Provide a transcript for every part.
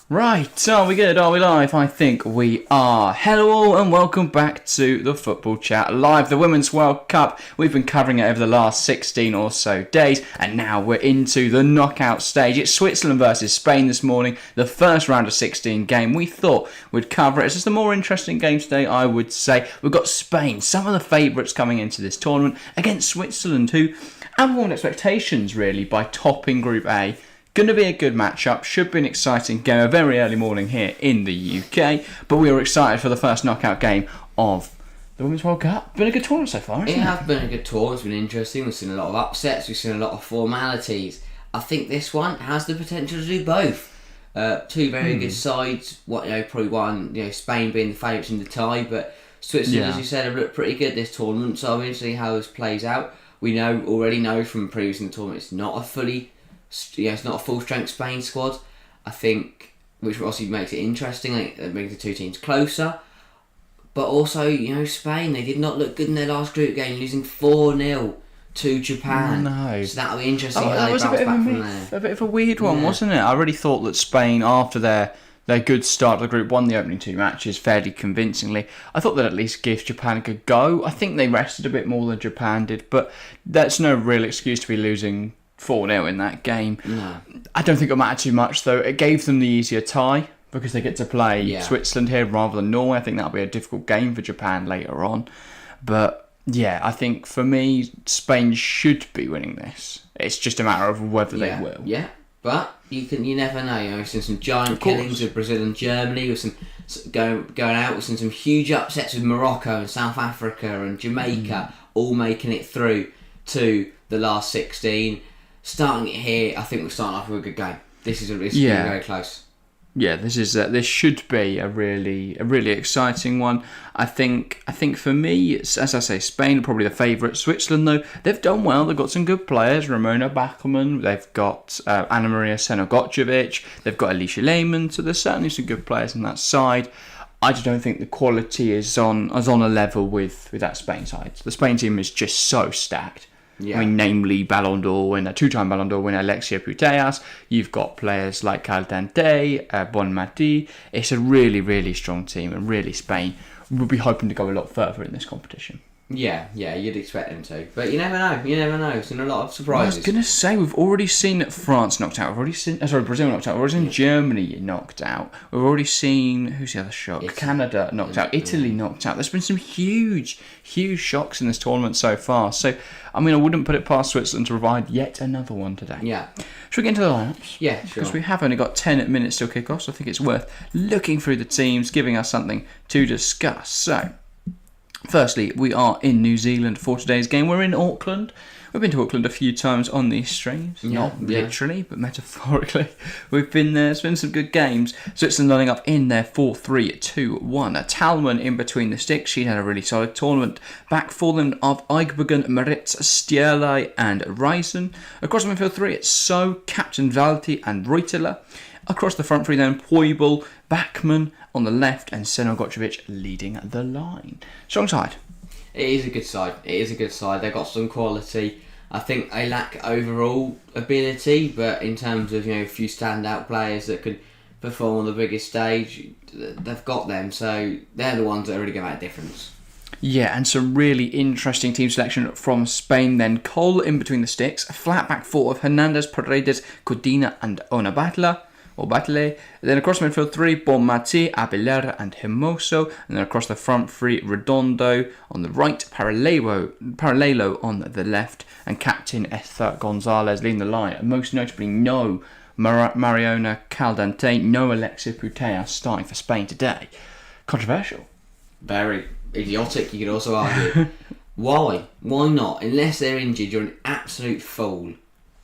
Right, are we good? Are we live? I think we are. Hello all and welcome back to the Football Chat Live, the Women's World Cup. We've been covering it over the last 16 or so days and now we're into the knockout stage. It's Switzerland versus Spain this morning, the first round of 16 game. We thought we'd cover it. It's just a more interesting game today, I would say. We've got Spain, some of the favourites coming into this tournament, against Switzerland, who outperformed expectations really by topping Group A. Going to be a good matchup, should be an exciting game, a very early morning here in the UK, but we were excited for the first knockout game of the Women's World Cup. Been a good tournament so far, hasn't it? It has been a good tournament, it's been interesting, we've seen a lot of upsets, we've seen a lot of formalities. I think this one has the potential to do both. Two very good sides, probably one, Spain being the favourites in the tie, but Switzerland, as you said, have looked pretty good this tournament, so I'm interested to see how this plays out. We already know from previous in the tournament it's not a full strength Spain squad. I think, which obviously makes it interesting. It brings the two teams closer. But also, Spain, they did not look good in their last group game, losing 4-0 to Japan. No. So that'll be interesting how that they was bounce back from a there. bit of a weird one, wasn't it? I really thought that Spain, after their good start to the group, won the opening two matches fairly convincingly. I thought that at least gives Japan a good go. I think they rested a bit more than Japan did, but that's no real excuse to be losing 4-0 in that game. No. I don't think it'll matter too much though. It gave them the easier tie because they get to play Switzerland here rather than Norway. I think that'll be a difficult game for Japan later on. But yeah, I think for me, Spain should be winning this. It's just a matter of whether they will. Yeah, but you never know. We've seen some giant killings with Brazil and Germany. We've seen going out. We've seen some huge upsets with Morocco and South Africa and Jamaica, all making it through to the last 16. Starting it here, I think we're starting off with a good game. This is very close. Yeah, this should be a really exciting one. I think for me, as I say, Spain are probably the favourite. Switzerland though, they've done well. They've got some good players. Ramona, Bachmann. They've got Ana Maria Crnogorcevic. They've got Alisha, Lehmann. So there's certainly some good players on that side. I just don't think the quality is on a level with that Spain side. The Spain team is just so stacked. Yeah. I mean, namely Ballon d'Or winner, two-time Ballon d'Or winner Alexia Putellas. You've got players like Caldentay, Bonmati. It's a really, really strong team, and really Spain will be hoping to go a lot further in this competition. Yeah, you'd expect them to. But you never know. It's been a lot of surprises. I was going to say, we've already seen France knocked out. We've already seen, Brazil knocked out. We've already seen Germany knocked out. We've already seen, who's the other shock? Canada knocked out. Italy knocked out. There's been some huge shocks in this tournament so far. So, I mean, I wouldn't put it past Switzerland to provide yet another one today. Yeah. Should we get into the lineups? Yeah, sure. Because we have only got 10 minutes till kick-off, so I think it's worth looking through the teams, giving us something to discuss. So, firstly, we are in New Zealand for today's game. We're in Auckland. We've been to Auckland a few times on these streams. Not literally, but metaphorically. We've been there. It's been some good games. Switzerland lining up in their 4-3-2-1. Talman in between the sticks. She had a really solid tournament. Back for them of Eichbergen, Maritz, Stierlei and Reisen. Across the midfield three, it's So, Captain Valti and Reutela. Across the front three then, Poibel, Bachmann on the left and Crnogorcevic leading the line. Strong side. It is a good side. They've got some quality. I think they lack overall ability, but in terms of a few standout players that could perform on the biggest stage, they've got them. So they're the ones that are really going to make a difference. Yeah, and some really interesting team selection from Spain then. Cole in between the sticks, a flat back four of Hernandez, Paredes, Codina and Ona Batlle. Then across the midfield three, Bonmati, Abilera and Hermoso. And then across the front three, Redondo on the right, Paralelo on the left, and Captain Esther Gonzalez leading the line. And most notably, no Mariona Caldentay, no Alexia Putellas starting for Spain today. Controversial. Very idiotic, you could also argue. Why? Why not? Unless they're injured, you're an absolute fool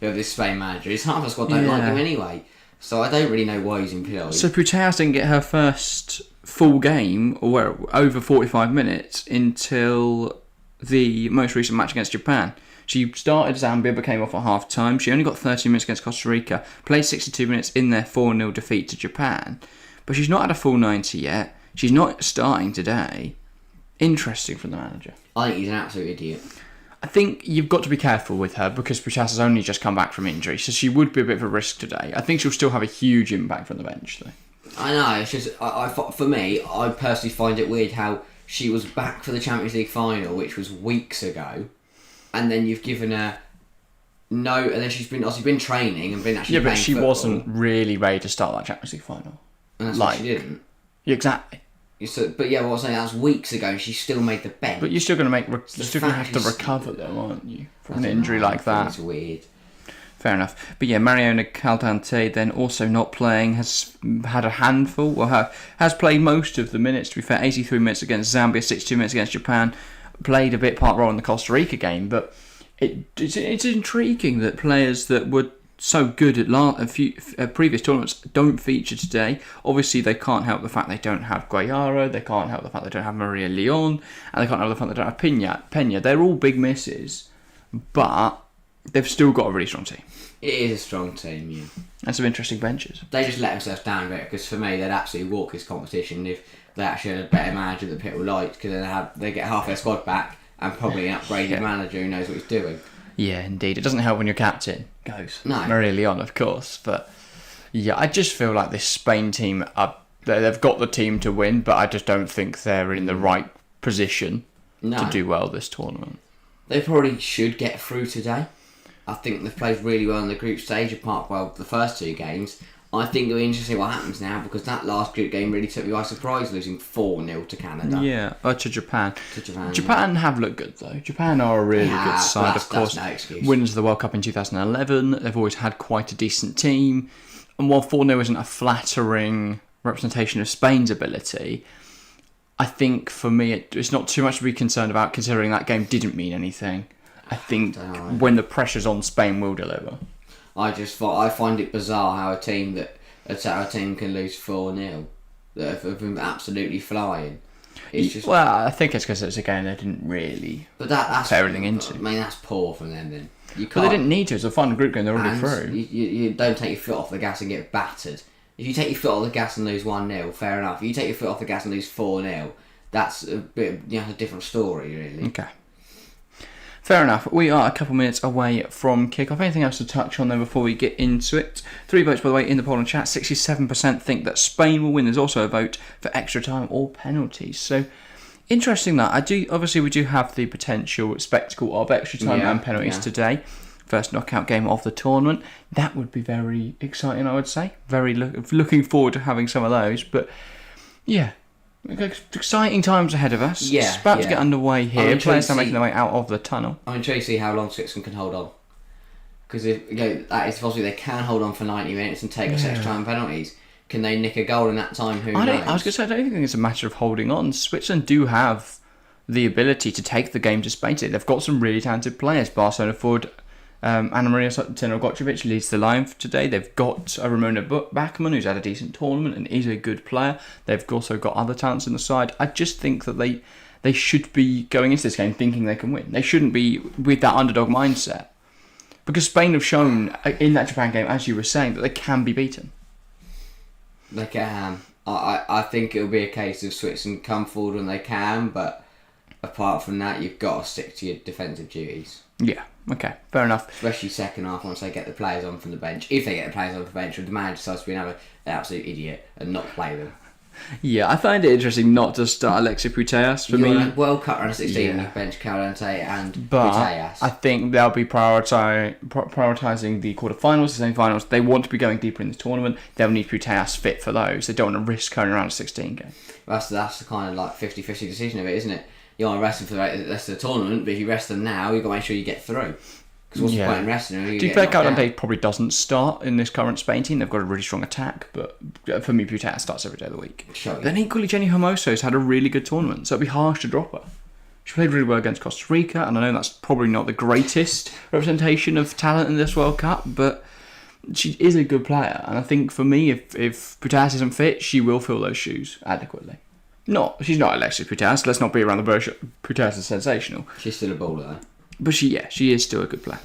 of this Spain manager. His half of the squad don't like him anyway. So I don't really know why he's employed. So Putellas didn't get her first full game, or over 45 minutes, until the most recent match against Japan. She started Zambia, but came off at half-time. She only got 30 minutes against Costa Rica, played 62 minutes in their 4-0 defeat to Japan. But she's not had a full 90 yet. She's not starting today. Interesting from the manager. I think he's an absolute idiot. I think you've got to be careful with her because Putellas has only just come back from injury, so she would be a bit of a risk today. I think she'll still have a huge impact from the bench, though. I know, it's just, for me, I personally find it weird how she was back for the Champions League final, which was weeks ago, and then you've given her no, and then she's been obviously been training and been actually Yeah, but playing she football, wasn't really ready to start that Champions League final. and that's why she didn't. Yeah, exactly. But yeah, what I was saying, that was weeks ago, and she still made the bench. But you're still going to have to recover though, aren't you, from an injury like that? It's weird. Fair enough. But yeah, Mariona Caldentay then also not playing, has had a handful, or has played most of the minutes, to be fair. 83 minutes against Zambia, 62 minutes against Japan. Played a part role in the Costa Rica game, but it's intriguing that players that were so good at previous tournaments don't feature today. Obviously, they can't help the fact they don't have Guayara, they can't help the fact they don't have Maria Leon, and they can't help the fact they don't have Pena. They're all big misses, but they've still got a really strong team. It is a strong team, yeah. And some interesting benches. They just let themselves down a bit, because for me, they'd absolutely walk this competition if they actually had a better manager that people liked, because then they get half their squad back and probably an upgraded manager who knows what he's doing. Yeah, indeed. It doesn't help when your captain goes. No. Maria Leon, of course. But yeah, I just feel like this Spain team, they've got the team to win, but I just don't think they're in the right position to do well this tournament. They probably should get through today. I think they've played really well in the group stage, apart from the first two games. I think it'll be interesting what happens now, because that last group game really took me by surprise, losing 4-0 to Canada. Yeah, to Japan. Japan have looked good, though. Japan are a really good side, of course. No excuse. Winners of the World Cup in 2011. They've always had quite a decent team. And while 4-0 isn't a flattering representation of Spain's ability, I think, for me, it's not too much to be concerned about, considering that game didn't mean anything. I think when the pressure's on, Spain will deliver. I find it bizarre how a team can lose 4-0 that have been absolutely flying. It's just, well, I think it's because it's a game they didn't really put everything into. I mean, that's poor from them then. But they didn't need to. It's a final group game. They're already through. You don't take your foot off the gas and get battered. If you take your foot off the gas and lose 1-0, fair enough. If you take your foot off the gas and lose 4-0, that's a bit a different story, really. Okay. Fair enough. We are a couple minutes away from kick-off. Anything else to touch on there before we get into it? 3 votes, by the way, in the poll and chat. 67% think that Spain will win. There's also a vote for extra time or penalties. So, interesting that. Obviously, we do have the potential spectacle of extra time and penalties today. First knockout game of the tournament. That would be very exciting, I would say. Very looking forward to having some of those. But, yeah. Exciting times ahead of us. Yeah, it's about to get underway here. Players are making their way out of the tunnel. I'm intrigued to see how long Switzerland can hold on, because if that is possibly they can hold on for 90 minutes and take us extra time penalties. Can they nick a goal in that time? Who knows? I was going to say, I don't think it's a matter of holding on. Switzerland do have the ability to take the game to Spain today. They've got some really talented players. Barcelona forward Ana Maria Crnogorcevic leads the line for today. They've got a Ramona Bachmann, who's had a decent tournament and is a good player. They've also got other talents in the side. I just think that they should be going into this game thinking they can win. They shouldn't be with that underdog mindset, because Spain have shown in that Japan game, as you were saying, that they can be beaten. They can. I think it'll be a case of Switzerland come forward when they can, but apart from that, you've got to stick to your defensive duties. Yeah, okay, fair enough. Especially second half, once they get the players on from the bench. If they get the players on from the bench, or the manager decides to be an absolute idiot and not play them. Yeah, I find it interesting not to start Alexia Putellas for me. World Cup round 16, you bench Caldentay and Putellas. I think they'll be prioritising the quarterfinals, the semi-finals. They want to be going deeper in this tournament. They'll need Putellas fit for those. They don't want to risk going around a 16 game. That's the kind of like 50-50 decision of it, isn't it? You want to rest them for the rest of the tournament, but if you rest them now, you've got to make sure you get through. Because what's the point in resting them? To be fair, Caldentay probably doesn't start in this current Spain team. They've got a really strong attack, but for me, Putellas starts every day of the week. Sure. Then equally, Jenny Hermoso's had a really good tournament, so it'd be harsh to drop her. She played really well against Costa Rica, and I know that's probably not the greatest representation of talent in this World Cup, but she is a good player. And I think for me, if Putellas isn't fit, she will fill those shoes adequately. She's not Alexia Putellas. Let's not beat around the bush. Putellas is sensational. She's still a baller, though. But she is still a good player.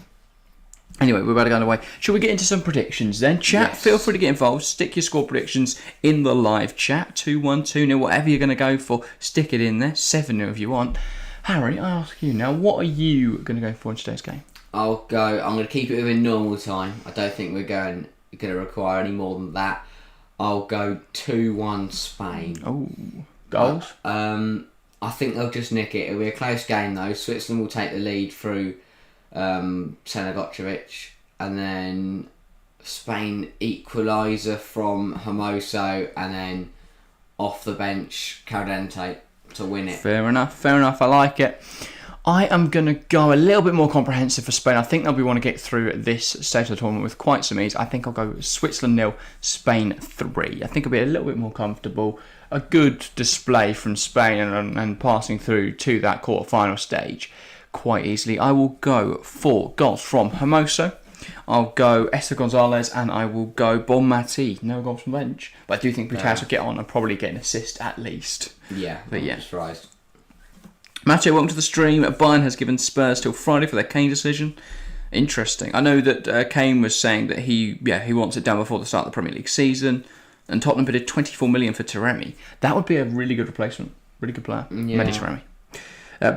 Anyway, we're about to go away. Shall we get into some predictions then? Chat, yes. Feel free to get involved. Stick your score predictions in the live chat. 2-1, 2-0, whatever you're going to go for, stick it in there. 7-0 if you want. Harry, I ask you now, what are you going to go for in today's game? I'm going to keep it within normal time. I don't think we're going to require any more than that. I'll go 2-1 Spain. Oh, goals? I think they'll just nick it. It'll be a close game though. Switzerland will take the lead through Crnogorcevic, and then Spain equaliser from Hermoso, and then off the bench Caldentay to win it. Fair enough. I like it. I am going to go a little bit more comprehensive for Spain. I think they'll want to get through this stage of the tournament with quite some ease. I think I'll go Switzerland 0, Spain 3. I think it'll be a little bit more comfortable. A good display from Spain and passing through to that quarter-final stage quite easily. I will go for goals from Hermoso. I'll go Esther Gonzalez, and I will go Bonmati. No goals from bench. But I do think Putellas will get on and probably get an assist at least. Yeah, but yeah. I'm surprised. Matthew, welcome to the stream. Bayern has given Spurs till Friday for their Kane decision. Interesting. I know that Kane was saying that he wants it done before the start of the Premier League season, and Tottenham bid 24 million for Taremi. That would be a really good replacement. Really good player. Yeah. Mehdi Taremi.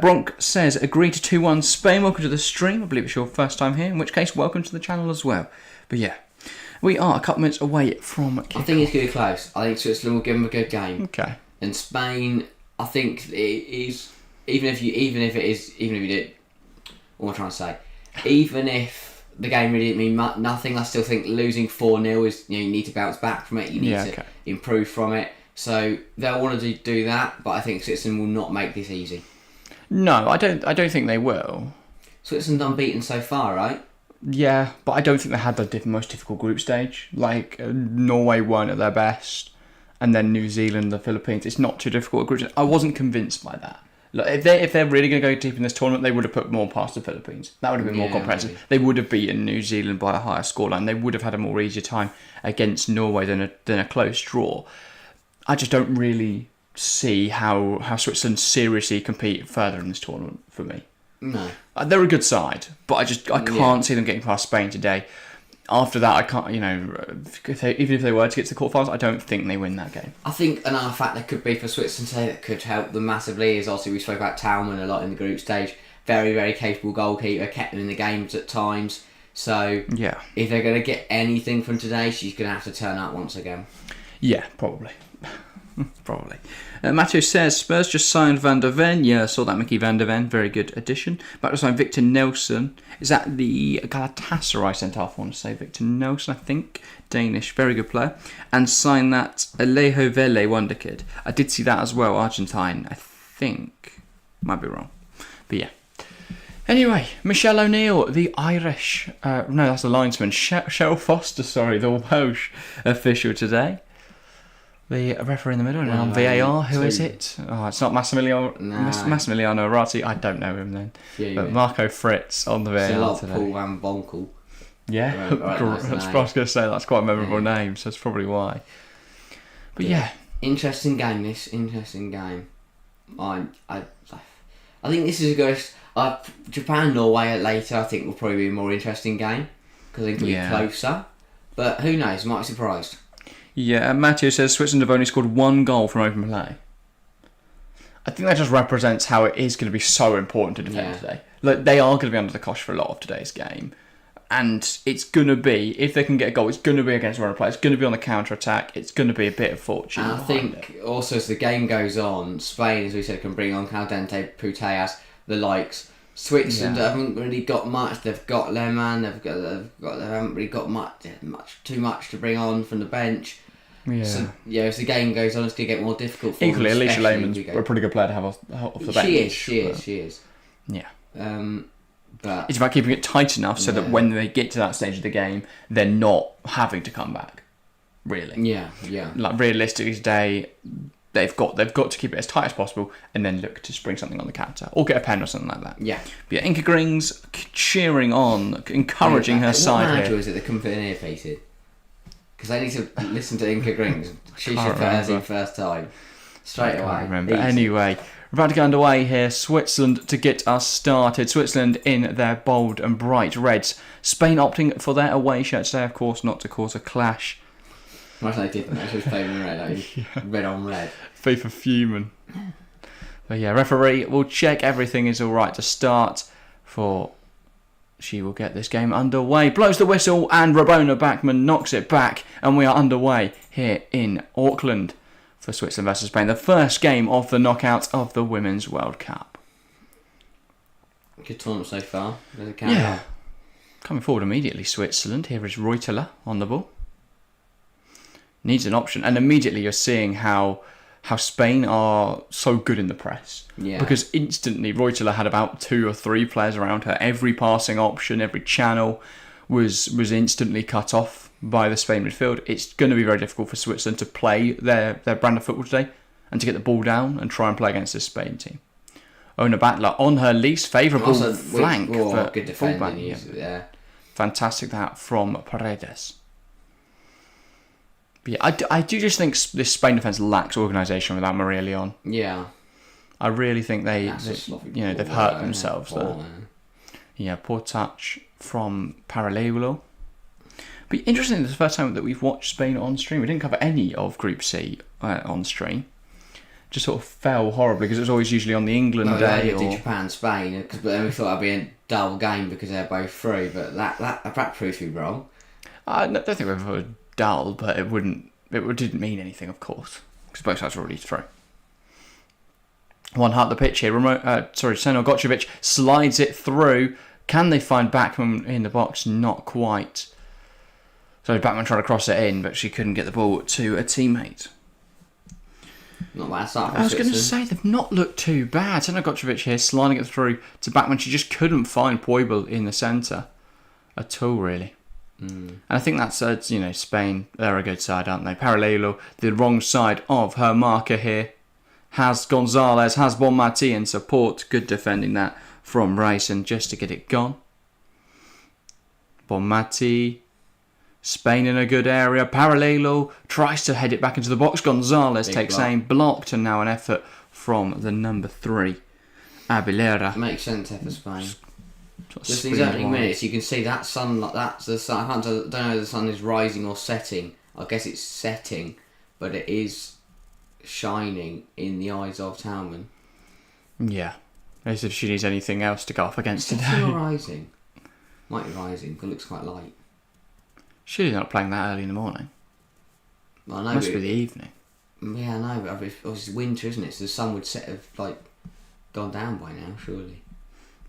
Bronk says, agree to 2-1 Spain. Welcome to the stream. I believe it's your first time here, in which case, welcome to the channel as well. But yeah, we are a couple minutes away from kickoff. I think it's going to be close. I think Switzerland will give them a good game. Okay. And Spain, I think it is. Even if you did, what am I trying to say? Even if the game really didn't mean nothing, I still think losing 4-0 is, you need to bounce back from it. You need to improve from it. So they'll want to do that, but I think Switzerland will not make this easy. No, I don't think they will. Switzerland unbeaten so far, right? Yeah, but I don't think they had the most difficult group stage. Like Norway weren't at their best, and then New Zealand, the Philippines. It's not too difficult a group. I wasn't convinced by that. Look, if they're really going to go deep in this tournament, they would have put more past the Philippines. That would have been more comprehensive. Maybe. They would have beaten New Zealand by a higher scoreline. They would have had a more easier time against Norway than a close draw. I just don't really see how Switzerland seriously compete further in this tournament for me. No. They're a good side, but I can't see them getting past Spain today. After that, I can't, even if they were to get to the quarterfinals, I don't think they win that game. I think another fact that could be for Switzerland today that could help them massively is obviously we spoke about Taumann a lot in the group stage. Very, very capable goalkeeper, kept them in the games at times. So yeah, if they're going to get anything from today, she's going to have to turn up once again. Yeah, probably. Probably. Matthew says, Spurs just signed Van der Ven. Yeah, I saw that, Mickey Van der Ven. Very good addition. Back to sign Victor Nelson. Is that the Galatasaray centre-half? I want to say Victor Nelson, I think. Danish. Very good player. And sign that Alejo Vele wonder kid. I did see that as well. Argentine, I think. Might be wrong. But yeah. Anyway, Michelle O'Neill, the Irish... no, that's the linesman. Shell Foster, the Welsh official today. The referee in the middle, and on VAR, who is it? Oh, it's not Massimiliano Arati. I don't know him then. But Marco Fritz on the VAR today. It's a lot of Paul Van Bonkel. Yeah, I was going to say that's quite a memorable name, so that's probably why. But yeah. Interesting game, this. Interesting game. I think this is a good... Japan-Norway later, I think, will probably be a more interesting game, because I think it'll be closer. But who knows, might be surprised. Yeah, Matthew says Switzerland have only scored one goal from open play. I think that just represents how it is going to be so important to defend today. Like, they are going to be under the cosh for a lot of today's game. And it's going to be, if they can get a goal, it's going to be against run play. It's going to be on the counter-attack. It's going to be a bit of fortune. And I think also as the game goes on, Spain, as we said, can bring on Caldentay, Putellas, the likes. Switzerland haven't really got much. They've got Lehmann. They haven't really got too much to bring on from the bench. Yeah. So, as the game goes on, it's going to get more difficult for Equally, them. Alisha Lehmann's a pretty good player to have off the bench. She is. Yeah. But it's about keeping it tight enough so that when they get to that stage of the game, they're not having to come back. Really. Yeah. Like, realistically today, they've got to keep it as tight as possible and then look to spring something on the counter or get a pen or something like that. Yeah. But Inka Grings cheering on, encouraging her side here. What manager is it that can put an earpiece in? Because I need to listen to Inka Grings. She should put hers in first time. Straight away. I remember. Anyway, we're about to get underway here. Switzerland to get us started. Switzerland in their bold and bright reds. Spain opting for their away shirt today, of course, not to cause a clash. Imagine they didn't. They just played in red. Red on red. FIFA fuming. But yeah, referee will check everything is alright to start for she will get this game underway. Blows the whistle and Ramona Bachmann knocks it back, and we are underway here in Auckland for Switzerland versus Spain. The first game of the knockout of the Women's World Cup. Good tournament so far. There's a countdown. Coming forward immediately, Switzerland. Here is Reuteler on the ball. Needs an option, and immediately you're seeing how Spain are so good in the press. Yeah. Because instantly Reuteler had about 2 or 3 players around her. Every passing option, every channel was instantly cut off by the Spain midfield. It's going to be very difficult for Switzerland to play their brand of football today and to get the ball down and try and play against this Spain team. Ona Battler on her least favourable flank for good fullback. defending. Yeah. Fantastic that from Paredes. But yeah, I do just think this Spain defence lacks organisation without Maria Leon. Yeah. I really think they've hurt themselves there. Yeah, poor touch from Paralelo. But interesting, this is the first time that we've watched Spain on stream. We didn't cover any of Group C on stream. Just sort of fell horribly because it was always usually on the England day. Or Japan, Spain, but then we thought that'd be a dull game because they're both through. But that proved to be wrong. I don't think we were dull, but it didn't mean anything, of course, because both sides were already through. One half the pitch here. Crnogorcevic slides it through. Can they find Bachmann in the box? Not quite. So Bachmann tried to cross it in, but she couldn't get the ball to a teammate. Not bad start. I was going to say, they've not looked too bad. Crnogorcevic here, sliding it through to Bachmann. She just couldn't find Puebla in the centre at all, really. And I think that's, Spain, they're a good side, aren't they? Paralelo, the wrong side of her marker here. Has Gonzalez, has Bonmati in support. Good defending that from Racing just to get it gone. Bonmati, Spain in a good area. Paralelo tries to head it back into the box. Gonzalez takes aim, blocked, and now an effort from the number 3, Abilera. Makes sense for Spain. Just these opening minutes, you can see that sun. That's the sun. I don't know if the sun is rising or setting. I guess it's setting, but it is shining in the eyes of Talman. Yeah, as if she needs anything else to go up against today. Setting or rising? Might be rising, because it looks quite light. She's not playing that early in the morning. Well, I know, must be the evening. Yeah, I know, but it's winter, isn't it? So the sun would gone down by now, surely.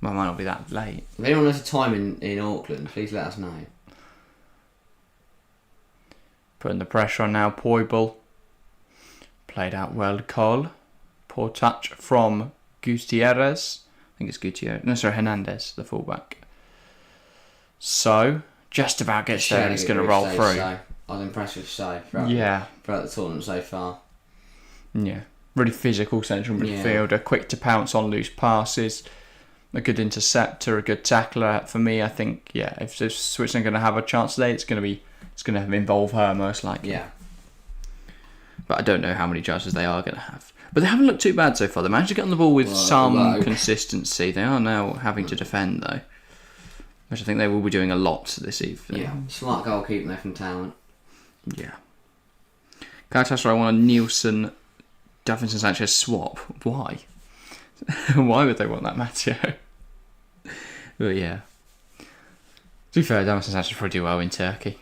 Well, it might not be that late. If anyone knows a time in Auckland, please let us know. Putting the pressure on now, Puebla. Played out well, Cole. Poor touch from Gutierrez. I think it's Gutierrez. No, sorry, Hernandez, the fullback. So, just about gets there and it's going to roll through. I was impressed with So throughout the tournament so far. Yeah. Really physical central midfielder, quick to pounce on loose passes. A good interceptor, a good tackler. For me, I think, if Switzerland are going to have a chance today, it's going to involve her most likely. Yeah. But I don't know how many chances they are going to have. But they haven't looked too bad so far. They managed to get on the ball with some consistency. They are now having to defend, though, which I think they will be doing a lot this evening. Yeah, smart goalkeeping there from Talent. Yeah. Galatasaray want a Nielsen, Davinson Sanchez swap. Why? Why would they want that, Matteo? But yeah. To be fair, Davinson Sanchez probably do well in Turkey.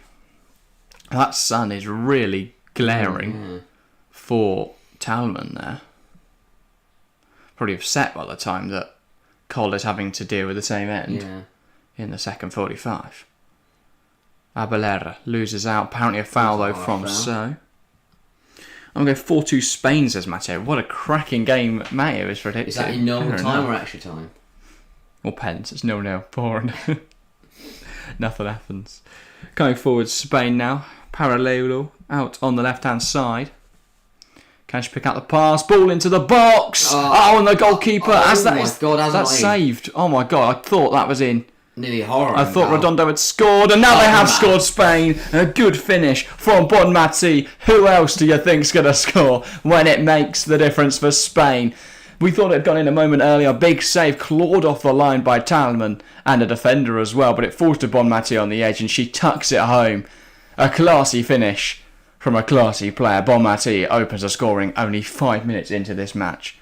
That sun is really glaring for Talman there. Probably upset by the time that Cole is having to deal with the same end in the second 45. Abilera loses out. Apparently a foul though from So. I'm going to go 4-2 Spain, says Matteo. What a cracking game Matteo is predicting. Is that in normal time or extra time? Or pence. It's 0-0. Boring. Nothing happens. Going forward, Spain now. Paralelo out on the left-hand side. Can she pick out the pass? Ball into the box! And the goalkeeper has that saved. Oh my god, I thought that was in. Nearly horrible. I thought Redondo had scored, and now they have scored. Spain. A good finish from Bonmati. Who else do you think's going to score when it makes the difference for Spain? We thought it had gone in a moment earlier. Big save, clawed off the line by Talman and a defender as well, but it falls to Bonmati on the edge, and she tucks it home. A classy finish from a classy player. Bonmati opens the scoring only 5 minutes into this match.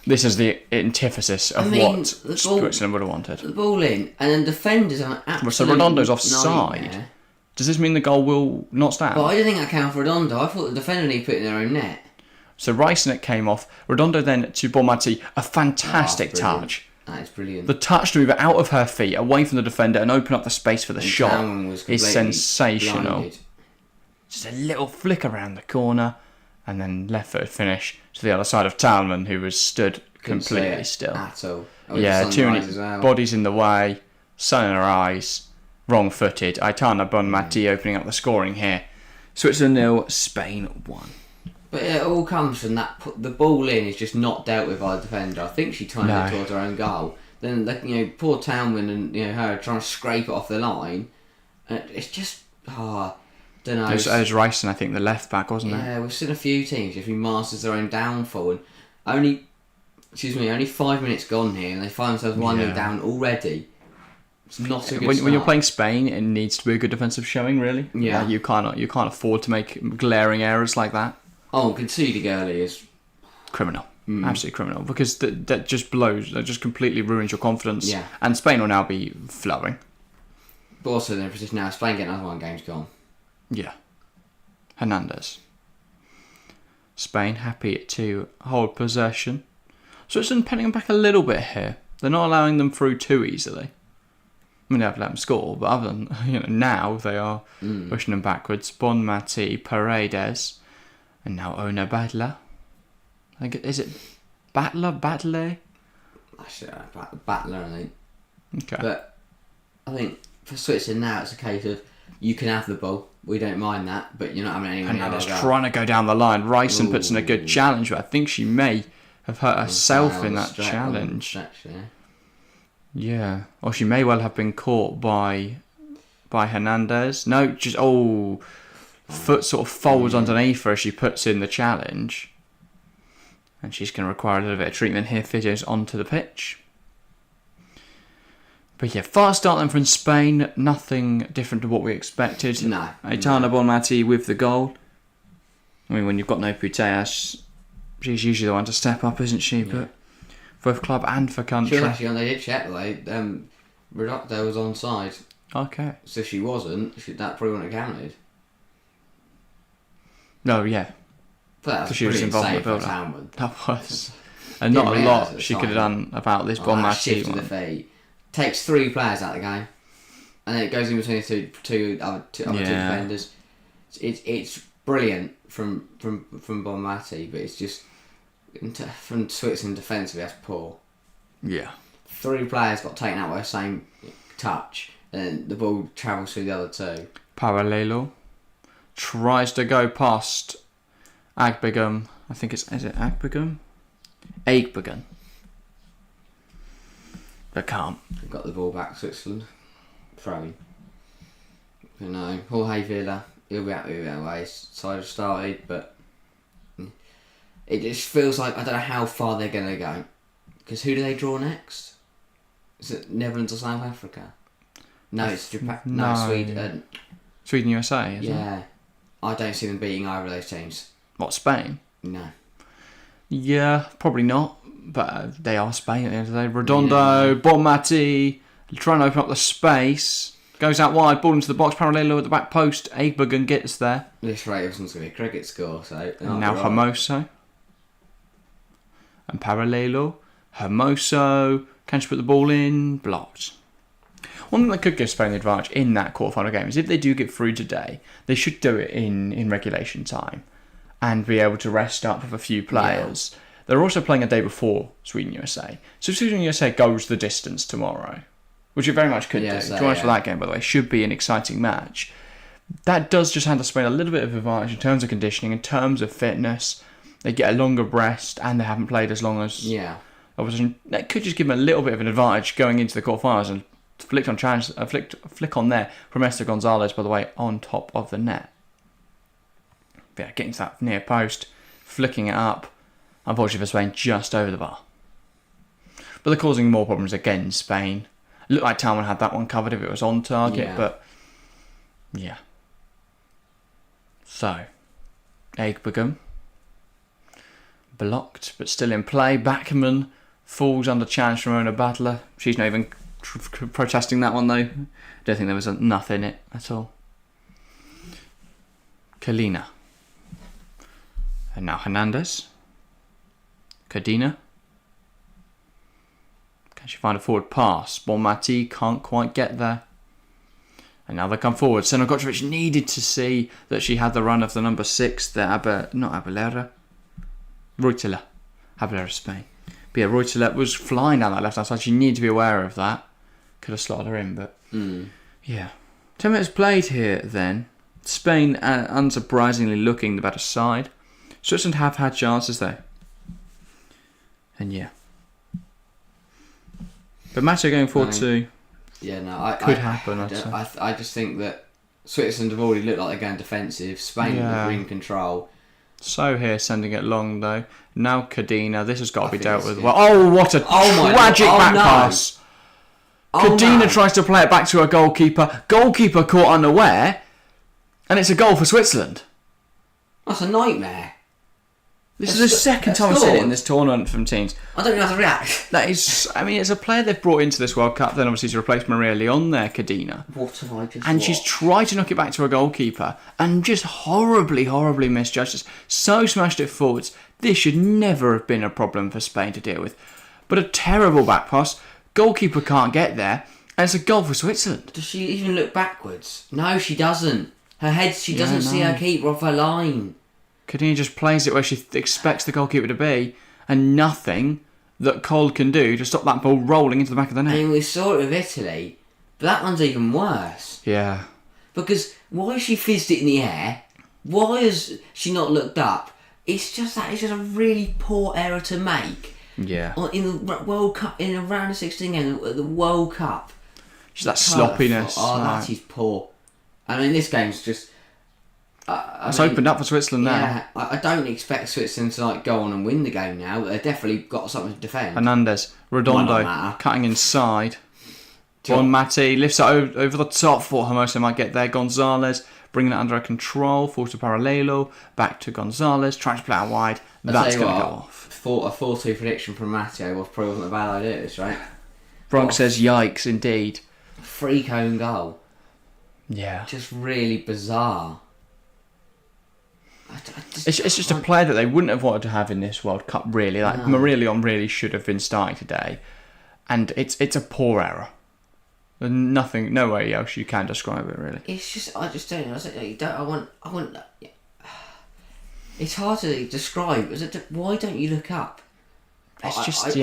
This is the antithesis of what Switzerland would have wanted. The ball in, and then defenders on an absolute So Redondo's offside. nightmare. Does this mean the goal will not stand? But I didn't think that counted for Redondo. I thought the defender needed to put it in their own net. So Ricenet came off. Redondo then to Bonmati. A fantastic Brilliant. touch. That is brilliant. The touch to move it out of her feet, away from the defender, and open up the space for the shot Talman was is completely sensational. blinded. Just a little flick around the corner, and then left-footed finish to the other side of Talman, who was stood Couldn't see completely it still. at all. Yeah, too many as well. bodies in the way, sun in her eyes, wrong-footed. Aitana Bonmati opening up the scoring here. Switzerland 0, Spain 1. But it all comes from that. The ball in is just not dealt with by the defender. I think she turned it towards her own goal. Then poor Talman and her trying to scrape it off the line. And it's just don't know. It was Rice, and I think the left back, wasn't it? Yeah, we've seen a few teams who masters their own downfall, and only 5 minutes gone here, and they find themselves 1-0 down already. It's not a good start. When you're playing Spain, it needs to be a good defensive showing, really. Yeah. You can't afford to make glaring errors like that. Oh, conceding early is Criminal. Absolutely criminal. Because that just blows, that just completely ruins your confidence. Yeah. And Spain will now be flowing. But also they're in a position now, Spain getting another one, game's gone. Yeah. Hernandez. Spain happy to hold possession. Switzerland penning them back a little bit here. They're not allowing them through too easily. I mean, they have let them score, but other than now they are pushing them backwards. Bonmati, Paredes, and now Ona Badler. Is it Battler? Battler, I think. Okay. But I think for Switzerland now it's a case of you can have the ball. We don't mind that, but you're not having anyone Hernandez else. trying to go down the line. Ryson puts in a good challenge, but I think she may have hurt herself in that challenge. Yeah. Or she may well have been caught by Hernandez. No, just foot sort of folds underneath her as she puts in the challenge. And she's going to require a little bit of treatment here. Physios onto the pitch. But yeah, fast start then from Spain. Nothing different to what we expected. No. Aitana Bonmati with the goal. I mean, when you've got no Putellas, she's usually the one to step up, isn't she? Yeah. But for club and for country. She was actually on, they did check though. Reducto was onside. Okay. So if she wasn't, that probably wouldn't have counted. No, yeah. But she was involved in the build-up. That was. And not a lot she could have done about this Bonmati shift to the feet. Takes 3 players out of the game. And then it goes in between the two other two defenders. It's brilliant from Bonmati, but it's just from Switzerland defensively, that's poor. Yeah. 3 players got taken out by the same touch, and the ball travels through the other 2. Parallelo tries to go past Agbegum. I think is it Agbegum? Agbegum. But can't. Got the ball back, Switzerland. Throwing. You know, Jorge Villa, he'll be happy with the way his side have started, but it just feels like I don't know how far they're going to go. Because who do they draw next? Is it Netherlands or South Africa? No, it's Japan. No, Sweden. Sweden, USA, isn't it? Yeah. I don't see them beating either of those teams. What, Spain? No. Yeah, probably not. But they are Spain at the end of the day. Redondo, Bonmati, trying to open up the space. Goes out wide, ball into the box, Parallelo at the back post. Aigbergen gets there. This rate of going to be a cricket score, so... And now Hermoso. And Parallelo. Hermoso. Can she put the ball in? Blocked. One thing that could give Spain the advantage in that quarterfinal game is if they do get through today, they should do it in regulation time and be able to rest up with a few players. Yeah. They're also playing a day before Sweden-USA. So if Sweden-USA goes the distance tomorrow, which it very much could do, join us for that game, by the way, should be an exciting match. That does just hand Spain a little bit of advantage in terms of conditioning, in terms of fitness. They get a longer rest and they haven't played as long as opposition. That could just give them a little bit of an advantage going into the quarterfinals and flick on there from Esther Gonzalez, by the way, on top of the net. Yeah, getting to that near post, flicking it up. Unfortunately for Spain, just over the bar. But they're causing more problems against Spain. It looked like Talman had that one covered if it was on target, but yeah. So, Aigbergen, blocked, but still in play. Bachmann falls under challenge from Ramona Battler. She's not even protesting that one though. Don't think there was enough in it at all. Kalina. And now Hernandez. Cadena. Can she find a forward pass? Bonmati can't quite get there. And now they come forward. Crnogorcevic needed to see that she had the run of the number 6, the Reuteler. Abelera, Spain. But yeah, Reuteler was flying down that left-hand side. She needed to be aware of that. Could have slotted her in, but... Yeah. 10 minutes played here, then. Spain, unsurprisingly, looking the better side. Switzerland have had chances, though. And yeah. But Mato going forward too. Yeah, no, could happen. I just think that Switzerland have already looked like they're going defensive. Spain are in control. So here, sending it long though. Now Cadena, this has got to be dealt with. Well, oh, what a tragic back pass! Cadena tries to play it back to her goalkeeper. Goalkeeper caught unaware, and it's a goal for Switzerland. That's a nightmare. This is the second time I've seen it in this tournament from teams. I don't know how to react. That is, I mean, it's a player they've brought into this World Cup, then obviously to replace Maria Leon there, Cadena. What have I just And watched? she's tried to knock it back to her goalkeeper and just horribly misjudged us. So smashed it forwards. This should never have been a problem for Spain to deal with. But a terrible back pass. Goalkeeper can't get there. And it's a goal for Switzerland. Does she even look backwards? No, she doesn't. She doesn't see her keeper off her line. Cadena just plays it where she expects the goalkeeper to be, and nothing that Cole can do to stop that ball rolling into the back of the net. I mean, we saw it with Italy, but that one's even worse. Yeah. Because why has she fizzed it in the air? Why has she not looked up? It's just a really poor error to make. Yeah. In the World Cup, in a round of 16 game, the World Cup. Just that sloppiness. That is poor. I mean, this game's just... It's opened up for Switzerland now. Yeah, I don't expect Switzerland to go on and win the game now, but they've definitely got something to defend. Hernandez, Redondo, cutting inside. Bonmati lifts it over the top. Thought Hermoso might get there. Gonzalez bringing it under control. Forced to Parallelo. Back to Gonzalez. Trying to play out wide. That's going to go off. A 4-2 prediction from Matteo probably wasn't a bad idea, this, right? Bronx says, yikes, indeed. Free cone goal. Yeah. Just really bizarre. It's just a player that they wouldn't have wanted to have in this World Cup, really. Maria Leon really should have been starting today. And it's a poor error. Nothing, no way else you can describe it, really. It's just, I just don't know. I want. It's hard to describe. Why don't you look up? I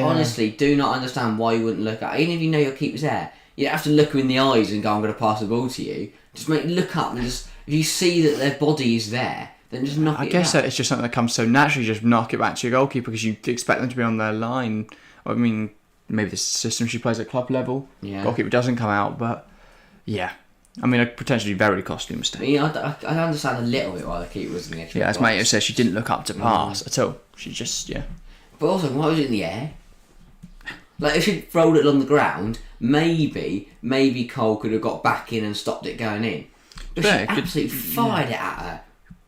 honestly do not understand why you wouldn't look up. Even if you know your keeper's there, you don't have to look her in the eyes and go, I'm going to pass the ball to you. Just look up and just, if you see that their body is there, then just knock it back. I guess that it's just something that comes so naturally. Just knock it back to your goalkeeper because you expect them to be on their line. I mean, maybe the system she plays at club level. Yeah. Goalkeeper doesn't come out, but yeah. I mean, a potentially very costly mistake. I mean, I understand a little bit why the keeper was in the extra box. As Mato says, she didn't look up to pass at all. She just, But also, why was it in the air? If she'd rolled it along the ground, maybe Cole could have got back in and stopped it going in. But she absolutely fired it at her.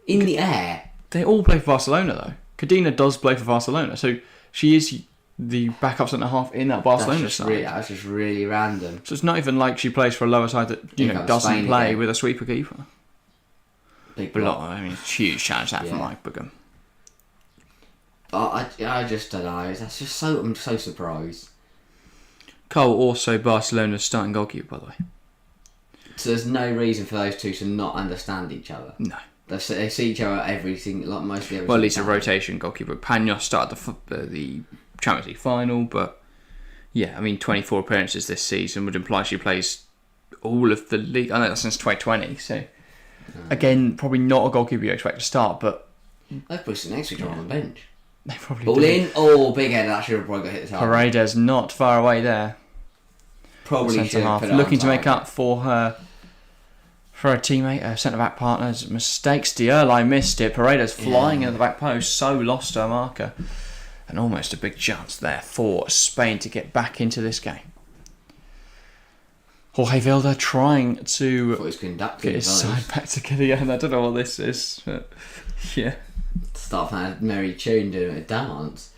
In the air. They all play for Barcelona, though. Cadena does play for Barcelona, so she is the backup centre half in that Barcelona side. That's just really random. So it's not even like she plays for a lower side that doesn't play with a sweeper keeper. Big block. I mean, huge challenge that for Mike Bugham. I just don't know. That's just so. I'm so surprised. Cole also Barcelona's starting goalkeeper, by the way. So there's no reason for those two to not understand each other. No. They see each other mostly everything. Well, at least a rotation goalkeeper. Panos started the Champions League final, but yeah, I mean, 24 appearances this season would imply she plays all of the league. I know that's since 2020, so again, probably not a goalkeeper you expect to start, but they put some next week on the bench. They probably ball in. Oh, big head. That should have probably got hit the target. Paredes not far away there. Probably should have put it looking on to make up for her teammate, her centre-back partner's mistakes. Dierlai missed it. Paredes flying into the back post, so lost her marker. And almost a big chance there for Spain to get back into this game. Jorge Vilda trying to get his side back together. Yeah, I don't know what this is. But yeah. start playing a merry tune, doing a dance.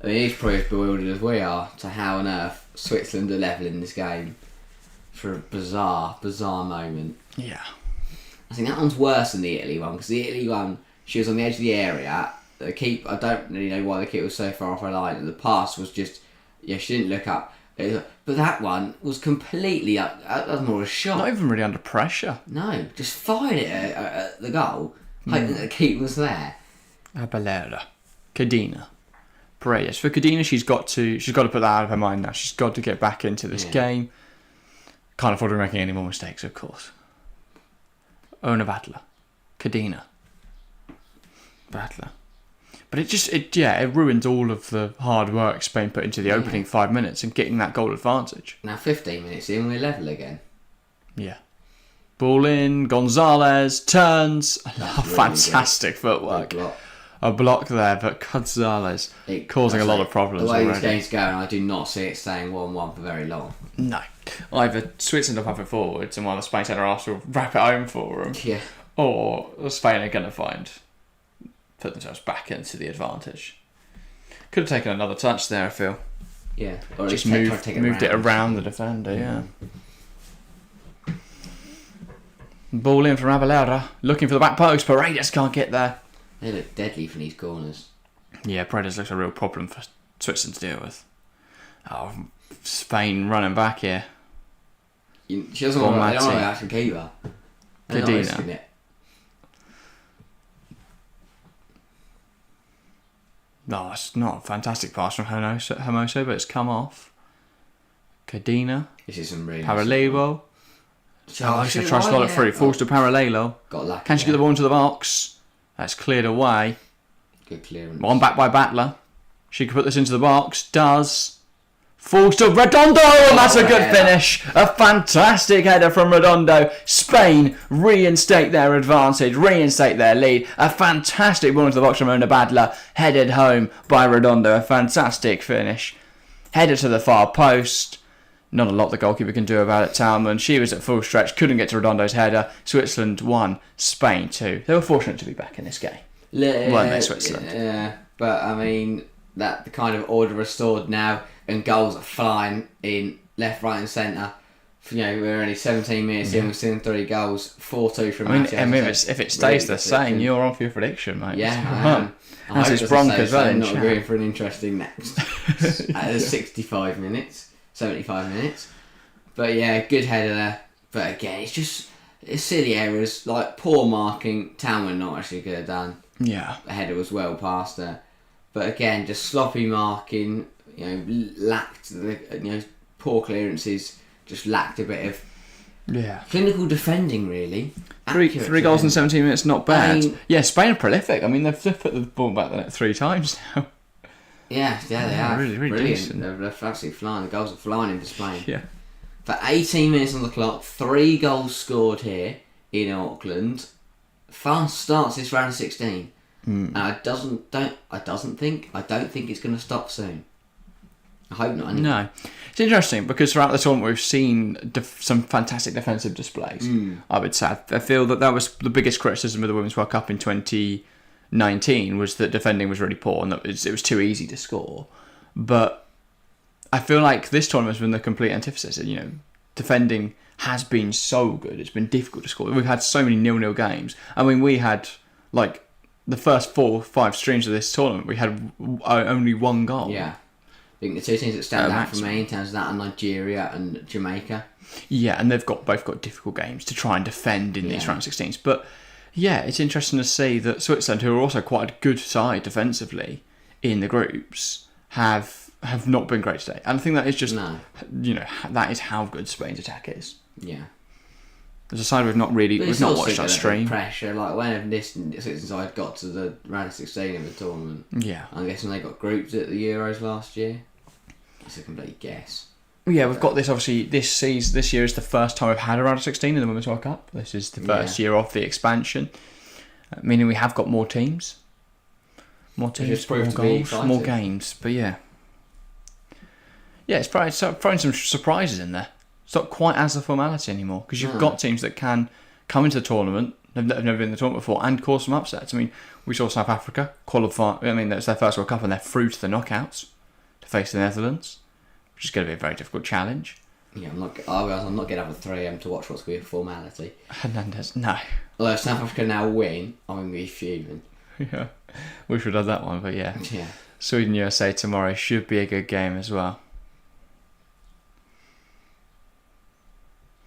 I mean, he's probably as bewildered as we are to how on earth Switzerland are levelling this game for a bizarre moment. Yeah. I think that one's worse than the Italy one, because the Italy one, she was on the edge of the area. The keep, I don't really know why the keeper was so far off her line, and the pass was just, she didn't look up. But that one was completely up. That was more a shot. Not even really under pressure. No, just fired it at the goal, hoping that the keeper was there. Abelera. Cadena. Paredes. For Cadena, she's got to put that out of her mind now. She's got to get back into this game. Can't afford to be making any more mistakes, of course. Ona Battler. Cadena. Battler. But it ruins all of the hard work Spain put into the opening 5 minutes and getting that goal advantage. Now 15 minutes in, we're level again. Yeah. Ball in, Gonzalez turns. Really fantastic footwork. A block there, but Gonzalez causing a lot of problems already. The way already. this game's going, I do not see it staying 1-1 for very long. No. Either Switzerland will have it forwards and one of the Spain centre halves will wrap it home for them. Yeah. Or Spain are going to put themselves back into the advantage. Could have taken another touch there, I feel. Yeah. Or just moved it around the defender, yeah. Ball in from Abelera, looking for the back post. Paredes can't get there. They look deadly from these corners. Yeah, Paredes looks a real problem for Switzerland to deal with. Oh, Spain running back here. She doesn't want to actually keep her. Cadena. No, it's not a fantastic pass from Hermoso, but it's come off. Cadena. This is some really Parallelo. Alisha tries to slot it through. Falls to Parallelo. Got lucky. Can she get the ball into the box? That's cleared away. Good clearance. One back by Battler. She can put this into the box. Does. Falls to Redondo, and that's a good finish. A fantastic header from Redondo. Spain reinstate their advantage, reinstate their lead. A fantastic ball into the box from Ramona Battler, headed home by Redondo. A fantastic finish. Header to the far post. Not a lot the goalkeeper can do about it, Talman. She was at full stretch, couldn't get to Redondo's header. Switzerland 1, Spain 2. They were fortunate to be back in this game. Weren't they, Switzerland? Yeah, but I mean, that the kind of order restored now, and goals are flying in left, right, and centre. We're only 17 minutes in, we've seen 3 goals, 4-2 from Matthew. I mean, if it stays the same, you're on for your prediction, mate. Yeah, That's his Broncos, I'm not agreeing for an interesting next. At 65 minutes, 75 minutes. But yeah, good header there. But again, it's silly errors, like poor marking. Talman not actually could have done. Yeah. The header was well past her. But again, just sloppy marking, lacked the, poor clearances, just lacked a bit of clinical defending, really. Three goals in 17 minutes, not bad. Spain are prolific. I mean, they've put the ball back the net 3 times now. Yeah, they are. Really, really brilliant. decent. They're absolutely flying. The goals are flying into Spain. Yeah. For 18 minutes on the clock, 3 goals scored here in Auckland. Fast starts this round of 16. And I don't think it's going to stop soon. I hope not. Anyway. No, it's interesting because throughout the tournament we've seen some fantastic defensive displays. I would say I feel that was the biggest criticism of the Women's World Cup in 2019 was that defending was really poor and that it was too easy to score. But I feel like this tournament has been the complete antithesis. Defending has been so good; it's been difficult to score. We've had so many 0-0 games. I mean, we had the first 4 or 5 streams of this tournament, we had only 1 goal. Yeah. I think the 2 teams that stand out for me in terms of that are Nigeria and Jamaica. Yeah, and they've both got difficult games to try and defend in these round 16s. But yeah, it's interesting to see that Switzerland, who are also quite a good side defensively in the groups, have not been great today. And I think that is just, that is how good Spain's attack is. Yeah. There's a side we've not watched that stream. Pressure, like when this Switzerland side got to the round of 16 of the tournament. Yeah. I'm guessing they got grouped at the Euros last year. It's a complete guess. Yeah, we've got this. Obviously, this year is the first time we've had a round of 16 in the Women's World Cup. This is the first year of the expansion, meaning we have got more teams, more goals, more games. But it's probably some surprises in there. It's not quite as a formality anymore because you've got teams that can come into the tournament, They've never been in the tournament before and caused some upsets. I mean, we saw South Africa qualify. I mean, that's their first World Cup and they're through to the knockouts to face the Netherlands, which is going to be a very difficult challenge. Yeah, I'm not getting up at 3 a.m. to watch what's going to be a formality. Hernandez, no. Although if South Africa now win, I'm going to be fuming. Yeah, we should have that one, but yeah. Yeah. Sweden USA tomorrow should be a good game as well.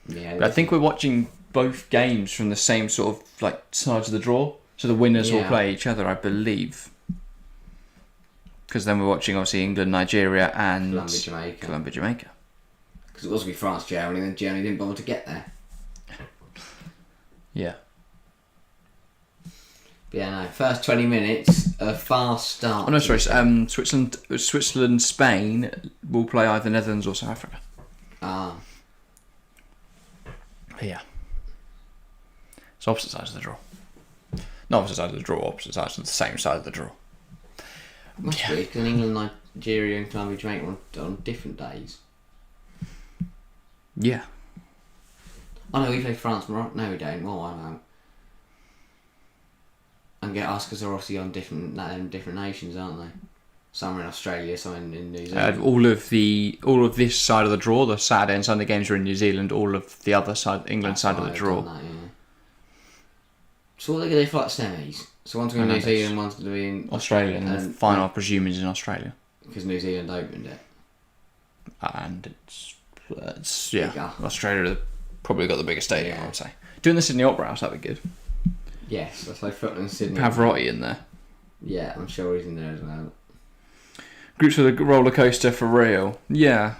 Yeah. But I think we're watching both games from the same sort of like sides of the draw, so the winners will play each other, I believe. Because then we're watching obviously England, Nigeria, and Colombia, Jamaica. Because it was going to be France, Germany, and then Germany didn't bother to get there. Yeah. But yeah, no. First 20 minutes, a fast start. Oh no, sorry. Switzerland, Spain will play either Netherlands or South Africa. Ah. But yeah. It's opposite sides of the draw. Not opposite sides of the draw, opposite sides of the same side of the draw. Must be, because England, Nigeria, and Colombia, Jamaica on different days. Yeah. Oh no, we play France, Morocco. No, we don't. Well, I don't. And get us because they're obviously on different nations, aren't they? Some are in Australia, some in New Zealand. All of this side of the draw, the Saturday and Sunday games are in New Zealand. All of the other side, England side of the draw. That, yeah. So what are they going to do for like semis? So one's going to be New Zealand, one's going to be in Australia, and the final, I presume, is in Australia. Because New Zealand opened it. And it's yeah, Australia probably got the biggest stadium, I would say. Doing the Sydney Opera House, that'd be good. Yes, that's like football in Sydney. Pavarotti in there. Yeah, I'm sure he's in there as well. Groups with a roller coaster for real. Yeah.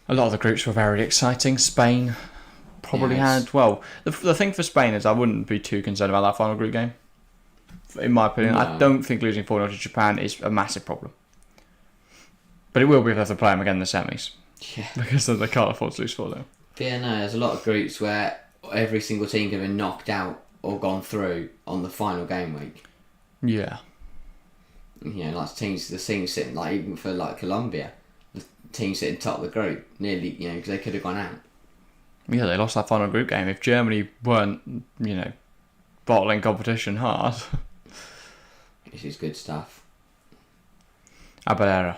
A lot of the groups were very exciting. Spain probably had... Well, the thing for Spain is I wouldn't be too concerned about that final group game. In my opinion, no. I don't think losing 4-0 to Japan is a massive problem. But it will be if they have to play them again in the semis. Yeah. Because they can't afford to lose 4-0. Yeah, no, there's a lot of groups where every single team could have been knocked out or gone through on the final game week. Yeah. You know, like the teams sitting, like even for like Colombia, the team sitting top of the group, nearly, you know, because they could have gone out. Yeah, they lost that final group game. If Germany weren't, you know, bottling competition hard. This is good stuff. Abelera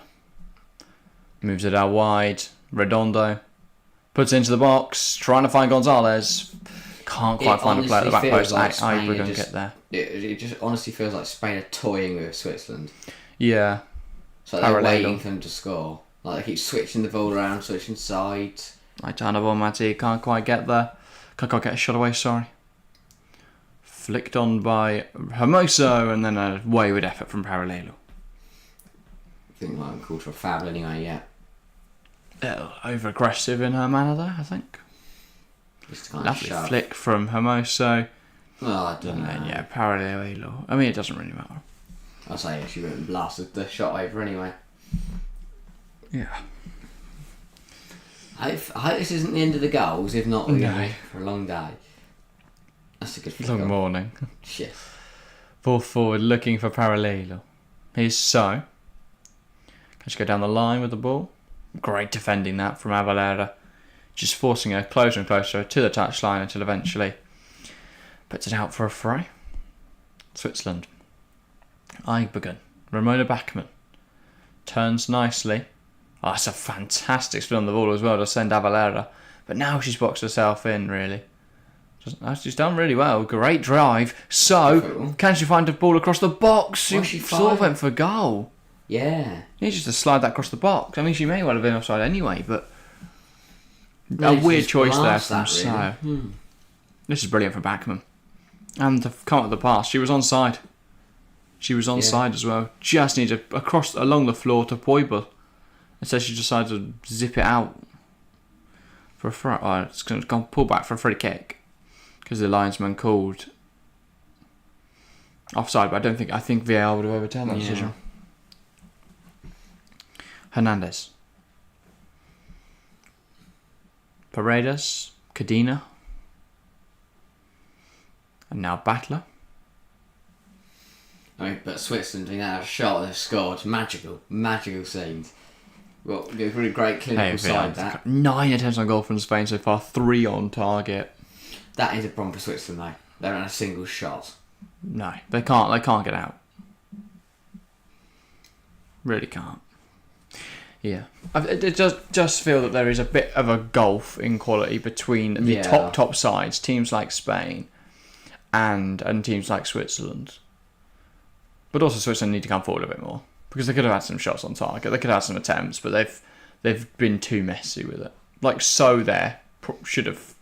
moves it out wide. Redondo puts it into the box, trying to find Gonzalez. Can't quite find a player at the back post. Like I don't get there. It just honestly feels like Spain are toying with Switzerland. Yeah. So they're waiting for them to score. Like they keep switching the ball around, switching sides. Aitana Bonmati can't quite get there. Can't quite get a shot away, sorry. Flicked on by Hermoso, and then a wayward effort from Paralelo. I think they might have called for a foul anyway, yeah. Over aggressive in her manner there, I think. Lovely flick from Hermoso. Oh, I don't know. And then, yeah, Paralelo. I mean, it doesn't really matter. I'll say she went and blasted the shot over anyway. Yeah. I hope this isn't the end of the goals, if not, we're going to be for a long day. That's a good flick. Long morning. Shit. Ball forward looking for Paralelo. Here's So. Can she go down the line with the ball? Great defending that from Avalera. Just forcing her closer and closer to the touchline until eventually puts it out for a fray. Switzerland. Eibergen. Ramona Bachmann. Turns nicely. Oh, that's a fantastic spin on the ball as well to send Avalera. But now she's boxed herself in, really. She's done really well. Great drive. So, can she find a ball across the box? She sort of went for goal. Yeah. Needs just to slide that across the box. I mean, she may well have been offside anyway, but a weird choice there from So. This is brilliant for Bachmann. And to come up with the pass, she was onside. She was onside as well. Just needed across along the floor to Poibel. Instead, she decided to zip it out for a free. Oh, it's going to pull back for a free kick because the linesman called offside. But I think VAR would have overturned that decision. Hernandez. Paredes. Cadena. And now Battler. I mean, but Switzerland, they had a shot, they've scored. Magical scenes. Well, a really great clinical side, that. 9 attempts on goal from Spain so far, 3 on target. That is a problem for Switzerland, though. They don't have a single shot. No, they can't. They can't get out. Really can't. Yeah, I just feel that there is a bit of a gulf in quality between the top sides, teams like Spain, and teams like Switzerland. But also Switzerland need to come forward a bit more because they could have had some shots on target. They could have had some attempts, but they've been too messy with it. Like there should have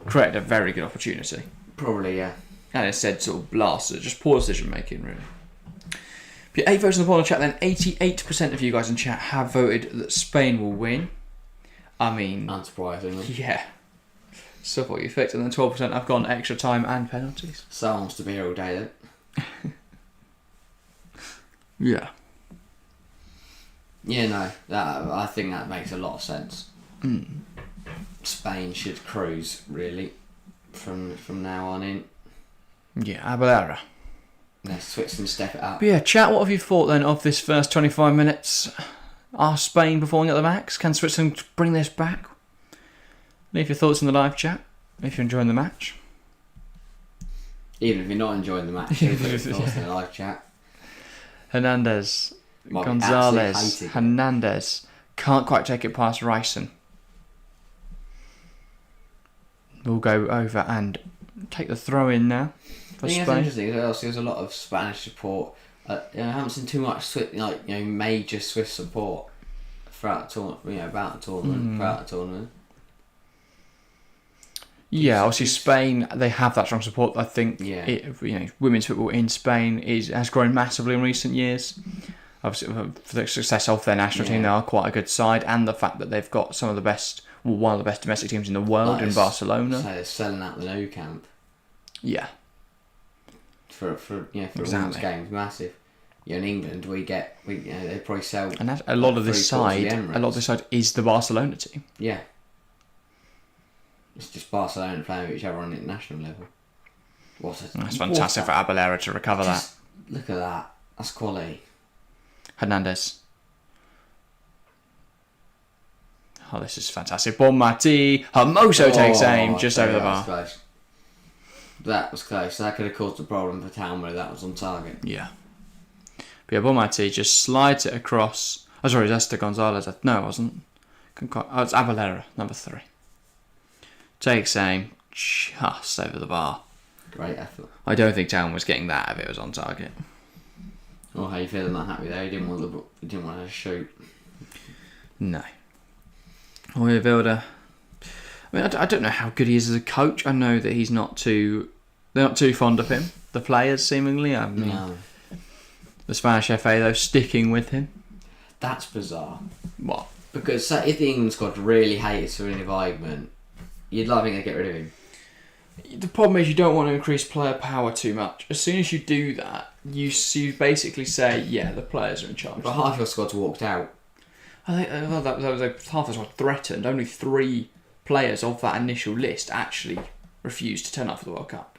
created a very good opportunity. Probably, yeah. And instead sort of blasted, just poor decision making, really. But 8 votes in the poll in chat, then 88% of you guys in chat have voted that Spain will win. I mean, unsurprisingly. Yeah. So what you picked, and then 12% have gone extra time and penalties. Someone wants to be here all day, then. Yeah. Yeah, no, I think that makes a lot of sense. Spain should cruise, really, from now on in. Yeah, Abelera. Let's Switzerland step it up. But yeah, chat, what have you thought then of this first 25 minutes? Are Spain performing at the max? Can Switzerland bring this back? Leave your thoughts in the live chat if you're enjoying the match. Even if you're not enjoying the match, leave your thoughts in the live chat. Hernandez, Might be Gonzalez, absolutely hating Hernandez can't quite take it past Ryson. We'll go over and take the throw in now for I think Spain. that's interesting. There's a lot of Spanish support. I haven't seen too much major Swiss support throughout the tournament. About the tournament, throughout the tournament. Yeah, obviously Spain, they have that strong support. I think Yeah. women's football in Spain has grown massively in recent years. Obviously, for the success of their national team, they are quite a good side, and the fact that they've got some of the best, one of the best domestic teams in the world in Barcelona. So they're selling out the Nou Camp. Yeah. For women's games, massive. In England, they probably sell. And a lot of this side is the Barcelona team. Yeah. It's just Barcelona playing with each other on an international level. That's fantastic for Abelera to recover that. Look at that. That's quality. Hernandez. Oh, this is fantastic. Bonmati. Hermoso takes aim just over the bar. That was close. That could have caused a problem for Town where that was on target. Yeah. But yeah, Bonmati just slides it across. Oh, sorry, that's to Gonzalez. No, it wasn't. Oh, it's Abelera, number 3. Takes aim just over the bar. Great effort. I don't think Town was getting that if it was on target. Oh, how you feeling? Not happy there? He didn't want to shoot. No. Vilda. I mean, I don't know how good he is as a coach. I know that they're not too fond of him. The players, seemingly. I mean, No. The Spanish FA, though, sticking with him. That's bizarre. What? Because if the England squad really hated Serena Weigman, you'd love him to get rid of him. The problem is you don't want to increase player power too much. As soon as you do that, you basically say, yeah, the players are in charge. But half your squad's walked out. I think that was half the squad threatened. Only 3 players of that initial list actually refused to turn up for the World Cup.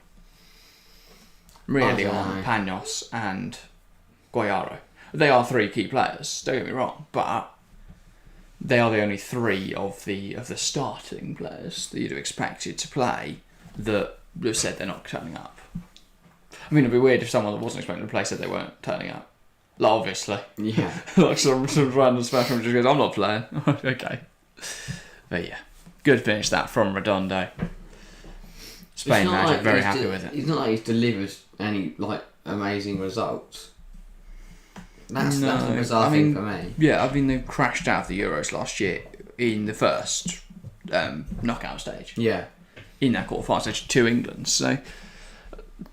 Really on Panos and Guayaro. They are 3 key players, don't get me wrong, but they are the only 3 of the starting players that you'd have expected to play that have said they're not turning up. I mean, it'd be weird if someone that wasn't expecting to play said they weren't turning up. Like, obviously. Yeah. Like some random special just goes, I'm not playing. Okay. But yeah, good finish that from Redondo. Spain manager very happy with it. It's not like he's delivered any amazing results. That's the bizarre thing for me. Yeah, I mean they crashed out of the Euros last year in the first knockout stage. Yeah. In that quarterfinal stage to England. So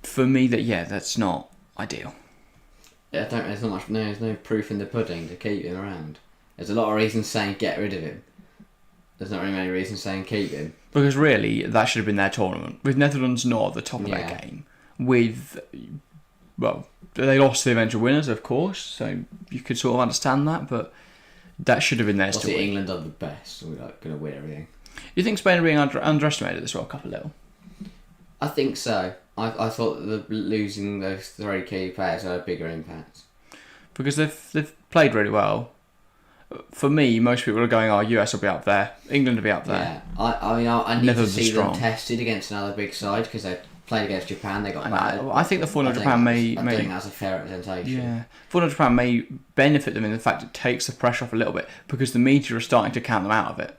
for me, that's not ideal. Yeah, there's not much. No, there's no proof in the pudding to keep him around. There's a lot of reasons saying get rid of him. There's not really many reasons saying keep him. Because really, that should have been their tournament. With Netherlands not at the top of their game. They lost the eventual winners, of course, so you could sort of understand that, but that should have been theirs to win. England are the best, so we're going to win everything. You think Spain are being underestimated this World Cup a little? I think so. I thought that losing those 3 key players had a bigger impact. Because they've played really well. For me, most people are going, US will be up there, England will be up there. Yeah, I need Neither to of them see them strong. tested against another big side because they played against Japan. They got battered. I think the 4-0 Japan I don't think that's a fair representation. Yeah, 4-0 Japan may benefit them in the fact it takes the pressure off a little bit because the media are starting to count them out of it.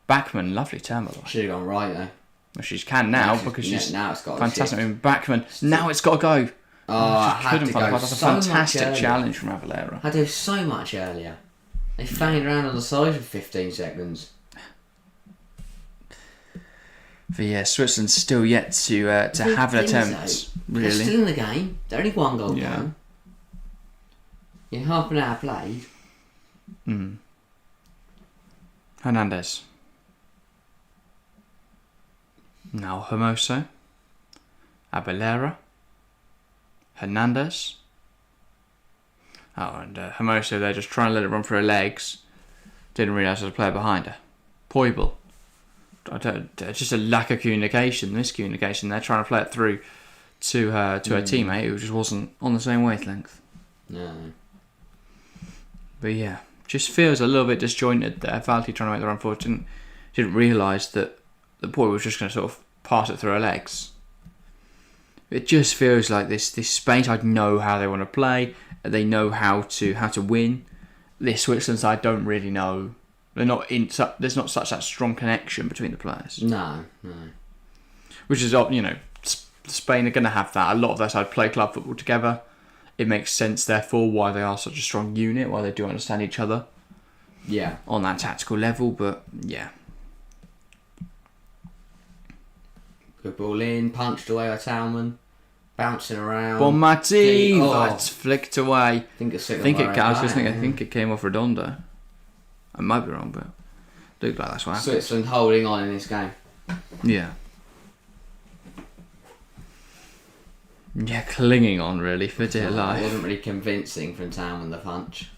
Bachmann, lovely turn by the way. Should have gone right though. Well, she can now because she's now it's got fantastic. I mean, Bachmann, now it's got to go. Oh, She couldn't find it. That's a so fantastic challenge from Avalera. Had to do so much earlier. They fanged around on the side for 15 seconds. But yeah, Switzerland's still yet to have an attempt. They're Really, still in the game. They're only 1 goal Yeah. down. In half an hour played. Hernandez. Now Hermoso. Avalera. Hernandez. Oh, and Hermoso, they're just trying to let it run through her legs. Didn't realise there was a player behind her. Poibel. Just a lack of communication, miscommunication. They're trying to play it through to her teammate who just wasn't on the same wavelength. No. But yeah, just feels a little bit disjointed there. Valti trying to make the run forward didn't realise that the boy was just going to sort of pass it through her legs. It just feels like this Spain side know how they want to play. They know how to win. This Switzerland side don't really know. They're not there's not such that strong connection between the players. No. Which is, Spain are going to have that. A lot of their side play club football together. It makes sense, therefore, why they are such a strong unit, why they do understand each other. Yeah. On that tactical level, but yeah. Good ball in, punched away by Talman. Bouncing around. Bonmati! That's flicked away. I think it came off Redondo. I might be wrong, but looked like that's what happened. Switzerland holding on in this game. Yeah. Yeah, clinging on really for dear life. It wasn't really convincing from Talman, the punch.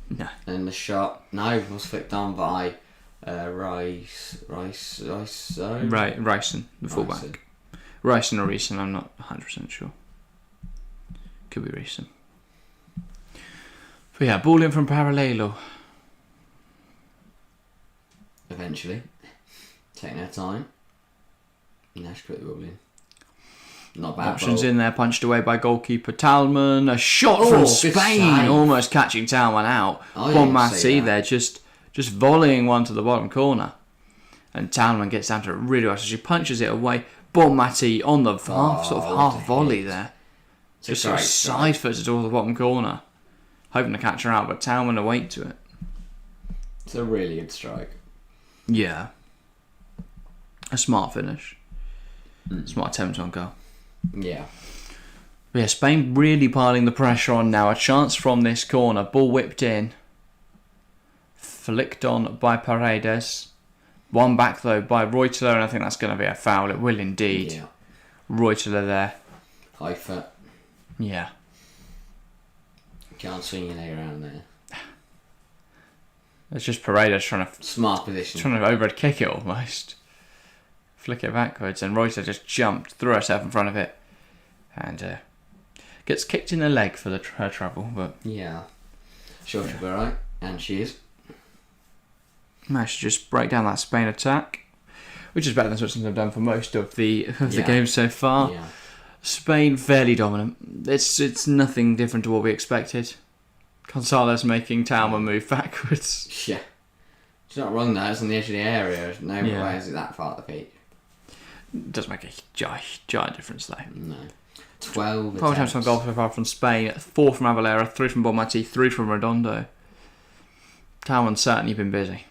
No. And the shot, was flicked on by Ryson, the fullback. Ryson or Reason, I'm not 100% sure. Could be Reason. But yeah, ball in from Parallelo. Eventually. Taking their time. Nash put the ball in. Not bad. Options in there, punched away by goalkeeper Talman. A shot from Spain, almost catching Talman out. Bonmati there, just volleying one to the bottom corner. And Talman gets down to it really well, so she punches it away. Bonmati on the half volley there. Just sort of side-footed towards the bottom corner. Hoping to catch her out, but Talman awake to it. It's a really good strike. Yeah. A smart finish. Smart attempt on goal. Yeah. But yeah, Spain really piling the pressure on now. A chance from this corner. Ball whipped in. Flicked on by Paredes. One back though by Reuteler, and I think that's going to be a foul. It will indeed. Yeah. Reuteler there. High foot. Yeah. Can't swing your leg around there. It's just Paredes trying to... Smart position. Trying to overhead kick it almost. Flick it backwards, and Reuteler just jumped, threw herself in front of it, and gets kicked in the leg for her trouble. But yeah, sure she'll be alright, and she is. Managed to just break down that Spain attack, which is better than Switzerland have done for most of the game so far. Yeah. Spain fairly dominant. It's nothing different to what we expected. Gonzalez making Talman move backwards. Yeah, she's not wrong though. It's on the edge of the area. No way is it that far at the peak. Doesn't make a giant difference though. No. 12 attempts on goal so far from Spain. 4 from Avalera, 3 from Bonmati, 3 from Redondo. Talman's certainly been busy.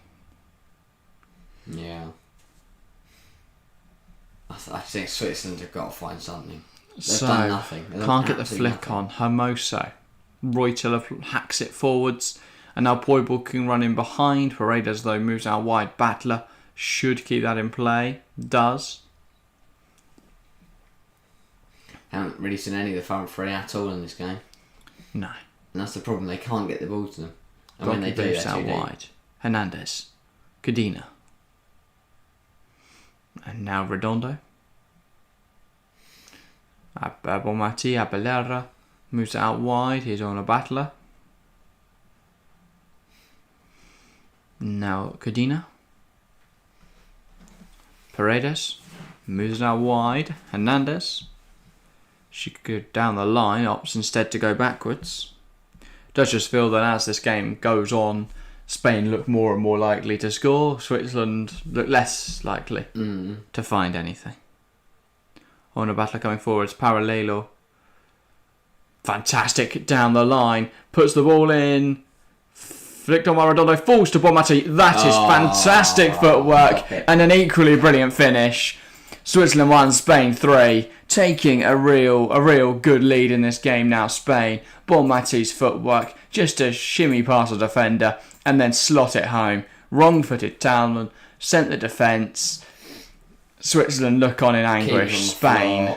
Yeah. I think Switzerland have got to find something. They've done nothing. Can't get the flick on. Hermoso. Reuteler hacks it forwards. And now Poibel can run in behind. Paredes though moves out wide. Battler should keep that in play. Does. Haven't really seen any of the front three at all in this game. No. And that's the problem. They can't get the ball to them. And when they do, they're out too wide. deep. Hernandez. Cadena. And now Redondo. Bonmati, Avalera moves it out wide. Here's on a Battler. Now Cadena. Paredes. Moves it out wide. Hernandez. She could go down the line. Opts instead to go backwards. Does just feel that as this game goes on, Spain look more and more likely to score. Switzerland look less likely to find anything. On a battler coming forwards. Parallelo. Fantastic down the line. Puts the ball in. Flicked on Maradona. Falls to Bonmati. That is fantastic footwork. And an equally brilliant finish. Switzerland 1, Spain 3. Taking a real good lead in this game now, Spain. Bonmati's footwork. Just a shimmy past the defender. And then slot it home. Wrong-footed Talman. Sent the defence. Switzerland look on in anguish. Spain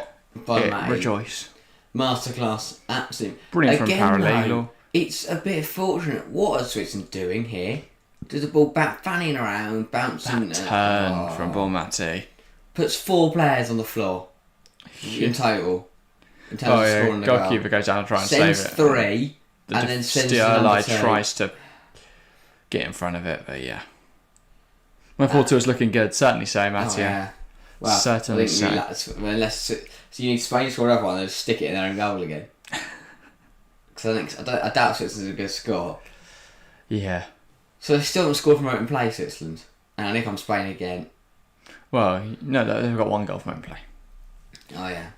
rejoice. Masterclass, absolutely. Brilliant from Parallelo. Though, it's a bit fortunate. What are Switzerland doing here? Does the ball back fanning around, bouncing? That turn from Bonmati. Puts 4 players on the floor in total. In terms of scoring the goal. Goalkeeper goes down and tries to sends save it. 3, and then sends Stirlai the tries to get in front of it, but yeah. My 4-2 is looking good, certainly so, Mattia. Yeah. Well, certainly so. So you need Spain to score another one and then stick it in their own goal again. Because I doubt Switzerland's a good score. Yeah. So they still haven't scored from open play, Switzerland. And here comes Spain again. Well, no, they've got 1 goal from open play. Oh yeah.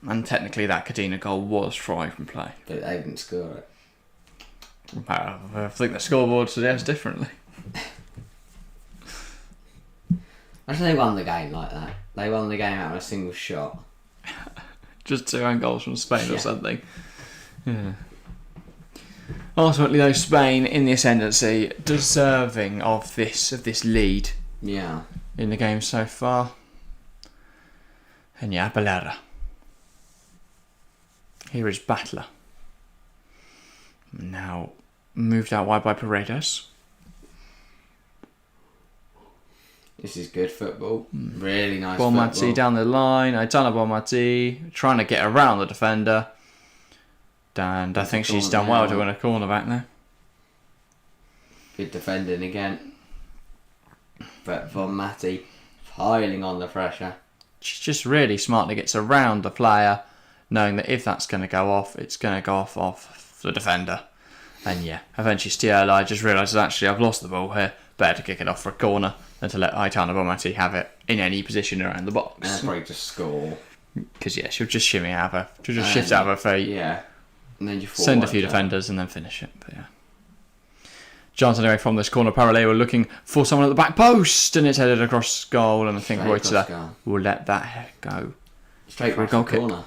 And technically that Cadena goal was from open play. But they didn't score it. I think the scoreboard suggests differently. I think they won the game like that. They won the game out of a single shot. Just 2 own goals from Spain or something. Yeah. Ultimately, though, Spain in the ascendancy, deserving of this lead. Yeah. In the game so far. And yeah, Balera. Here is Battler. Now moved out wide by Paredes. This is good football. Really nice Bonmati football. down the line. Aitana Bonmati trying to get around the defender. And I think she's done well to win a corner back there. Good defending again. But Bonmati piling on the pressure. She's just really smartly gets around the player, knowing that if that's going to go off, it's going to go off the defender. And yeah, eventually Stirlai just realises, actually, I've lost the ball here. Better to kick it off for a corner than to let Aitana Bonmati have it in any position around the box. And probably just score. Because yeah, she'll just shimmy out of her. She'll just shift out of her feet. Yeah. And then you send a few defenders and then finish it. But yeah. Chance anyway from this corner. Parallelo looking for someone at the back post, and it's headed across goal. And I think Reuter will let that go. Straight for a goal corner.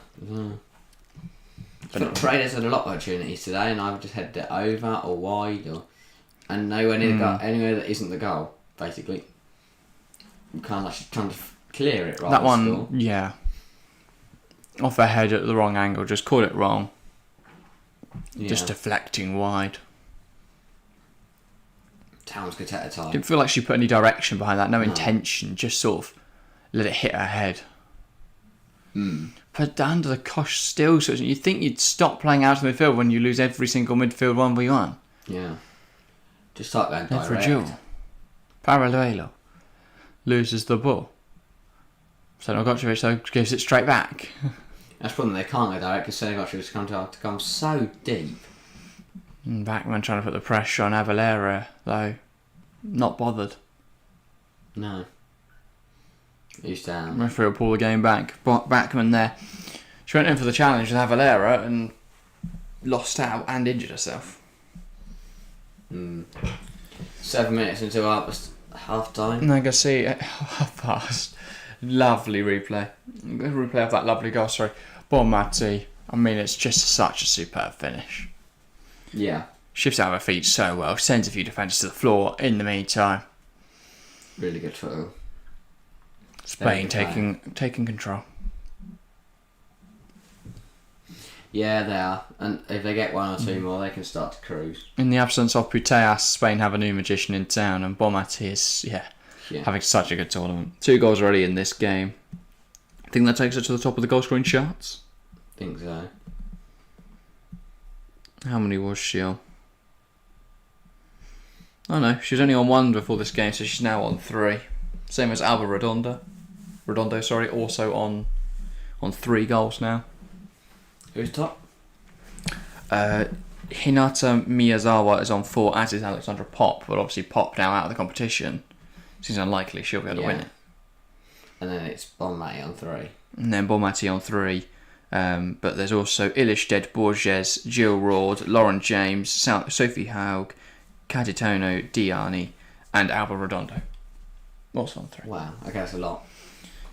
But Paredes had a lot of opportunities today, and I've just headed it over or wide, and nowhere near the goal, anywhere that isn't the goal. Basically, you can't actually trying to clear it. That one, yeah, off her head at the wrong angle. Just caught it wrong. Yeah. Just deflecting wide. Town's good at a time. Didn't feel like she put any direction behind that. No intention. Just sort of let it hit her head. But under the cosh still, so you'd think you'd stop playing out in the midfield when you lose every single midfield 1v1. Yeah. Just start going direct. Every duel. Parallelo loses the ball. Crnogorcevic though gives it straight back. That's the problem, they can't go direct because Crnogorcevic come so deep. And Bachmann trying to put the pressure on Avalera, though. Not bothered. No. He's down. Referee will pull the game back. Bachmann there. She went in for the challenge with Avalera and lost out and injured herself. 7 minutes until half time. And I can see half past. Lovely replay. Replay of that lovely goal, sorry. Bonmati. I mean, it's just such a superb finish. Yeah. Shifts out of her feet so well. Sends a few defenders to the floor in the meantime. Really good football. Spain taking control. Yeah, they are. And if they get 1 or 2 more, they can start to cruise. In the absence of Putellas, Spain have a new magician in town, and Bonmati is, having such a good tournament. 2 goals already in this game. I think that takes her to the top of the goal scoring charts. I think so. How many was she on? Oh no, she was only on 1 before this game, so she's now on 3. Same as Alba Redondo, also on 3 goals now. Who's top? Hinata Miyazawa is on 4, as is Alexandra Pop, but obviously Pop now out of the competition. Seems unlikely she'll be able to win it. And then it's Bonmati on 3. And then Bonmati on 3. But there's also Ilishted Borges, Jill Rord, Lauren James, Sophie Haug, Caditono Diani, and Alba Redondo. Also on 3. Wow, okay, that's a lot.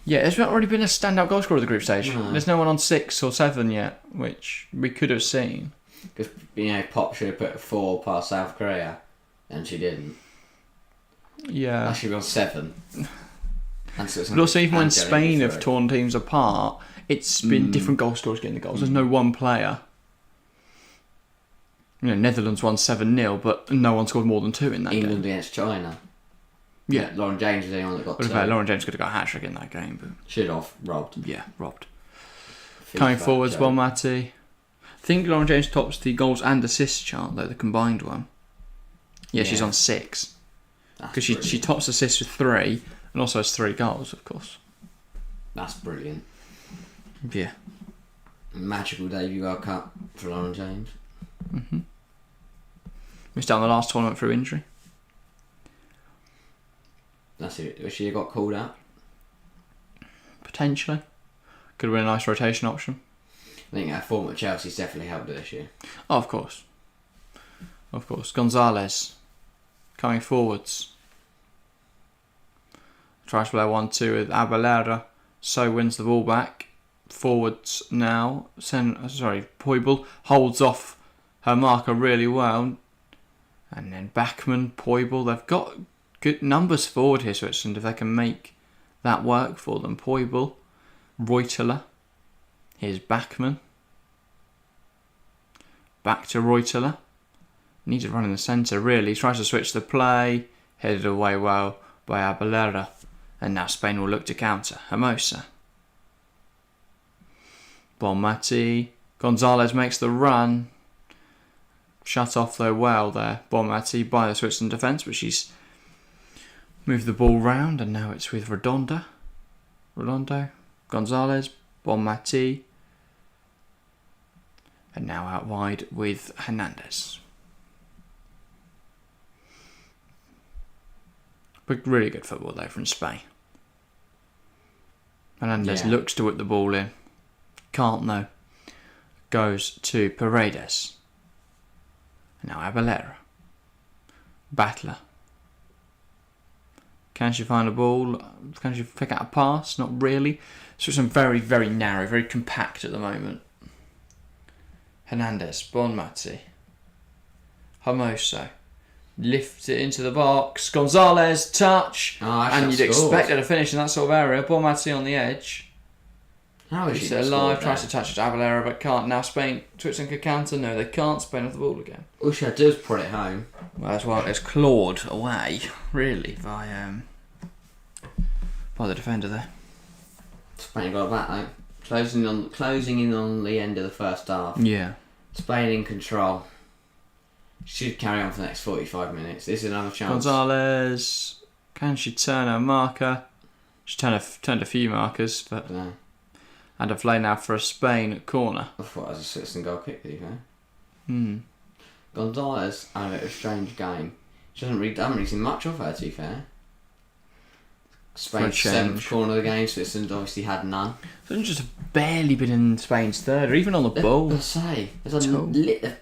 Yeah, there's not really been a standout goal scorer of the group stage. No. There's no one on 6 or 7 yet, which we could have seen. Because, Pop should have put 4 past South Korea, and she didn't. Yeah. That should be on 7. But also, even when Spain have torn teams apart, it's been different goal scorers getting the goals. There's no one player. Netherlands won 7-0, but no one scored more than 2 in that game. England against China. Yeah. Lauren James was the only one that got 2. Lauren James could have got a hat-trick in that game. But should have. Robbed. Yeah, robbed. FIFA Coming forwards, joke. Bonmati. I think Lauren James tops the goals and assists chart, though, the combined one. Yeah, she's on 6. Because she tops assists with 3, and also has 3 goals, of course. That's brilliant. Yeah. Magical debut World Cup for Lauren James. Missed out on the last tournament through injury. That's it. Wish she got called out. Potentially. Could have been a nice rotation option. I think her form at Chelsea's definitely helped her this year. Oh, of course. Of course. Gonzalez. Coming forwards. Tries to play 1-2 with Abelera. So wins the ball back. Forwards now. Poibel holds off her marker really well. And then Bachmann, Poibel. They've got good numbers forward here, Switzerland, if they can make that work for them. Poibel. Reuteler. Here's Bachmann. Back to Reuteler. Needs to run in the centre, really. Tries to switch the play. Headed away well by Abelera. And now Spain will look to counter. Hermosa. Bonmati. Gonzalez makes the run. Shut off though well there. Bonmati by the Switzerland defence, but she's moved the ball round, and now it's with Redondo. Gonzalez. Bonmati. And now out wide with Hernandez. But really good football though from Spain. Hernandez looks to whip the ball in. Can't though. Goes to Paredes. Now Abelera. Battler. Can she find a ball? Can she pick out a pass? Not really. So some very, very narrow, very compact at the moment. Hernandez, Bonmati. Hermoso. Lifts it into the box. Gonzalez, touch. And you'd expect her to finish in that sort of area. Bonmati on the edge. How is she alive, tries to touch it to Abelera, but can't. Now Spain, Switzerland could counter. No, they can't. Spain have the ball again. All she had to do was put it home. Well, that's why it's clawed away, really, by the defender there. Spain got back though. Closing in on the end of the first half. Yeah. Spain in control. Should carry on for the next 45 minutes. This is another chance. Gonzalez, can she turn her marker? She turned a few markers, but No. and a play now for a Spain corner. I thought it was a Switzerland goal kick, to be fair. Gonzalez had a bit of a strange game. I haven't really seen much of her, to be fair. Spain's 7th corner of the game. Switzerland obviously had none. Switzerland just barely been in Spain's third, or even on the ball. I say, there's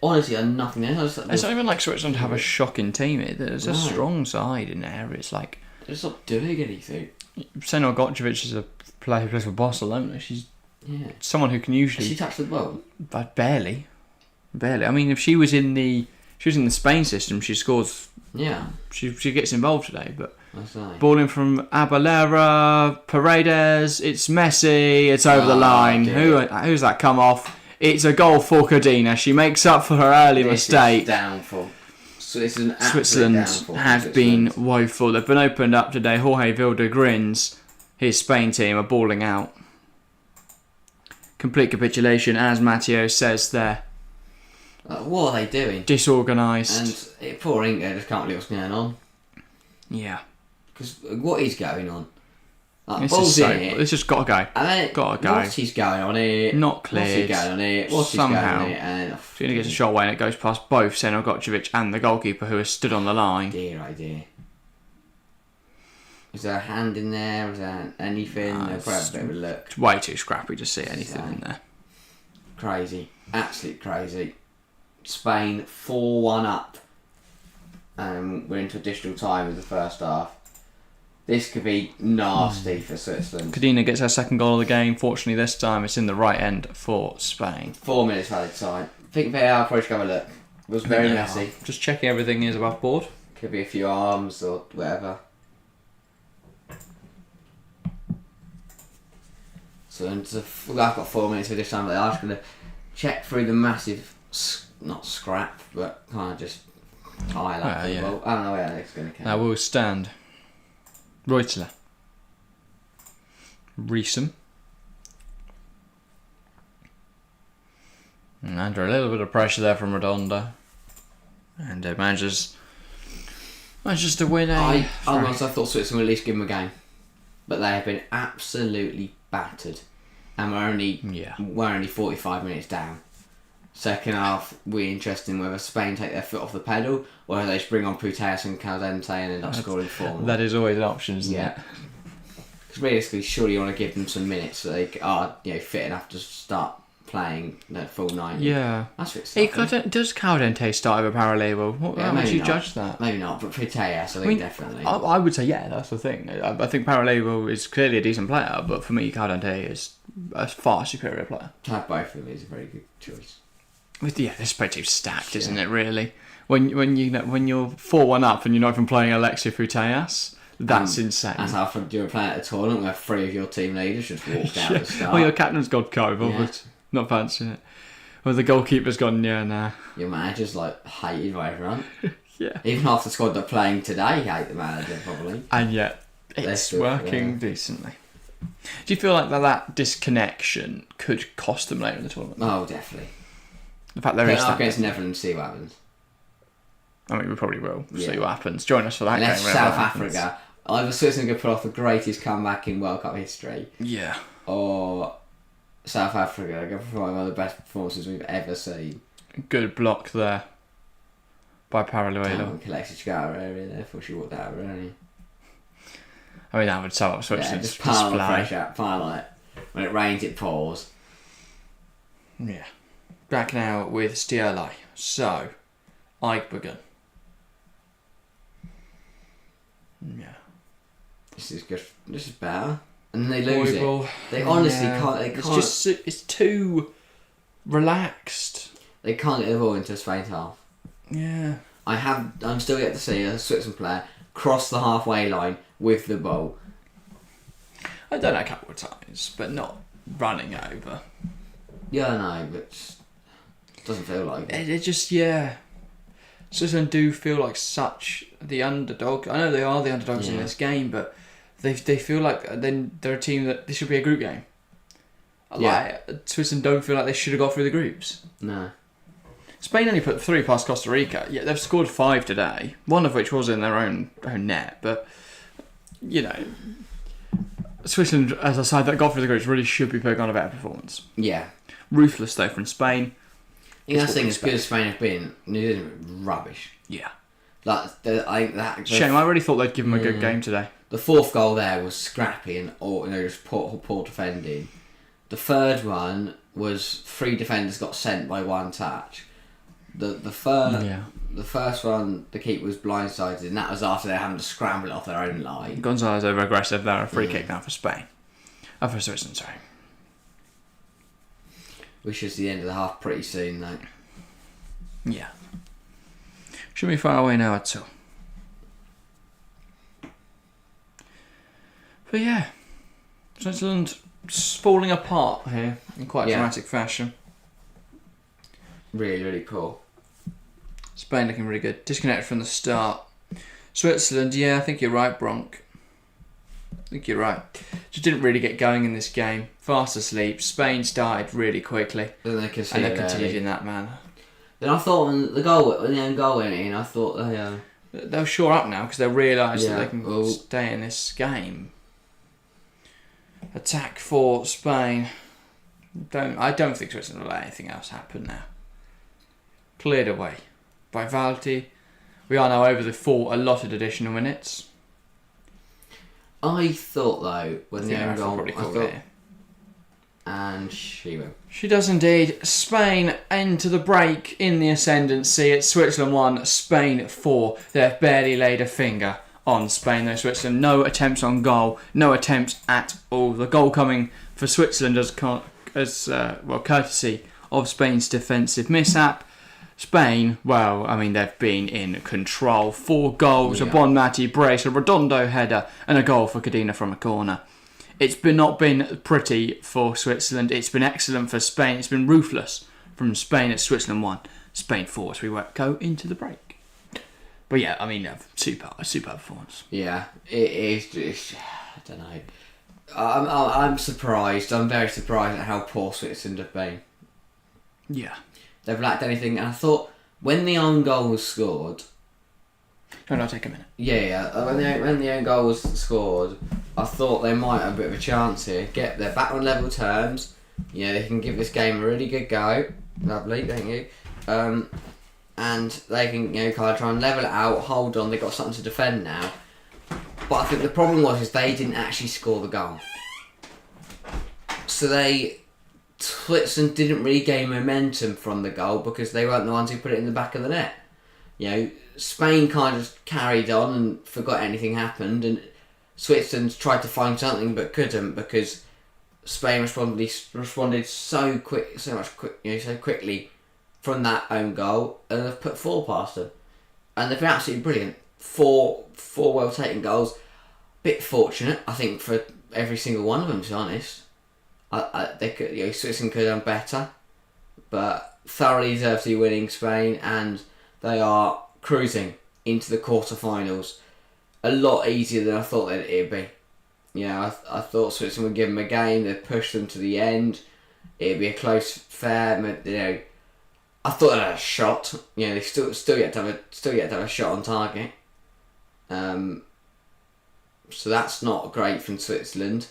honestly nothing there. It's not even like Switzerland have a shocking team. There's a strong side in there. It's like they're just not doing anything. Senor Gotjevic is a player who plays for Barcelona. She's someone who can usually. Has she touched the ball? But barely. I mean, if she was in the Spain system, she scores. Yeah. She gets involved today, but. I Ball in from Abelera, Paredes, it's Messi, it's over the line. Who's that come off? It's a goal for Cardina. She makes up for her early mistake. Downfall. So this is an Switzerland downfall have been woeful. They've been opened up today. Jorge Vilda grins. His Spain team are balling out. Complete capitulation, as Matteo says there. Like, what are they doing? Disorganised. And poor Inca just can't believe what's going on. Yeah. Because what is going on? Like, This ball's is so... in it. It's just got to go. And then Gotta go. what's he's going on here? Not cleared. What's he going on here? What's Somehow. he going on here? And Fina gets a shot away and it goes past both Crnogorcevic and the goalkeeper who has stood on the line. dear, oh dear. Is there a hand in there? Is there anything? I'll probably have a bit of a look. It's way too scrappy to see anything in there. Crazy. Absolute crazy. Spain 4-1 up. We're into additional time of the first half. This could be nasty for Switzerland. Cadena gets her second goal of the game. Fortunately, this time it's in the right end for Spain. 4 minutes valid time. I think VAR probably should have a look. It was very messy. Just checking everything is above board. Could be a few arms or whatever. So I've got 4 minutes for this time, but I'm just going to check through the massive, not scrap, but kind of just highlight. Yeah. Well, I don't know where it's going to come. Now we'll stand. Reutler. Reesum. And under a little bit of pressure there from Redondo. And manages to win I thought Switzerland would at least give them a game. But they have been absolutely battered. And we're only 45 minutes down. Second half, we're interested in whether Spain take their foot off the pedal or whether they just bring on Putellas and Caldentay and end up scoring 4 more. That is always an option, isn't it? Because realistically, surely you want to give them some minutes so they are fit enough to start playing that full 90. Yeah. That's what it's Does Caldentay start over Parallevo? How would you judge that? Maybe not, but Putellas, I think definitely. I would say, yeah, that's the thing. I think Parallevo is clearly a decent player, but for me, Caldentay is a far superior player. To have both of them is a very good choice. This play team's stacked, isn't it? Really, when you're 4-1 up and you're not even playing Alexia Putellas, that's insane. That's how you're playing at a tournament where 3 of your team leaders just walked out at the start. Well, your captain's got COVID, but not fancying it. Well, the goalkeeper's gone. Yeah, nah. Your manager's hated by everyone. Yeah. Even half the squad that are playing today hate the manager probably. And yet it's working decently. Do you feel like that disconnection could cost them later in the tournament? Oh, definitely. The fact there is that against Netherlands, see what happens. I mean, we probably will see what happens. Join us for that Unless game. South Africa, either Switzerland could put off the greatest comeback in World Cup history. Yeah. Or South Africa could provide one of the best performances we've ever seen. Good block there by Parallevo. Alexia Putellas area there before she walked out of her, only. I mean, that would sum up Switzerland's just pile the fresh out. When it rains, it pours. Yeah. Back now with Stielai. So, Eichbergen. Yeah. This is good. This is better. And then they lose it. They honestly can't. They can't. It's too relaxed. They can't get the ball into Spain's half. Yeah. I'm still yet to see a Switzerland player cross the halfway line with the ball. I've done it a couple of times, but not running over. Yeah, I know, but it doesn't feel like it. It just, Switzerland do feel like such the underdog. I know they are the underdogs in this game, but they feel like they're a team that this should be a group game. Switzerland don't feel like they should have got through the groups. No. Spain only put 3 past Costa Rica. Yeah, they've scored 5 today. One of which was in their own net, but Switzerland, as a side that got through the groups, really should be putting on a better performance. Yeah. Ruthless though from Spain. That's the thing, as good as Spain have been, New Zealand rubbish. Yeah. Shame, I really thought they'd give them a good game today. The 4th goal there was scrappy and just poor defending. The 3rd one was 3 defenders got sent by 1 touch. The first one, the keeper was blindsided, and that was after they were having to scramble it off their own line. Gonzalez over aggressive there, a free kick now for Spain. For Switzerland, sorry. We should see the end of the half pretty soon, though. Yeah. Shouldn't be far away now at all. But yeah, Switzerland falling apart here in quite dramatic fashion. Really, really poor. Spain looking really good. Disconnected from the start. Switzerland, I think you're right, Bronk. I think you're right. Just didn't really get going in this game. Fast asleep. Spain started really quickly. Then they conceded continued in that manner. Then I thought when the own goal went in, I thought they'll shore up now because they'll realise that Yeah, they can well- stay in this game. Attack for Spain. I don't think Switzerland will let anything else happen now. Cleared away by Valti. We are now over the 4 allotted additional minutes. I thought though when the own goal, probably I called thought, it. and she went. She does indeed. Spain into the break in the ascendancy. It's Switzerland 1, Spain 4. They've barely laid a finger on Spain though. Switzerland, no attempts on goal, no attempts at all. The goal coming for Switzerland as courtesy of Spain's defensive mishap. Spain, well, I mean, they've been in control. 4 goals, a Bonmati brace, a Redondo header, and a goal for Cadena from a corner. It's not been pretty for Switzerland. It's been excellent for Spain. It's been ruthless from Spain. It's Switzerland 1, Spain 4 as we go into the break. But yeah, I mean, super performance. Yeah, it is. I don't know. I'm surprised. I'm very surprised at how poor Switzerland have been. Yeah. They've lacked anything, and I thought when the own goal was scored. Can I take a minute? Yeah. When the own goal was scored, I thought they might have a bit of a chance here. They're back on level terms. Yeah, they can give this game a really good go. Lovely, thank you. And they can kind of try and level it out. Hold on, they've got something to defend now. But I think the problem is they didn't actually score the goal. So Switzerland didn't really gain momentum from the goal because they weren't the ones who put it in the back of the net. Spain kind of carried on and forgot anything happened, and Switzerland tried to find something but couldn't because Spain responded so quickly from that own goal, and they've put 4 past them, and they've been absolutely brilliant. 4 well taken goals. Bit fortunate, I think, for every single one of them. To be honest, they could, Switzerland could have done better, but thoroughly deserve to be winning Spain, and they are cruising into the quarterfinals. A lot easier than I thought that it'd be. I thought Switzerland would give them a game. They'd push them to the end. It'd be a close, fair. I thought they had a shot. They still yet to have a shot on target. So that's not great from Switzerland,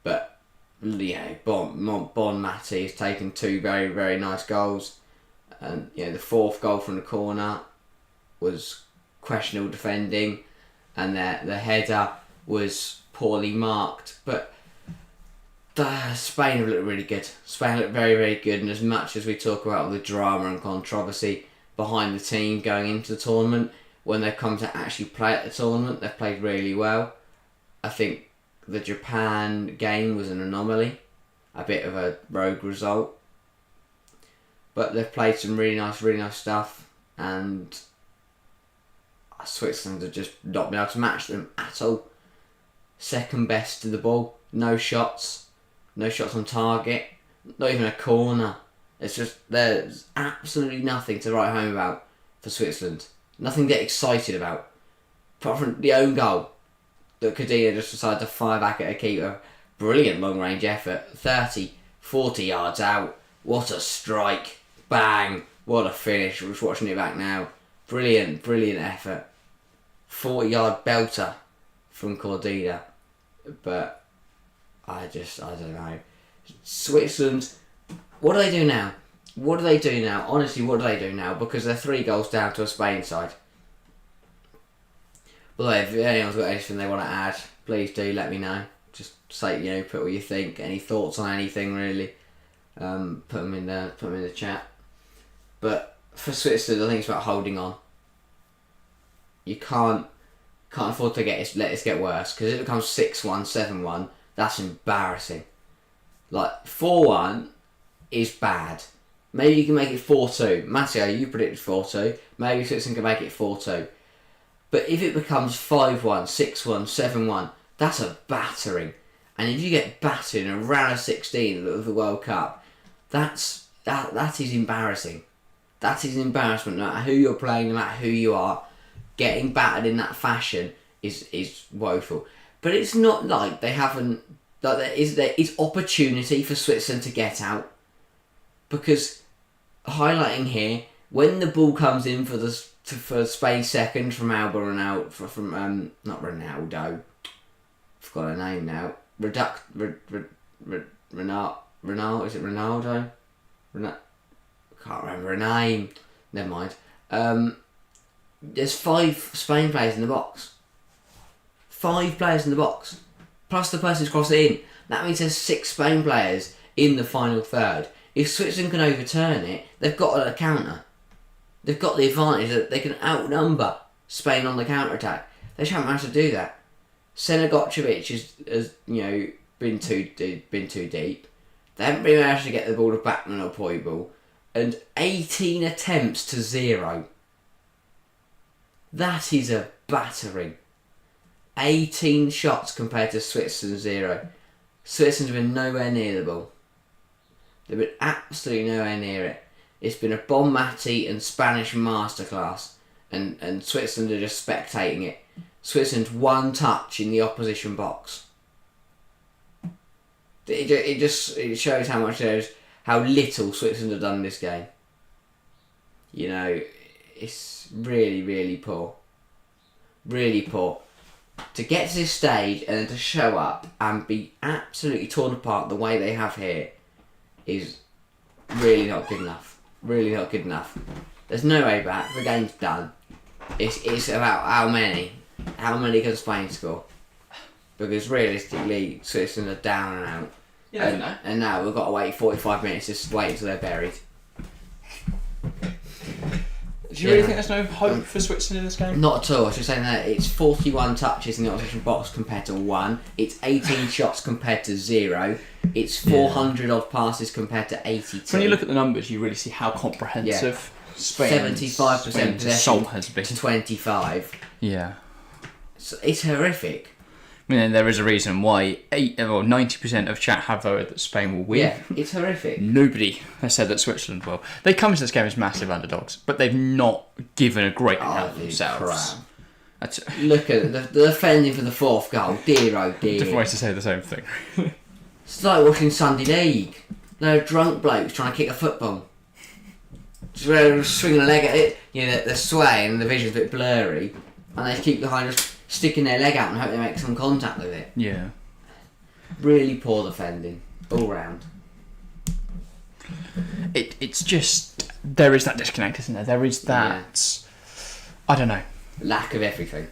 but Bonmati has taken 2 very, very nice goals, and the 4th goal from the corner was questionable defending, and the header was poorly marked. But Spain have looked really good. Spain looked very, very good, and as much as we talk about all the drama and controversy behind the team going into the tournament, when they've come to actually play at the tournament, they've played really well. I think the Japan game was an anomaly, a bit of a rogue result, but they've played some really nice stuff, and Switzerland have just not been able to match them at all. Second best to the ball, no shots on target, not even a corner. There's absolutely nothing to write home about for Switzerland. Nothing to get excited about, apart from the own goal that Cadena just decided to fire back at a keeper. Brilliant long range effort, 40 yards out. What a strike! Bang! What a finish. We're just watching it back now. Brilliant effort. 40-yard belter from Caldentay. But I don't know. Switzerland, what do they do now? Honestly, what do they do now? Because they're 3 goals down to a Spain side. Well, if anyone's got anything they want to add, please do let me know. Just say, put what you think. Any thoughts on anything, really. Put them in the chat. But for Switzerland, I think it's about holding on. You can't afford to let it get worse, because if it becomes 6-1, 7-1, that's embarrassing. 4-1 is bad. Maybe you can make it 4-2. Matteo, you predicted 4-2. Maybe Switzerland can make it 4-2. But if it becomes 5-1, 6-1, 7-1, that's a battering. And if you get battered in a round of 16 of the World Cup, that is embarrassing. That is an embarrassment. No matter who you're playing, no matter who you are, getting battered in that fashion is woeful. But it's not like they haven't. There is opportunity for Switzerland to get out, because highlighting here, when the ball comes in for Spain's second from not Ronaldo, forgot her name now. Ronaldo, is it Ronaldo? Can't remember her name. Never mind. There's 5 Spain players in the box. 5 players in the box. Plus the person who's crossed it in. That means there's 6 Spain players in the final third. If Switzerland can overturn it, they've got a counter. They've got the advantage that they can outnumber Spain on the counter-attack. They just haven't managed to do that. Senegotjevic has been too deep. They haven't really managed to get the ball to Bachmann or Poibel. And 18 attempts to 0. That is a battering. 18 shots compared to Switzerland's 0. Switzerland's been nowhere near the ball. They've been absolutely nowhere near it. It's been a Bonmati and Spanish masterclass, and Switzerland are just spectating it. Switzerland's 1 touch in the opposition box. It shows how little Switzerland have done in this game. It's really, really poor. Really poor. To get to this stage and then to show up and be absolutely torn apart the way they have here is really not good enough. Really not good enough. There's no way back. The game's done. It's about how many can Spain score? Because realistically, Switzerland are down and out. Yeah, and now we've got to wait 45 minutes to wait until they're buried. Do you really think there's no hope for Switzerland in this game? Not at all. I was just saying that it's 41 touches in the opposition box compared to 1. It's 18 shots compared to 0. It's 400 odd passes compared to 82. When you look at the numbers, you really see how comprehensive Spain's 75% assault has been. to 25. Yeah. So it's horrific. I mean, there is a reason why 90% of chat have voted that Spain will win. Yeah, it's horrific. Nobody has said that Switzerland will. They come into this game as massive underdogs, but they've not given a great account of themselves. Look at the defending for the 4th goal. Dear oh dear. Different ways to say the same thing. It's like watching Sunday League. No drunk blokes trying to kick a football. Just swinging a leg at it. They're swaying and the vision's a bit blurry. And they keep behind us, sticking their leg out and hope they make some contact with it. Yeah. Really poor defending. All round. It's just... There is that disconnect, isn't there? There is that... I don't know. Lack of everything.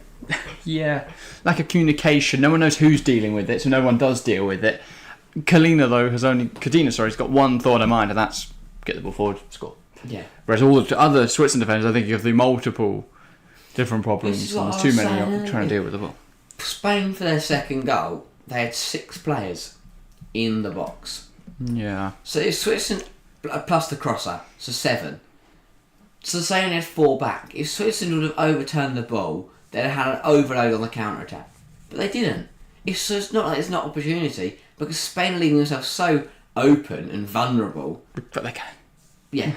Yeah. Lack of communication. No one knows who's dealing with it, so no one does deal with it. Kadina has got one thought in mind, and that's get the ball forward, score. Yeah. Whereas all the other Switzerland defenders, I think, have the multiple different problems, and there's too many trying to deal with the ball. Spain, for their second goal, they had 6 players in the box. Yeah. So if Switzerland, plus the crosser, so 7. So say they had 4 back. If Switzerland would have overturned the ball, they'd have had an overload on the counter-attack. But they didn't. So it's not like there's not opportunity, because Spain are leaving themselves so open and vulnerable. But they can. Yeah.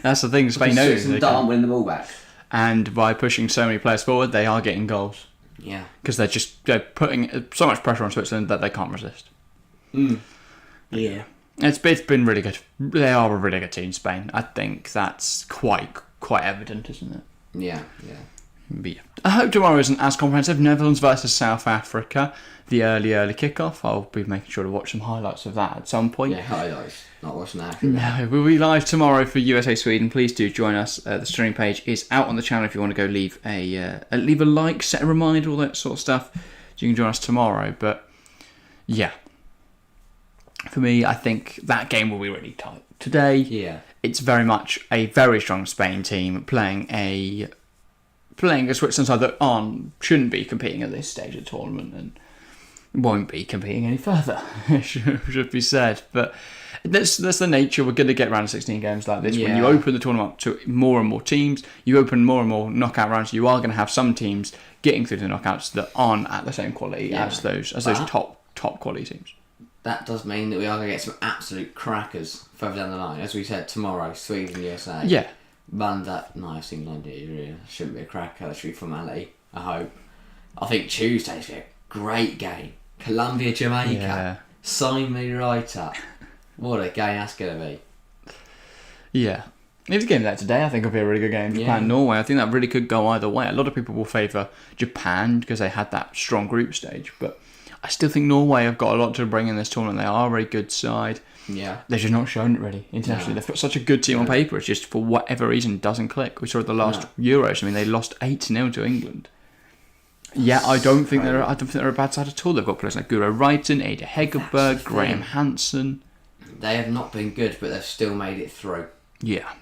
That's the thing, Spain knows. Switzerland aren't winning the ball back. And by pushing so many players forward, they are getting goals. Yeah. Because they're putting so much pressure on Switzerland that they can't resist. Yeah. It's been really good. They are a really good team, Spain. I think that's quite evident, isn't it? Yeah. But yeah. I hope tomorrow isn't as comprehensive. Netherlands versus South Africa. The early kickoff. I'll be making sure to watch some highlights of that at some point. Yeah, highlights. Not watching that. No, we'll be live tomorrow for USA Sweden. Please do join us. The stream page is out on the channel if you want to go leave a like, set a reminder, all that sort of stuff. So you can join us tomorrow. But yeah, for me, I think that game will be really tight. Today, it's very much a very strong Spain team playing a Switzerland side that shouldn't be competing at this stage of the tournament and won't be competing any further, should be said. But that's the nature. We're going to get round of 16 games like this. When you open the tournament to more and more teams, you open more and more knockout rounds, you are going to have some teams getting through the knockouts that aren't at the same quality as those top quality teams. That does mean that we are going to get some absolute crackers further down the line. As we said, tomorrow, Sweden, USA. Yeah. Monday, no, I've seen Monday, really. Shouldn't be a cracker, that should be formality, I hope. I think Tuesday's a great game. Colombia, Jamaica. Yeah. Sign me right up. What a game that's going to be. Yeah. If the game like today, I think it'll be a really good game. Japan-Norway, I think that really could go either way. A lot of people will favour Japan because they had that strong group stage, but I still think Norway have got a lot to bring in this tournament. They are a very good side. Yeah. They've just not shown it really internationally. No. They've got such a good team on paper. It's just for whatever reason doesn't click. We saw at the last Euros. I mean, they lost 8-0 to England. Yeah, I don't think they're a bad side at all. They've got players like Guro Reiten, Ada Hegerberg, Graham Hansen. They have not been good, but they've still made it through. Yeah.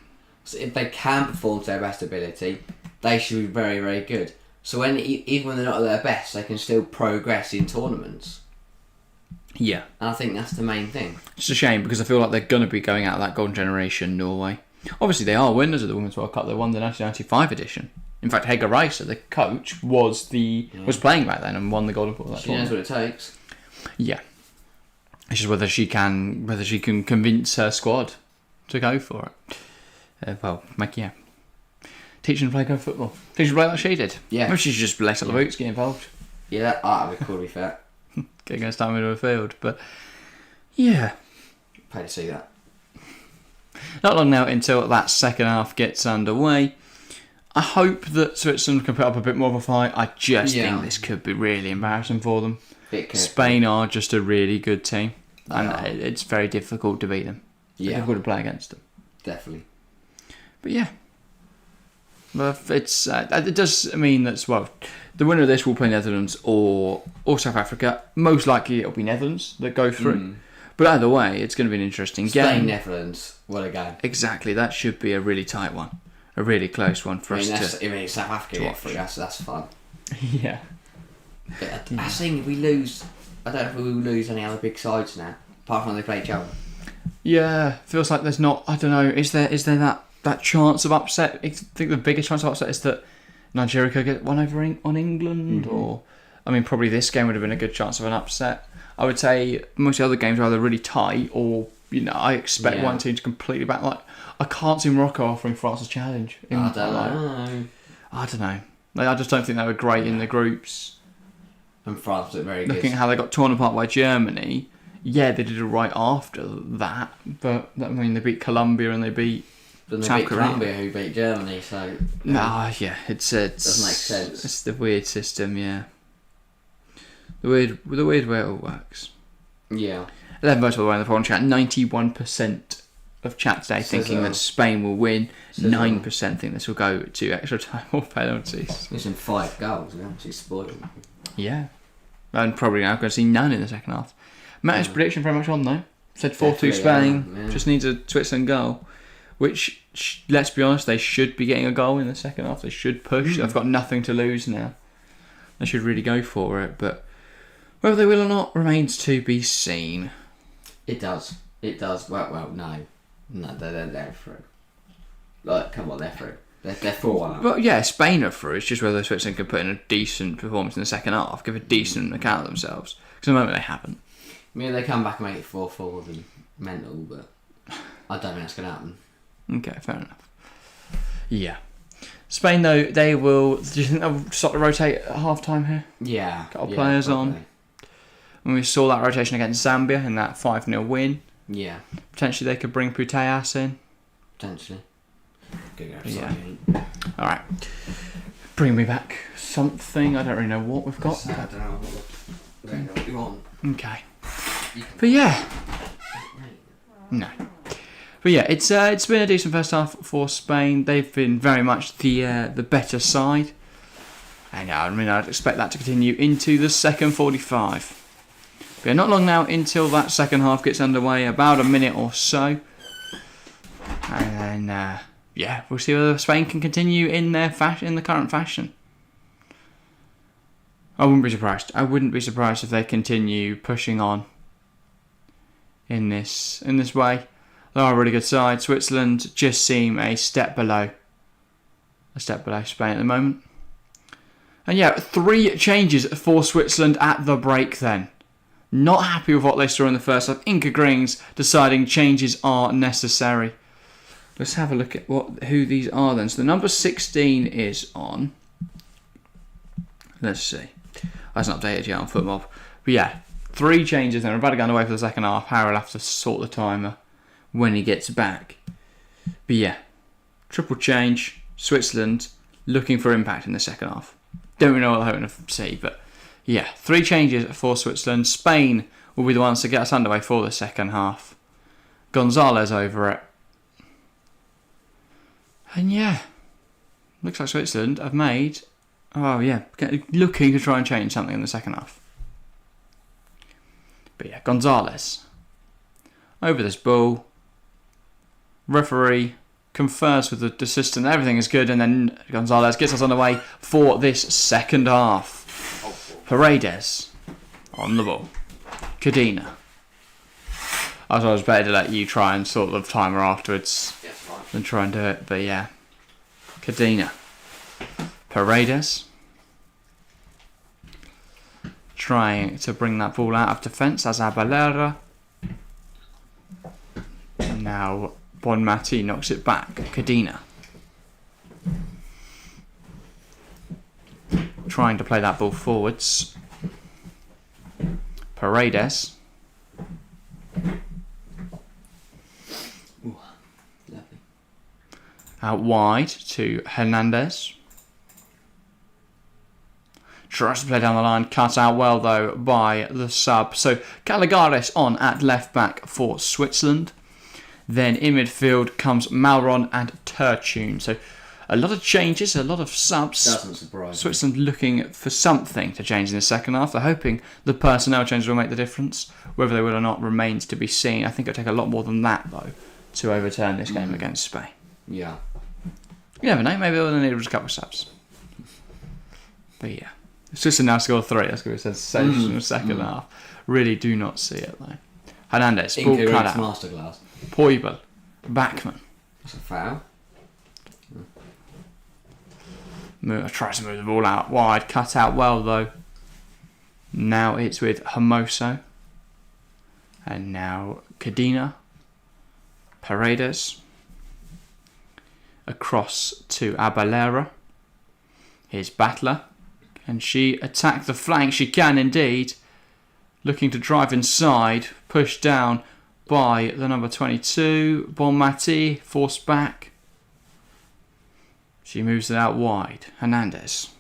So if they can perform to their best ability, they should be very, very good. So even when they're not at their best, they can still progress in tournaments. Yeah. And I think that's the main thing. It's a shame because I feel like they're going to be going out of that golden generation, Norway. Obviously, they are winners of the Women's World Cup. They won the 1995 edition. In fact, Hege Riise, the coach, was playing back then and won the golden ball. She knows what it takes. Yeah. It's just whether she can convince her squad to go for it. Teach them to play good football. Teach them to play like she did. Yeah. Maybe she should just lace up the boots, get involved. Yeah, that would be cool to be fair. Get against time into a field. But, yeah. Pay to see that. Not long now until that second half gets underway. I hope that Switzerland can put up a bit more of a fight. I just think this could be really embarrassing for them. Spain are just a really good team. And it's very difficult to beat them. It's difficult to play against them. Definitely. But yeah. Well, it does mean that, well, the winner of this will play Netherlands or South Africa. Most likely it'll be Netherlands that go through. But either way, it's going to be an interesting game. Spain-Netherlands, what a game. Exactly, that should be a really tight one. A really close one for us to South Africa get through, that's fun. Yeah. But I think if we lose, I don't know if we will lose any other big sides now, apart from when they play each other. Yeah, feels like there's not, I don't know, is there that chance of upset? I think the biggest chance of upset is that Nigeria could get one over on England, or, I mean, probably this game would have been a good chance of an upset. I would say most of the other games are either really tight or, I expect one team to completely back. Like, I can't see Morocco offering France a challenge. I don't know. I just don't think they were great in the groups. And France looked very good. Looking at how they got torn apart by Germany, they did it right after that. But, I mean, they beat Colombia and they beat South Korea. Colombia who beat Germany, so... it doesn't make sense. It's the weird system, yeah. The weird way it all works. Yeah. 11 votes all the way in the forum chat. 91% of chat today thinking that Spain will win. 9% think this will go to extra time or penalties. Missing 5 goals, we actually spoiled. Yeah. And probably now going to see none in the second half. Matt's prediction very much on though. Said 4-2 Spain. Yeah. Just needs a Switzerland goal. Which, let's be honest, they should be getting a goal in the second half. They should push. They've got nothing to lose now. They should really go for it. But whether they will or not remains to be seen. It does. Well, no. No, they're through. Like, come on, they're through. They're 4-1. Well, yeah, Spain are through. It's just whether Switzerland can put in a decent performance in the second half, give a decent account of themselves. Because at the moment they haven't. I mean, they come back and make it 4-4 and mental, but I don't think that's going to happen. Okay, fair enough. Yeah. Spain, though, they will... Do you think they'll start to rotate at half-time here? Yeah. Got our players probably on. When we saw that rotation against Zambia in that 5-0 win. Yeah. Potentially they could bring Putellas in. Potentially. Yeah. Alright. Bring me back something. I don't really know what we've got. I don't know what you want. Okay. But yeah. No. But yeah, it's been a decent first half for Spain. They've been very much the better side. And I mean, I'd expect that to continue into the second 45. But yeah, not long now until that second half gets underway, about a minute or so. And then, we'll see whether Spain can continue in the current fashion. I wouldn't be surprised. I wouldn't be surprised if they continue pushing on in this way. They are a really good side. Switzerland just seem a step below Spain at the moment. And yeah, 3 changes for Switzerland at the break then. Not happy with what they saw in the first half. Inka Grings deciding changes are necessary. Let's have a look at who these are then. So the number 16 is on. Let's see. That's not updated yet on FootMob. But yeah, 3 changes then. We're about to go away for the second half. Harry will have to sort the timer when he gets back. But yeah, triple change, Switzerland looking for impact in the second half. Don't really know what they're hoping to see, but yeah, 3 changes for Switzerland. Spain will be the ones to get us underway for the second half. Gonzalez over it. And yeah, looks like Switzerland have made, looking to try and change something in the second half. But yeah, Gonzalez over this ball. Referee confers with the assistant, everything is good, and then Gonzalez gets us underway for this second half. Paredes on the ball. Cadena. I thought it was better to let you try and sort of timer afterwards than try and do it, but yeah. Cadena. Paredes. Trying to bring that ball out of defence as Abelera. Now Bonmati knocks it back. Cadena. Trying to play that ball forwards. Paredes. Ooh, lovely. Out wide to Hernandez. Tries to play down the line, cut out well though by the sub. So Caligaris on at left back for Switzerland. Then in midfield comes Malron and Tertune. So a lot of changes, a lot of subs. Doesn't surprise Switzerland looking for something to change in the second half. They're hoping the personnel changes will make the difference. Whether they will or not remains to be seen. I think it'll take a lot more than that though to overturn this game against Spain. Yeah. You never know, maybe all they need was a couple of subs. But yeah. Switzerland now scored 3. That's going to be a sensational second half. Really do not see it though. Hernandez, ball cut out. Masterclass. Poibel, Bachmann. That's a foul. Tries to move the ball out wide. Cut out well though. Now it's with Hermoso. And now Cadena. Paredes. Across to Abelera. Here's Battler. Can she attack the flank? She can indeed. Looking to drive inside. Pushed down by the number 22. Bonmati. Forced back. She moves it out wide. Hernandez.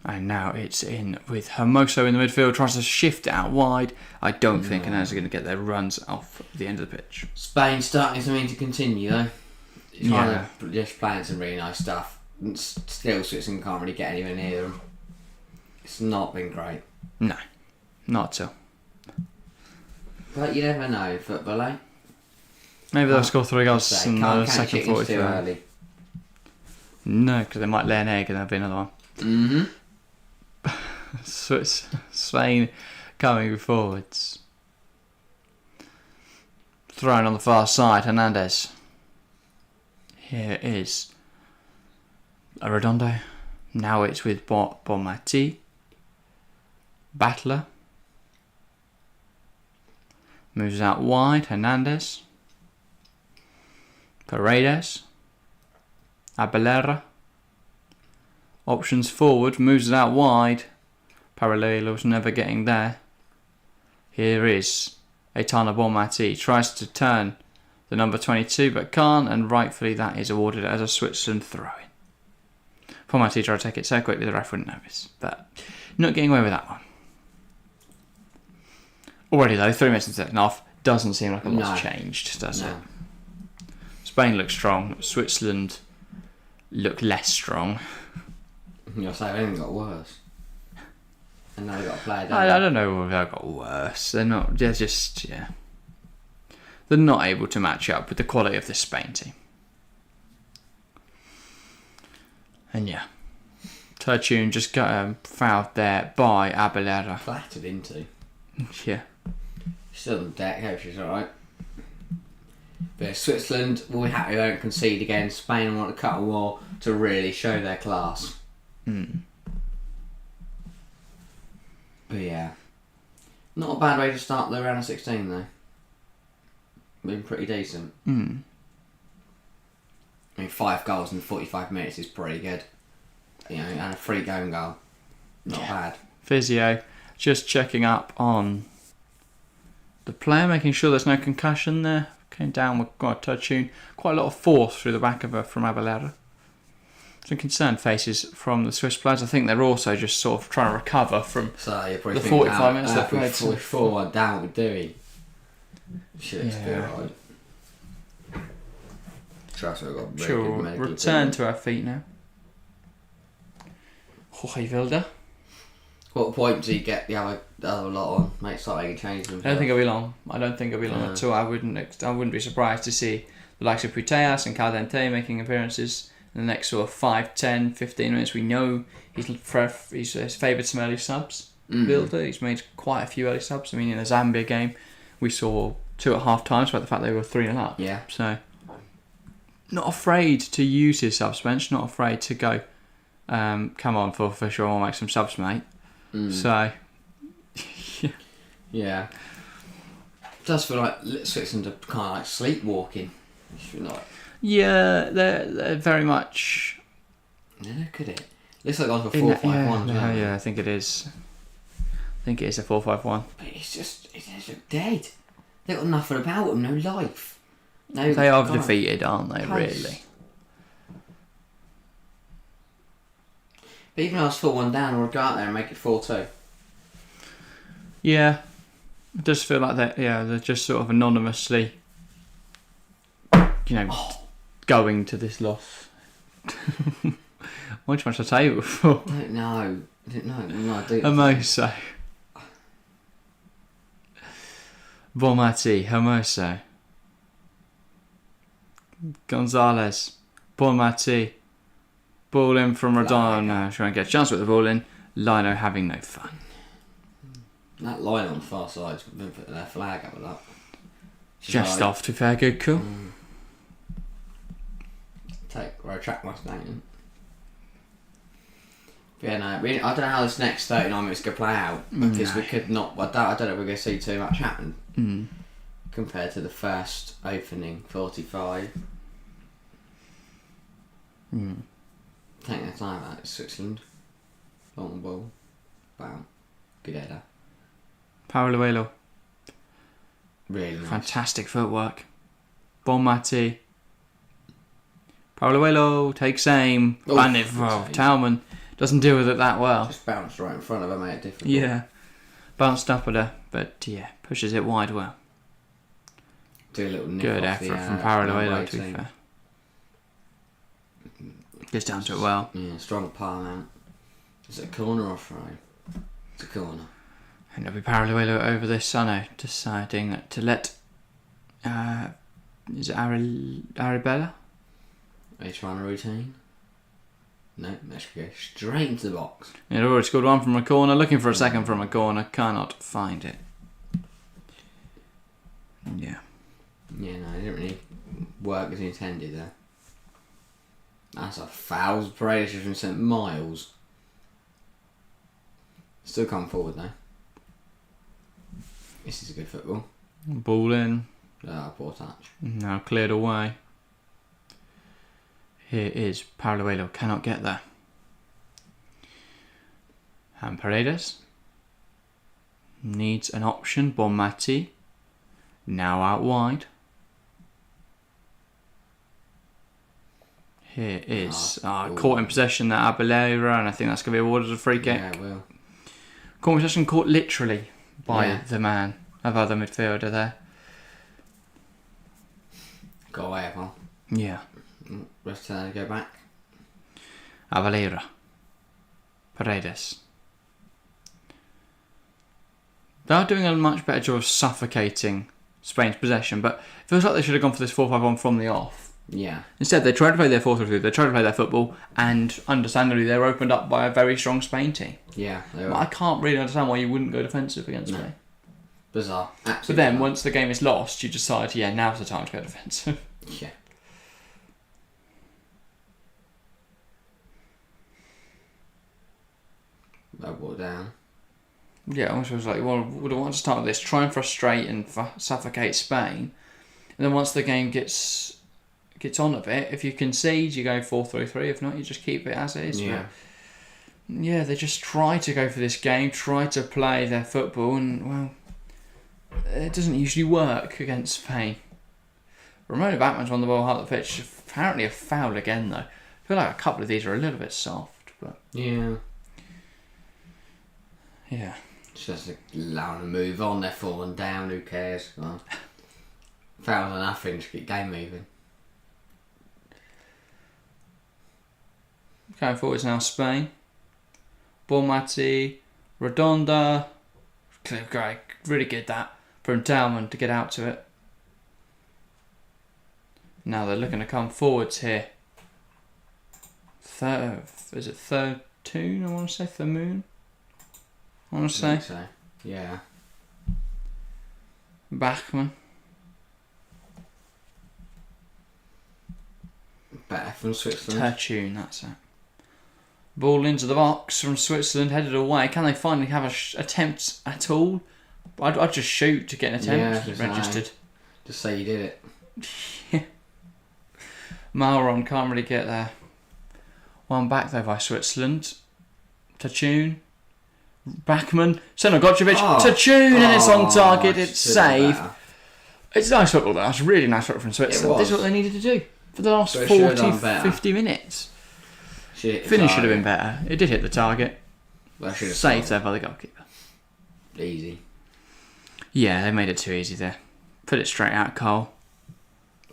And now it's in with Hermoso in the midfield. Tries to shift it out wide. I don't think Hernandez are going to get their runs off the end of the pitch. Spain starting something to continue though. Just playing some really nice stuff. Still Switzerland can't really get anywhere near them. It's not been great. No, not at all. But you never know, football, eh? Maybe they'll score 3 goals in the second 45. Too early. No, because they might lay an egg and there'll be another one. Mm-hmm. So it's Spain coming forwards. Thrown on the far side, Hernandez. Here is Arredondo. Now it's with Bonmati. Battler. Moves out wide, Hernandez. Paredes. Abelera. Options forward, moves it out wide. Parallelo's never getting there. Here is Aitana Bonmati. Tries to turn the number 22 but can't, and rightfully that is awarded as a Switzerland throw-in. Bonmati tried to take it so quickly the ref wouldn't notice, but not getting away with that one. Already though, 3 minutes into the second half, doesn't seem like a lot's changed, does it? Spain looks strong, Switzerland look less strong. You'll say everything got worse. And now they've got to play it down. I don't know if they've got worse. They're not. They're just They're not able to match up with the quality of this Spain team. And yeah, Tertune just got fouled there by Abelera. Flattered into. Yeah. Still on the deck. Hope she's all right. But Switzerland will be happy they don't concede again. Spain want to cut a wall to really show their class. But yeah, not a bad way to start the round of 16 though. Been pretty decent. I mean, 5 goals in 45 minutes is pretty good. You know, and a free going goal, not bad. Physio just checking up on the player, making sure there's no concussion there. came down with quite a tune, quite a lot of force through the back of her from Abelera. Some concerned faces from the Swiss players. I think they're also just sort of trying to recover from the 45 minutes they played. 44 down with doing. Should be alright. Trust me, I've got very good medical return to her feet now. Jorge Vilda. What point do you get the other lot on? Make start making changes. I don't think it'll be long. At all. I wouldn't be surprised to see the likes of Putellas and Caldentay making appearances in the next sort of 5, 10, 15 minutes. We know he's favoured some early subs. Vilda, he's made quite a few early subs. I mean, in the Zambia game, we saw 2 at half time, despite the fact they were 3-0 up. Yeah. So, not afraid to use his subs bench, not afraid to go, come on, for sure, I'll make some subs, mate. So, yeah. It does feel like Switzerland are kind of like sleepwalking. Yeah, they're very much. Yeah, look at it. Looks like it's a 4-5-1. Yeah, I think it is. I think it is a 4-5-1. But it's just dead. They've got nothing about them, no life. No, they are defeated, aren't they? Really. But even though it's 4-1 down, we'll go out there and make it 4-2. Yeah, it does feel like that. Yeah, they're just sort of anonymously, going to this loss. How much I tell you before? I don't know. I do. Hermoso. Bonmati, Hermoso. Gonzalez. Bonmati. Ball in from Ramona. Trying to get a chance with the ball in. Lino having no fun. That line on the far side's been putting their flag up with that. Just off to fair good cool. Retract my statement. But yeah, no, I don't know how this next 39 minutes could play out because we could not. I don't know if we're going to see too much happen compared to the first opening 45. Take their time out. It's Switzerland. Long ball. Bam. Good header. Paoluelo. Really nice. Fantastic footwork. Bonmati. Paoluelo takes aim. And if Talman doesn't deal with it that well. Just bounced right in front of her, made it difficult. Yeah. Bounced up at her, but yeah, pushes it wide well. Do a little nick good off effort from Paoluelo, to be fair. Gets down to it well. Yeah, strong palm out. Is it a corner or throw? It's a corner. And it'll be Paoluelo over this Sano, deciding to let. Is it Arabella? Are you trying to routine? No, let's go straight into the box. He'd already scored one from a corner, looking for a second from a corner, cannot find it. Yeah. Yeah, no, it didn't really work as intended there. That's a foul. Paredes has been sent miles. Still come forward though. This is a good football. Ball in. Poor touch. Now cleared away. Here is Paoluelo, cannot get there. And Paredes needs an option. Bonmati now out wide. Here is caught in possession that Abelera, and I think that's going to be awarded a free kick. Yeah, it will. Caught in possession, caught literally by the man of other midfielder there. Got away, huh? Yeah. Rest to go back. Abelera. Paredes. They are doing a much better job of suffocating Spain's possession, but it feels like they should have gone for this 4-5-1 from the off. Yeah. Instead, they tried to play their 4-3-3, they tried to play their football, and understandably, they were opened up by a very strong Spain team. Yeah, they were. But I can't really understand why you wouldn't go defensive against Spain. Bizarre. Absolutely. But then, once the game is lost, you decide, now's the time to go defensive. Yeah. That ball down. Yeah, I almost was like, well, would I want to start with this, try and frustrate and suffocate Spain, and then once the game gets on a bit, if you concede, you go 4-3-3. If not, you just keep it as it is. Yeah. But, yeah, they just try to go for this game, try to play their football, and well, it doesn't usually work against Spain. Ramona Bachmann's on the ball half the pitch. Apparently a foul again, though. I feel like a couple of these are a little bit soft, but... Yeah. Yeah. Just allowing to move on, they're falling down, who cares? Well, fouls are nothing to keep game moving. Going forwards now, Spain. Bonmati, Redonda. Great, really good that from Lehmann to get out to it. Now they're looking to come forwards here. Is it third tune? I want to say third moon. I want to say. So. Yeah. Bachmann. Better from Switzerland. Turtune, that's it. Ball into the box from Switzerland, headed away. Can they finally have a attempt at all? I'd just shoot to get an attempt registered. Just say you did it. Yeah. Mariona can't really get there. One back though by Switzerland. Turtune. Bachmann. Crnogorcevic. Turtune, and it's on target. It's safe. It's nice football though. It's really nice football from Switzerland. This is what they needed to do for the last 50 minutes. Finish should have been better. It did hit the target. Saved there by the goalkeeper. Easy. Yeah, they made it too easy there. Put it straight out, Cole.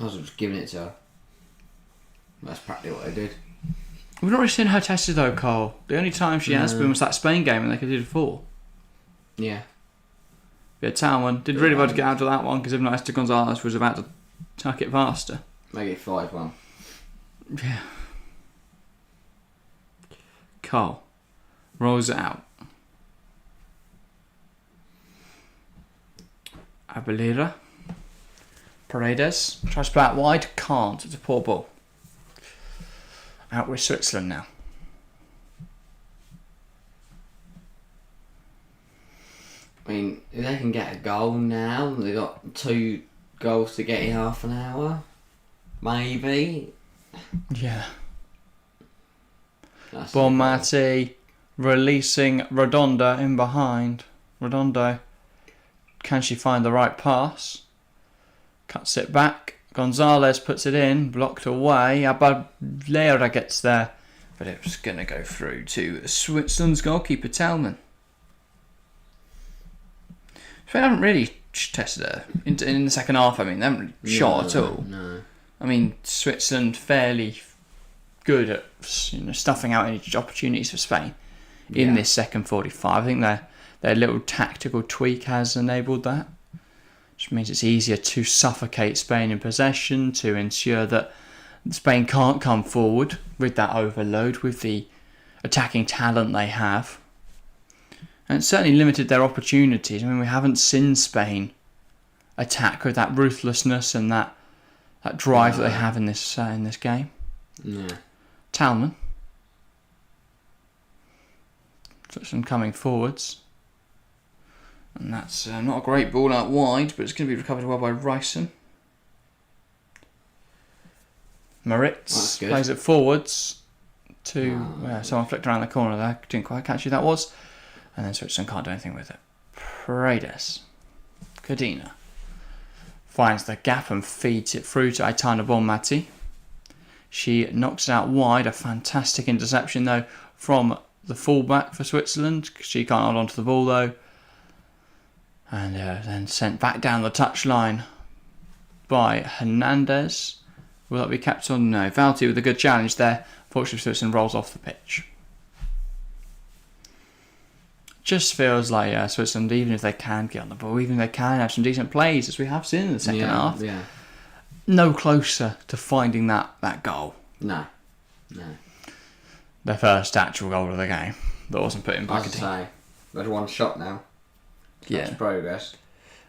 I was just giving it to her. That's practically what I did. We've not really seen her tested though, Cole. The only time she has been was that Spain game and they could do 4. Yeah. Yeah, Talman did really well to get out of that one because if not, Esther Gonzalez was about to tuck it faster. Maybe 5-1. Yeah. Cole rolls it out. Abelira. Paredes tries to play out wide. Can't. It's a poor ball. Out with Switzerland now. I mean, if they can get a goal now, they've got 2 goals to get in half an hour. Maybe. Yeah. Bonmati releasing Redonda in behind. Redondo. Can she find the right pass? Cuts it back. Gonzalez puts it in. Blocked away. Abelera gets there. But it was going to go through to Switzerland's goalkeeper, Lehmann. So they haven't really tested her in the second half. I mean, they haven't really shot at all. No. I mean, Switzerland fairly good at stuffing out any opportunities for Spain in this second 45. I think their little tactical tweak has enabled that, which means it's easier to suffocate Spain in possession, to ensure that Spain can't come forward with that overload, with the attacking talent they have. And it's certainly limited their opportunities. I mean, we haven't seen Spain attack with that ruthlessness and that drive that they have in this game. No. Lehmann. Switzerland coming forwards. And that's not a great ball out wide, but it's going to be recovered well by Ryson. Moritz plays it forwards to... someone flicked around the corner there. Didn't quite catch who that was. And then Switzerland can't do anything with it. Paredes. Cadena. Finds the gap and feeds it through to Aitana Bonmati. She knocks it out wide. A fantastic interception, though, from the fullback for Switzerland. She can't hold on to the ball, though. And then sent back down the touchline by Hernandez. Will that be kept on? No. Valti with a good challenge there. Fortunately, Switzerland rolls off the pitch. Just feels like Switzerland, even if they can get on the ball, even if they can have some decent plays, as we have seen in the second half, no closer to finding that goal. No. Their first actual goal of the game that wasn't put in back. There's one shot now. That's progress.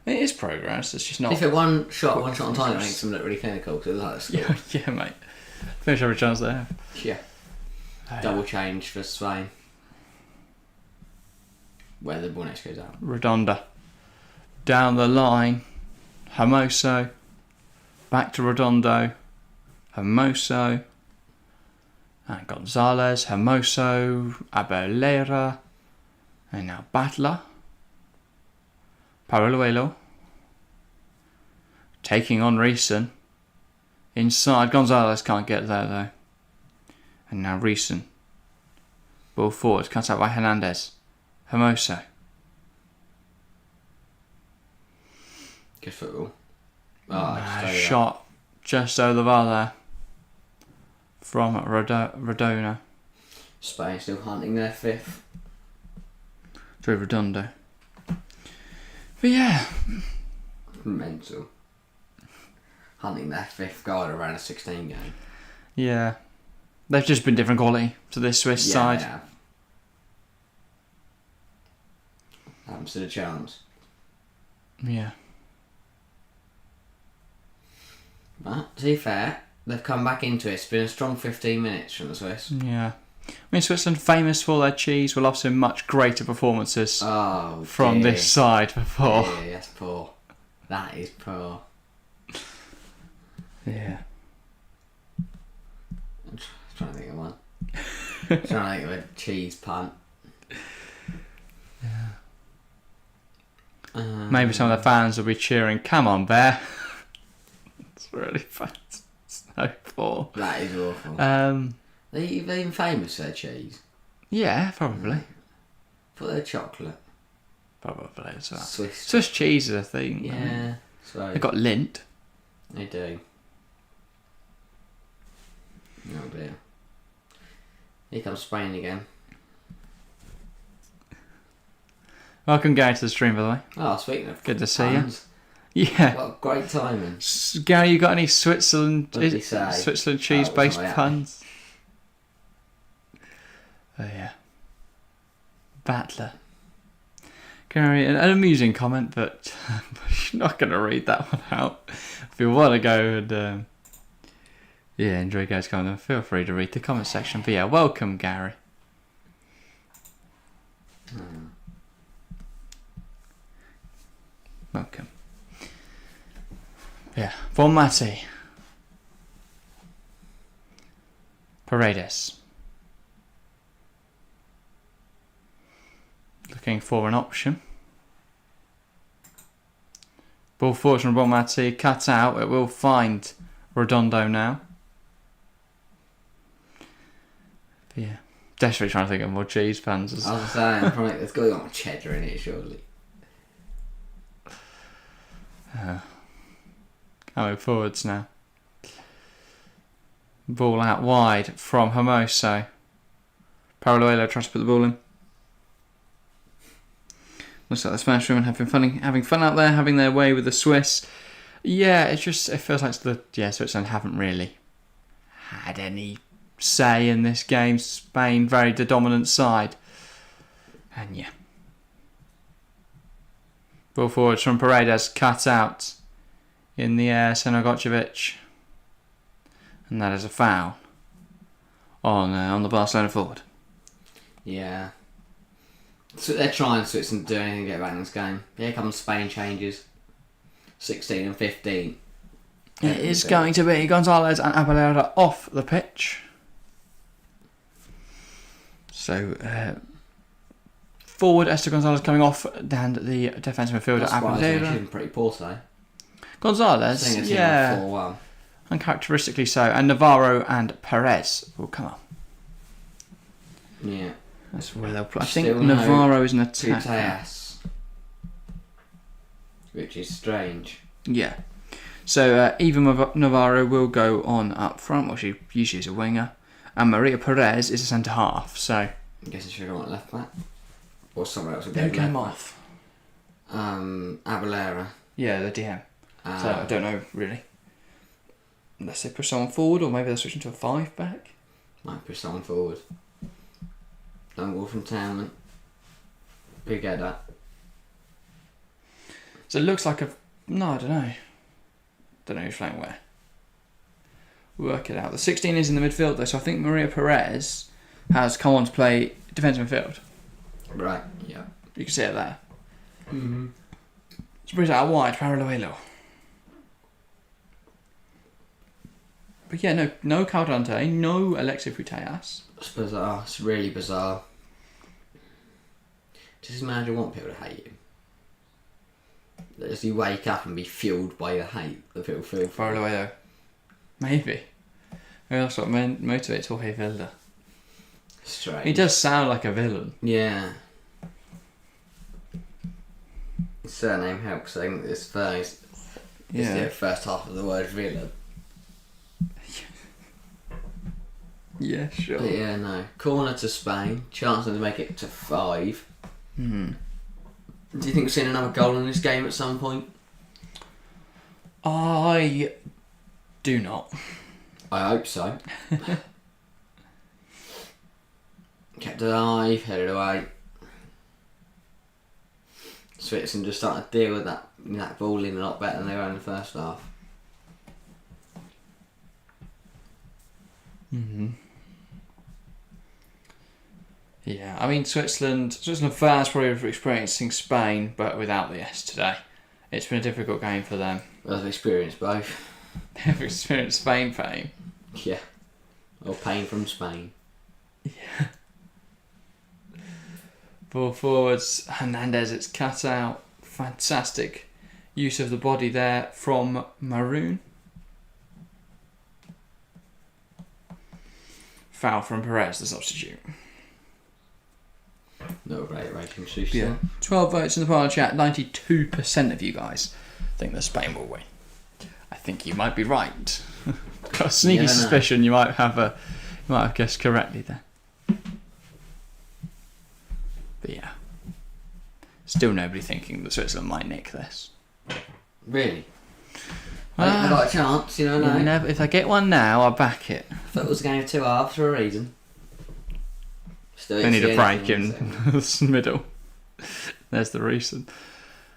It is progress. It's just not. If it one shot on time, it makes them look really clinical. Because it was like a score. Yeah, mate. Finish every chance they have. Yeah. Double change for Spain. Where the ball next goes out. Redonda. Down the line. Hermoso. Back to Redondo. Hermoso. And Gonzalez. Hermoso. Abelera. And now Battler. Paralluelo. Taking on Reason. Inside, Gonzalez can't get there though. And now Reeson. Ball forward, cut out by Hernandez. Hermoso. Good football. Oh, Shot just over the bar there. From Rodona. Spain still hunting their 5th. Through Redondo. But yeah. Mental. Hunting their 5th goal around a 16 game. Yeah. They've just been different quality to this Swiss side. Yeah. Haven't stood a chance. Yeah. But, to be fair, they've come back into it. It's been a strong 15 minutes from the Swiss. Yeah. I mean, Switzerland famous for their cheese. We'll have some much greater performances from this side before. Yeah, that's poor. That is poor. Yeah. I'm trying to think of one. Trying to think of a cheese punt. Yeah. Maybe some of the fans will be cheering, "Come on, Bear." It's really fast. So poor. That is awful. They're even famous for their cheese. Yeah, probably. For their chocolate. Probably. It's that. Swiss cheese is a thing. Yeah. So They've got Lindt. They do. Oh dear. Here comes Spain again. Welcome, Gary, to the stream, by the way. Oh, speaking of good to see puns, you. Yeah. what great timing. Gary, you got any Switzerland cheese-based puns? Oh yeah. Battler. Gary, an amusing comment, but you're not going to read that one out. If you want to go and enjoy Gary's comment, feel free to read the comment section. But yeah, welcome, Gary. Welcome. Yeah, Bonmati. Paredes. Looking for an option. Ball forward from Bonmati, cut out. It will find Redondo now. But yeah, desperately trying to think of more cheese puns. I was saying, probably there's got to be more cheddar in it, surely. Coming forwards now. Ball out wide from Hermoso. Paraluelo tries to put the ball in. Looks like the Spanish women having fun out there, having their way with the Swiss. Yeah, it feels like Switzerland haven't really had any say in this game. Spain, the dominant side. And yeah. Ball forwards from Paredes, cut out in the air, Crnogorcevic. And that is a foul on the Barcelona forward. Yeah. So they're trying Switzerland to do anything to get back in this game. Here comes Spain changes. 16 and 15. It is going to be Gonzalez and Abelera off the pitch. So, forward, Esther Gonzalez coming off, and the defensive midfielder Abelera. She's been pretty poor today. Gonzalez, yeah. 4-1. Uncharacteristically so. And Navarro and Perez will come up. Yeah. That's where they'll play. I think Navarro is an attacker. Putellas, which is strange. Yeah. So Eva Navarro will go on up front. Well, she usually is a winger. And Maria Perez is a centre half. So I guess I should have gone left back. Or somewhere else. Who came off? Abelera. Yeah, the DM. So I don't know really. Unless they push someone forward, or maybe they're switching to a 5-back. Might push someone forward. Long ball from Townman. Big header. So it looks like no, I don't know. Don't know who's playing where. Work it out. The 16 is in the midfield though, so I think Maria Perez has come on to play defensive midfield. Right, yeah. You can see it there. Mm-hmm. So brings it out wide, Paraluelo. But yeah, no Caldentay, no Alexia Putellas. It's bizarre. It's really bizarre. Does manager want people to hate you? Does he wake up and be fueled by the hate that people feel for him? Paraluelo. Maybe that's what motivates Jorge Vilda. Strange. He does sound like a villain. Yeah. His surname helps. I think this first is the first half of the word villain. Yeah, sure. But yeah, no. Corner to Spain. Chance to make it to 5. Do you think we've seen another goal in this game at some point? I do not. I hope so. Kept alive, headed away. Switzerland just started to deal with that ball in a lot better than they were in the first half. Yeah, I mean Switzerland fans probably experiencing Spain, but without the S today. It's been a difficult game for them. Well, I've experienced both. They've experienced Spain pain. Yeah. Or pain from Spain. Yeah. Ball forwards, Hernandez, it's cut out. Fantastic use of the body there from Maroon. Foul from Perez, the substitute. No great rating, Sushi. Yeah. 12 votes in the parliament chat. 92% of you guys think that Spain will win. I think you might be right. Got a sneaky suspicion you might have guessed correctly there. But yeah. Still nobody thinking that Switzerland might nick this. Really? I got a chance, you know. If I get one now, I'll back it. I thought it was a game of 2 halves for a reason. They need a break in the middle. There's the reason.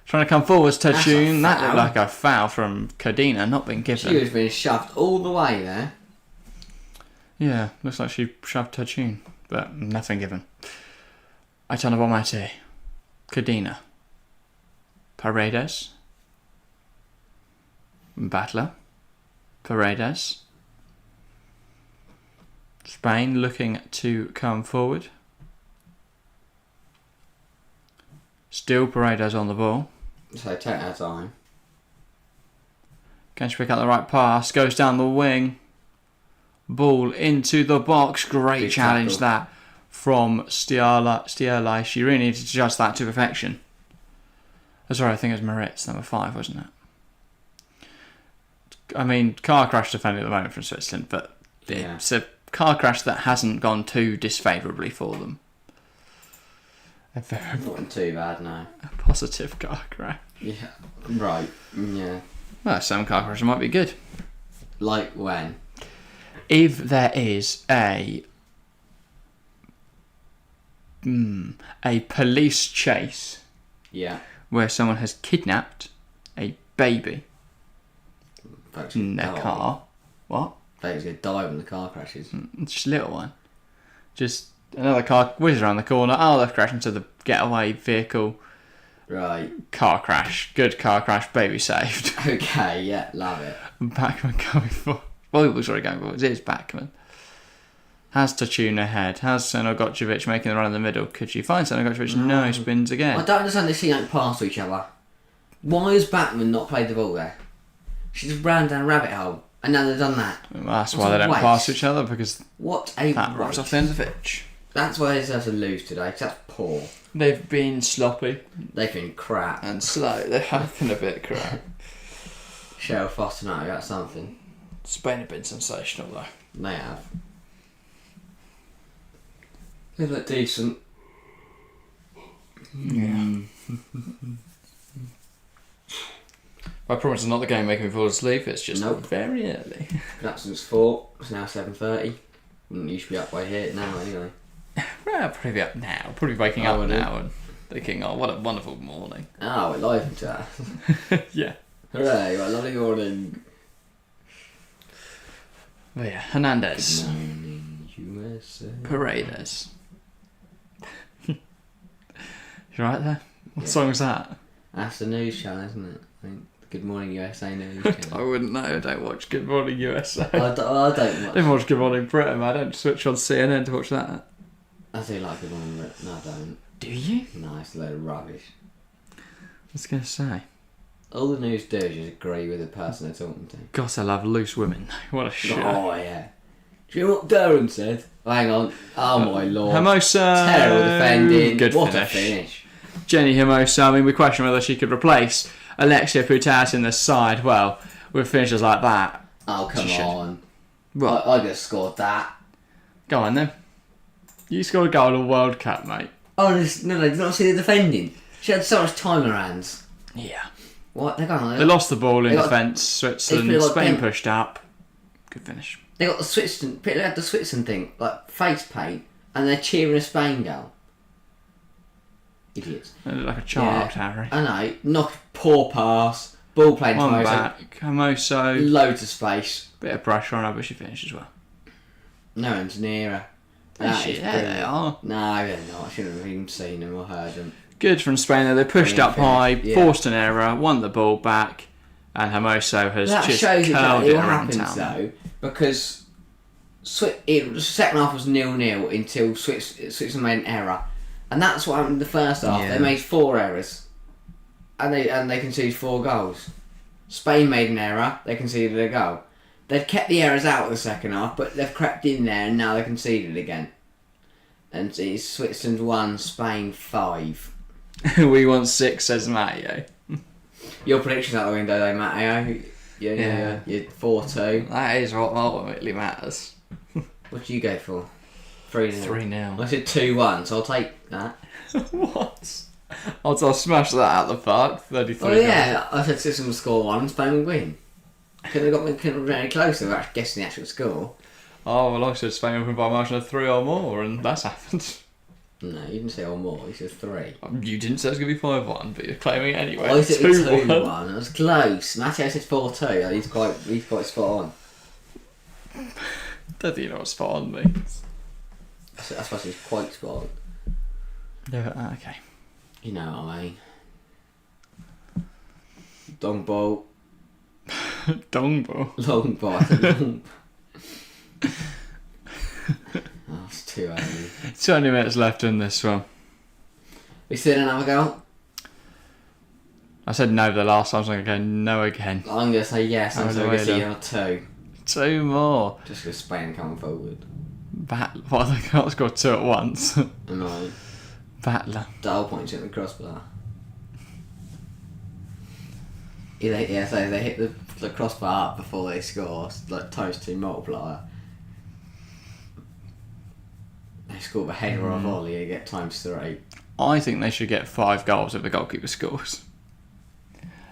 Trying to come forwards, Tachun. That looked like a foul from Codina, not being given. She was being shoved all the way there. Yeah, looks like she shoved Tachun, but nothing given. Aitana Bonmati. Codina. Paredes. Battler. Paredes. Spain looking to come forward. Still Paredes on the ball. So take our time. Can she pick up the right pass? Goes down the wing. Ball into the box. Great Big challenge tackle. that from Stiala. She really needed to adjust that to perfection. Oh, sorry, I think it was Moritz, number 5, wasn't it? I mean, car crash defending at the moment from Switzerland, but it's a car crash that hasn't gone too disfavourably for them. Not too bad, no. A positive car crash. Yeah, right, yeah. Well, some car crashes might be good. Like when? If there is a police chase where someone has kidnapped a baby in their car. What? Baby's going to die when the car crashes. Just a little one. Just another car whizzes around the corner. Oh, they've crashed into the getaway vehicle. Right. Car crash. Good car crash. Baby saved. Okay, yeah, love it. Bachmann going for. Well, he was already going for. It is Bachmann. Has Tachun ahead. Has Crnogorcevic making the run in the middle. Could she find Crnogorcevic? No, spins again. I don't understand this thing don't pass to each other. Why has Bachmann not played the ball there? She just ran down a rabbit hole. And now they've done that. Well, that's why they don't pass to each other, because that rolls off the end of the pitch. That's why they deserve to lose today, because that's poor. They've been sloppy. They've been crap. And slow. They have been a bit crap. Cheryl Foster, no, that's something. Spain have been sensational, though. They have. They look decent. Yeah. I promise it's not the game making me fall asleep, it's just very early. Jackson's 4, it's now 7:30. Wouldn't usually be up by here now anyway. Well, I'll probably be up now. Probably waking up now and thinking, oh, what a wonderful morning. Oh, we're live in chat. Yeah. Hooray, what a lovely morning. But yeah, Hernandez. Good morning, USA. Paredes. You right there? What song was that? That's the news channel, isn't it? I think Good Morning USA news channel. I wouldn't know. I don't watch Good Morning USA. I don't watch Good Morning Britain. I don't switch on CNN to watch that. I do like Good Morning Britain. No, I don't. Do you? No, it's a load of rubbish. I was going to say. All the news do is just agree with the person they're talking to. God, I love loose women. What a show. Oh, yeah. Do you know what Darren said? Hang on. Oh, my lord. Hermosa. Terrible defending. Good what finish. a finish. Jenny Hermosa, I mean, we question whether she could replace Alexia Putellas in the side. Well, with finishes like that. Oh, come on. What? I could have scored that. Go on then. You scored a goal in the World Cup, mate. Oh, no, did not see the defending. She had so much time in her hands. Yeah. What? They're going on. They lost the ball in defence. Switzerland, like Spain them. pushed up. Good finish. They got the Switzerland. They had the Switzerland thing, like face paint, and they're cheering a Spain goal. Idiots. They look like a child, Harry. I know. Knock, poor pass, ball playing One to back. Hermoso. loads of space. Bit of pressure on her, but she finished as well. No one's near her. Yeah, they are. No, they're not. I shouldn't have even seen them or heard them. Good from Spain though. They pushed up high, Yeah. forced an error, won the ball back, and Hermoso has That just shows curled exactly it what around happens town. though, because the second half was 0-0 until Switzerland made an error, and that's what happened in the first half. Yeah. They made 4 errors, and they conceded 4 goals. Spain made an error, they conceded a goal. They've kept the errors out of the second half, but they've crept in there, and now they conceded again. And it's Switzerland 1, Spain 5. We want 6, says Matteo. Your predictions out the window, though, Matteo. Yeah. You're 4-2. That is what ultimately matters. What do you go for? 3-0. 3-0. I said 2-1, so I'll take that. What? I'll smash that out the park. 33. Oh yeah, I said Switzerland would score 1 and Spain would win. Couldn't have been very close if I was guessing the actual score. Oh, well, I said Spain would win by a margin of 3 or more, and that's happened. No, you didn't say or more, you said 3. You didn't say it was going to be 5-1, but you're claiming it anyway. I said 2-1. 2-1, it was close. Matteo said 4-2, he's quite spot on. Don't think you know what spot on means. I suppose he's quite spot on. No, okay. You know what I mean. Long ball. Dongbo. Long ball. I said long. Oh, it's too early. 20 minutes left in this one. We still another goal? I said no the last time, so I'm going to go no again. I'm going to say yes, I'm going to see another 2. 2 more. Just because Spain come forward. Well, they can't score 2 at once. Annoying. Battler. Double points at the crossbar. Yeah, so they hit the crossbar up before they score, like toast 2 multiplier. They score a header or a volley and get ×3. I think they should get 5 goals if the goalkeeper scores.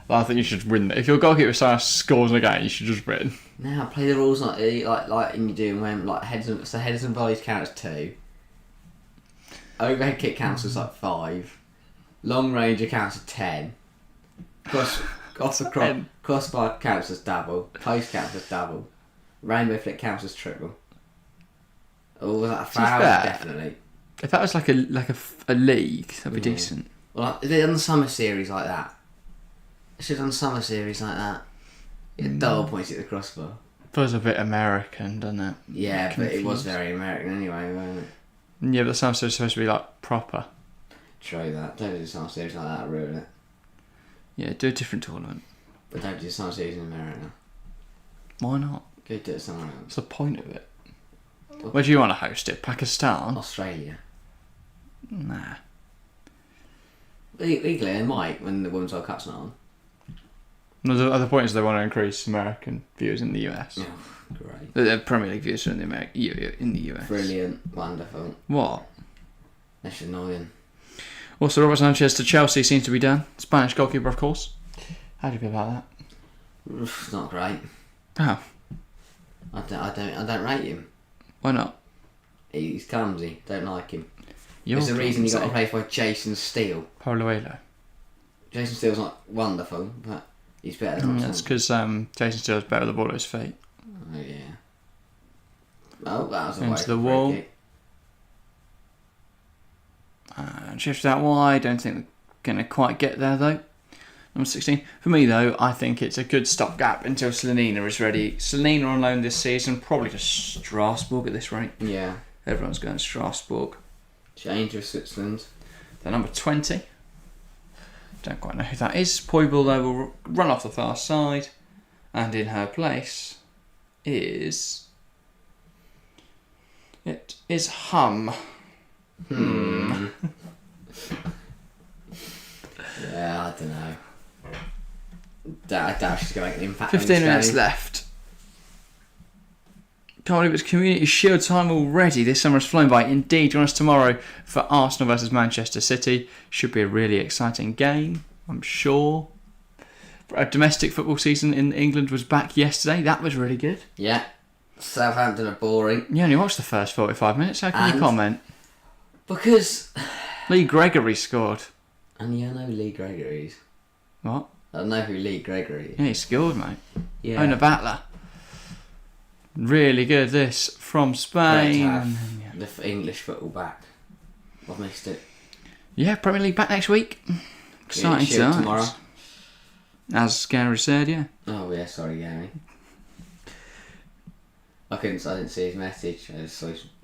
I think you should win. If your goalkeeper scores in a game, you should just win. Now play the rules like you do when headers and volleys count as 2. Overhead kick counts as 5. Long range counts as 10. Crossbar counts as double. Post counts as double. Rainbow flick counts as triple. Oh, was that a foul? Definitely. If that was like a league, that'd be decent. Well, if they'd done the summer series like that. They should have done summer series like that. You get double points at the crossbar. Feels a bit American, doesn't it? Yeah, but it was very American anyway, wasn't it? Yeah, but the summer series is supposed to be like proper. True that. Don't do the summer series like that, ruin it. Yeah, do a different tournament. But don't do the summer series in America. Why not? Go do it somewhere else. What's the point of it? Where do you want to host it? Pakistan? Australia. Nah. Legally, they might when the Women's World Cup's not on. No, the other point is they want to increase American viewers in the US. Oh, great. The Premier League viewers in the US. Brilliant. Wonderful. What? That's annoying. Also, Robert Sanchez to Chelsea seems to be done. Spanish goalkeeper, of course. How do you feel about that? It's not great. Oh. I don't rate him. Why not? He's clumsy. Don't like him. You're There's a reason he got clumsy. replaced by Jason Steele. Pauluelo. Jason Steele's not wonderful, but he's better than That's because Jason Steele's better with the ball at his feet. Oh yeah. Oh, that was a Into way the for a wall. free kick. And shift out wide. Don't think we're going to quite get there though. Number 16. For me though, I think it's a good stopgap until Slanina is ready. Slanina on loan this season, probably to Strasbourg at this rate. Yeah. Everyone's going to Strasbourg. Change of Switzerland. The number 20. Don't quite know who that is. Poibel, though, will run off the far side. And in her place is... It is Hum. Yeah, I don't know. I doubt she's going to make an impact. 15 minutes left. Can't believe it's Community Shield time already. This summer has flown by. Indeed, join us tomorrow for Arsenal versus Manchester City. Should be a really exciting game, I'm sure. A domestic football season in England was back yesterday. That was really good. Yeah. Southampton are boring. You only watched the first 45 minutes. How can you comment? Because... Lee Gregory scored. And you know Lee Gregory's. What? I don't know who Lee Gregory is. Yeah, he scored, mate. Yeah. Owner Battler. Really good, this, from Spain. Great to have the English football back. I've missed it. Yeah, Premier League back next week. Exciting times. Tomorrow. As Gary said, yeah. Oh yeah, sorry Gary. I didn't see his message.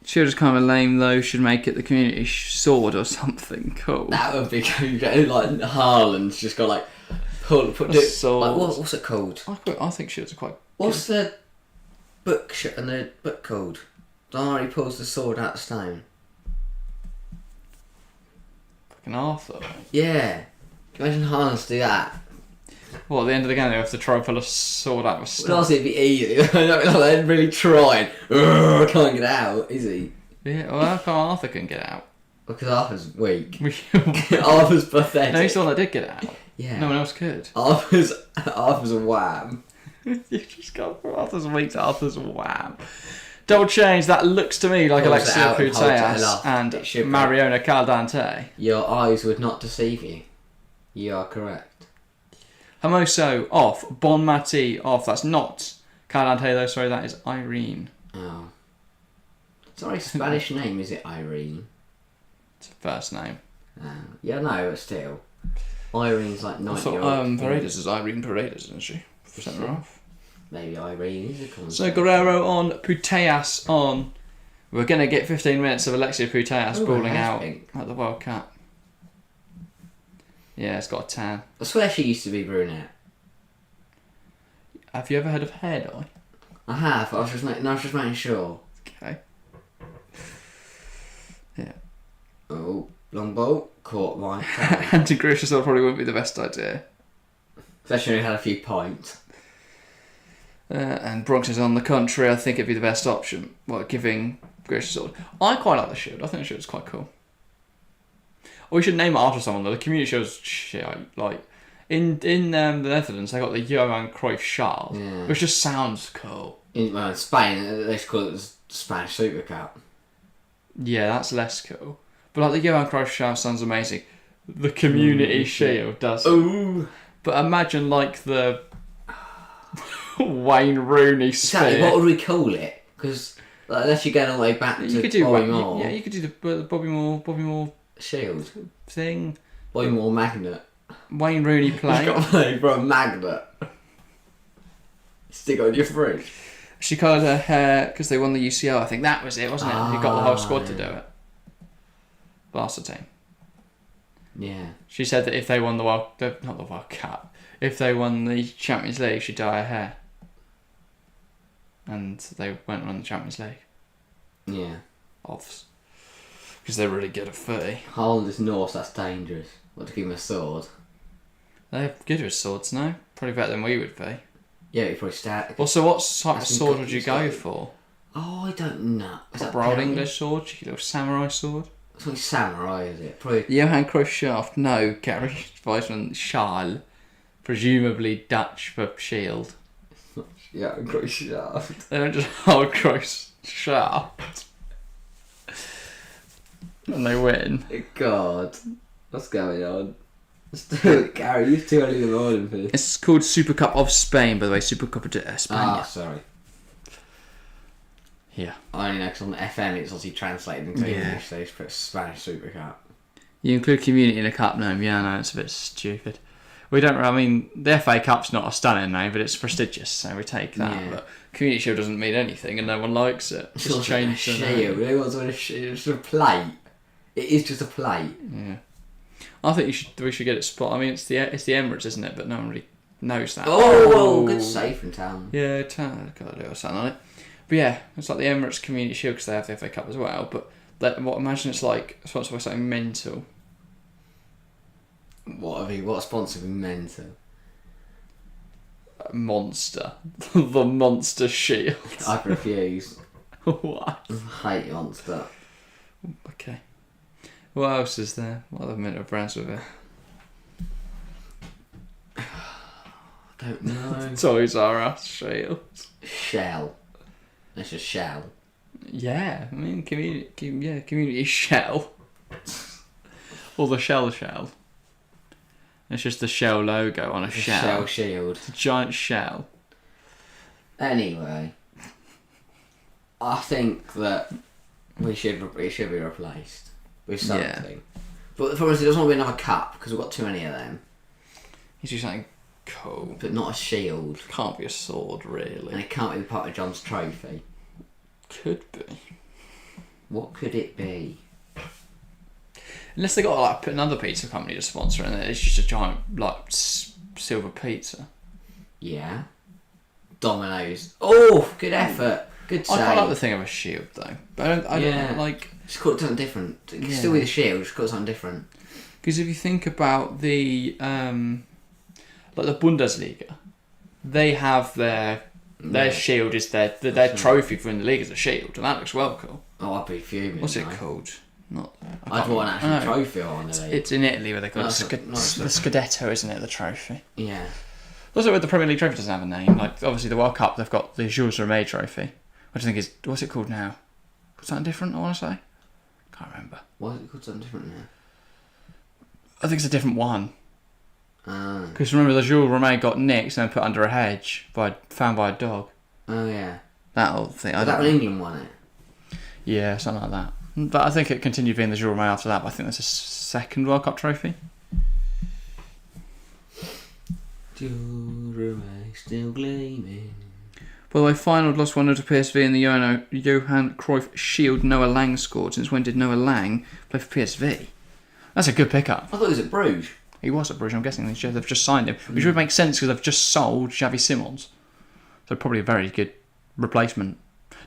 Shield is kind of lame though. Should make it the Community Sword or something cool. That would be cool. Like Haaland's just got like put sword. Like, what's it called? I think Shields are quite. What's the book and the book called? He pulls the sword out of stone. Fucking Arthur. Yeah. Can you imagine Haaland's do that? Well, at the end of the game, they have to try and pull a sword out of a stone. Well, it'd be easy. They're really trying. Can't get out, is he? Yeah, well, how come Arthur couldn't get out? Because Arthur's weak. Arthur's pathetic. No, he's the one that did get out. Yeah. No one else could. Arthur's a wham. You just got from Arthur's weak to Arthur's wham. Double change, that looks to me like Pulls it Alexia out and holds it Putellas aloft. It and should be. Mariona Caldentay. Your eyes would not deceive you. You are correct. Hermoso off, Bonmati off. That's not Caldentay though, sorry, that is Irene. Oh. It's not a Spanish name, is it, Irene? It's a first name. Yeah, no, but still. Irene's like 90 I thought Paredes is Irene Paredes, isn't she? Centre off. Maybe Irene is a concept. So Guerrero on, Putellas on. We're going to get 15 minutes of Alexia Putellas balling out at the World Cup. Yeah, it's got a tan. I swear she used to be brunette. Have you ever heard of hair dye? I have. I was just making sure. Okay. Yeah. Oh, long ball caught my tan. Anti-Grishasol probably wouldn't be the best idea. Especially when we had a few pints. And Bronx is on the contrary. I think it'd be the best option. Well, giving Grishasol. I quite like the shield. I think the shield's quite cool. Or we should name it after someone though. The Community Shield's shit. Like in the Netherlands, they got the Johan Cruyff Shawl, which just sounds cool. In Spain, they should call it the Spanish Super Cup. Yeah, that's less cool. But like the Johan Cruyff Shawl sounds amazing. The Community Shield does. Ooh. But imagine like the Wayne Rooney sphere. Exactly. What would we call it? Because unless you're going all the way back to Bobby Moore. Yeah, you could do the Bobby Moore Shield thing. Bobby Moore magnet. Wayne Rooney play. You've got money for a magnet. Stick it on your fridge. She coloured her hair because they won the UCL. I think that was it, wasn't it? Who got the whole squad to do it. Barca team. Yeah. She said that if they won not the World Cup, if they won the Champions League, she'd dye her hair. And they went on the Champions League. Yeah. Offs. Because they're really good at footy. Haaland is Norse, that's dangerous. What, to give him a sword? They're good with swords now. Probably better than we would be. Yeah, you probably stab. Well, so what type of sword would you go for? Oh, I don't know. Is that Proper old English sword? Cheeky little samurai sword? It's like samurai, is it? Probably. Johan Cruyff shaft? No, Gary Weissman Schal. Presumably Dutch for shield. Yeah, Cruyff shaft. They don't just hold Cruyff shaft. And they win. God. What's going on? Gary, you're too early in the morning for this. It's called Super Cup of Spain, by the way. Super Cup of Spain. Ah, sorry. Yeah. I only know because on the FM it's obviously translated into English, so it's put Spanish Super Cup. You include Community in a cup name, yeah, no, it's a bit stupid. We don't, I mean, the FA Cup's not a stunning name, but it's prestigious, so we take that. Yeah. But Community Shield doesn't mean anything, and no one likes it. It's just change the name. It's a plate. It is just a plate. Yeah. I think we should get it spot. I mean, it's the Emirates, isn't it? But no one really knows that. Oh, good save from Town. Yeah, Town got to do something on it. But yeah, it's like the Emirates Community Shield because they have the FA Cup as well. But imagine it's like sponsored by something mental. What sponsor we mental? Monster. The Monster Shield. I refuse. What? I hate Monster. Okay. What else is there? What other mental brands are there? I don't know. Toys R Us Shield. Shell. It's just Shell. Yeah, I mean community shell. Or the shell. It's just the Shell logo on a shell. Shell shield. It's a giant shell. Anyway, I think that it should be replaced with something. Yeah. But the problem is it doesn't want to be another cup because we've got too many of them. You do something cool. But not a shield. Can't be a sword, really. And it can't be part of John's trophy. Could be. What could it be? Unless they got like another pizza company to sponsor it and it's just a giant like silver pizza. Yeah. Domino's. Oh, good effort. Good save. I quite like the thing of a shield though. But I don't like... Just call it something different. It can still be the shield, just call it something different. Because if you think about the... like the Bundesliga, they have their shield is their trophy for in the league is a shield, and that looks well cool. Oh, I'd be fuming. What's it called? I'd want an actual trophy on the league. It's in Italy where they call it the Scudetto, isn't it? The trophy. Yeah. Also, with the Premier League trophy doesn't have a name. Like obviously the World Cup, they've got the Jules Rimet trophy, which I think is what's it called now? Something different, I want to say. Can't remember. Why is it called something different now? I think it's a different one. Because remember, the Jules Rimet got nicked and put under a hedge found by a dog. Oh yeah. That old thing. That when England won it. Yeah, something like that. But I think it continued being the Jules Rimet after that. But I think that's a second World Cup trophy. Jules Rimet still gleaming. By the way, Feyenoord lost 1-0 to PSV in the Johan Cruyff Shield. Noah Lang scored. Since when did Noah Lang play for PSV? That's a good pickup. I thought he was at Bruges. He was at Bruges. I'm guessing they've just signed him, which would make sense because they've just sold Xavi Simons. So probably a very good replacement.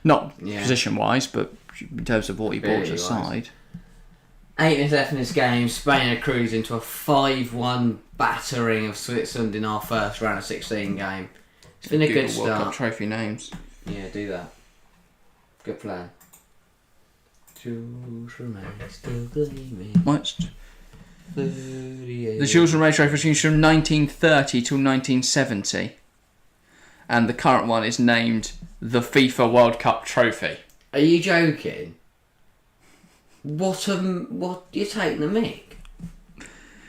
Not position-wise, but in terms of what he brought to the side. 8 minutes left in this game. Spain are cruising to a 5-1 battering of Switzerland in our first round of 16 game. It's been a good start. World Cup trophy names. Yeah, do that. Good plan. Jules Rimet still gleaming. What? The Jules Rimet trophy was used from 1930 till 1970. And the current one is named the FIFA World Cup trophy. Are you joking? What you're taking the mick?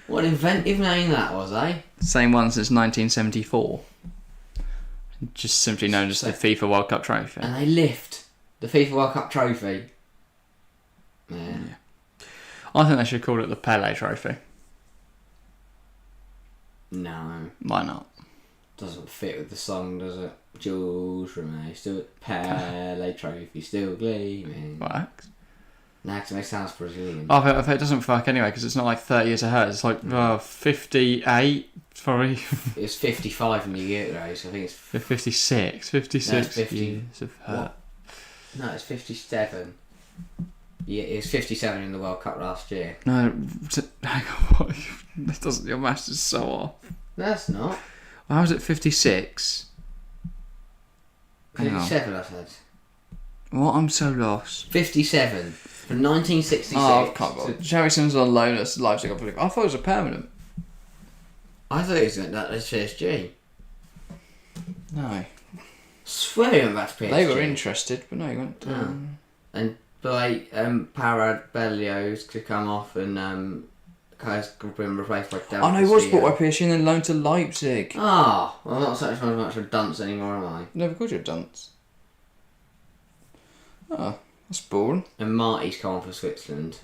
What an inventive name that was, eh? Same one since 1974. Just simply known as the FIFA World Cup trophy. And they lift the FIFA World Cup trophy. Yeah. I think they should call it the Pele trophy. No. Why not? Doesn't fit with the song, does it? Jules Rimet, still Pele trophy, still gleaming. Works. Nah, because it sounds Brazilian. Oh, but it doesn't work anyway because it's not like 30 years ahead. It's like 58, probably. It's 55 in the Euros. I think it's 56. 56 no, 50, years of hurt. No, it's 57. Yeah, it was 57 in the World Cup last year. No, hang on. This doesn't. Your maths is so off. No, it's not. How was it 56? 57, I said. What? I'm so lost. 57 from 1966. Oh, come on. Xavi Simons on loan at Leipzig. I thought it was a permanent. I thought he was at PSG. No. Swear he went back to PSG. They were interested, but no, he went. And by Parad Berlioz to come off and Kai's been replaced by Del. Oh no, he was bought by PSG and then loaned to Leipzig. Ah, well, I'm not such much of a dunce anymore, am I? Never called you a dunce. Oh, that's boring. And Marty's come on for Switzerland.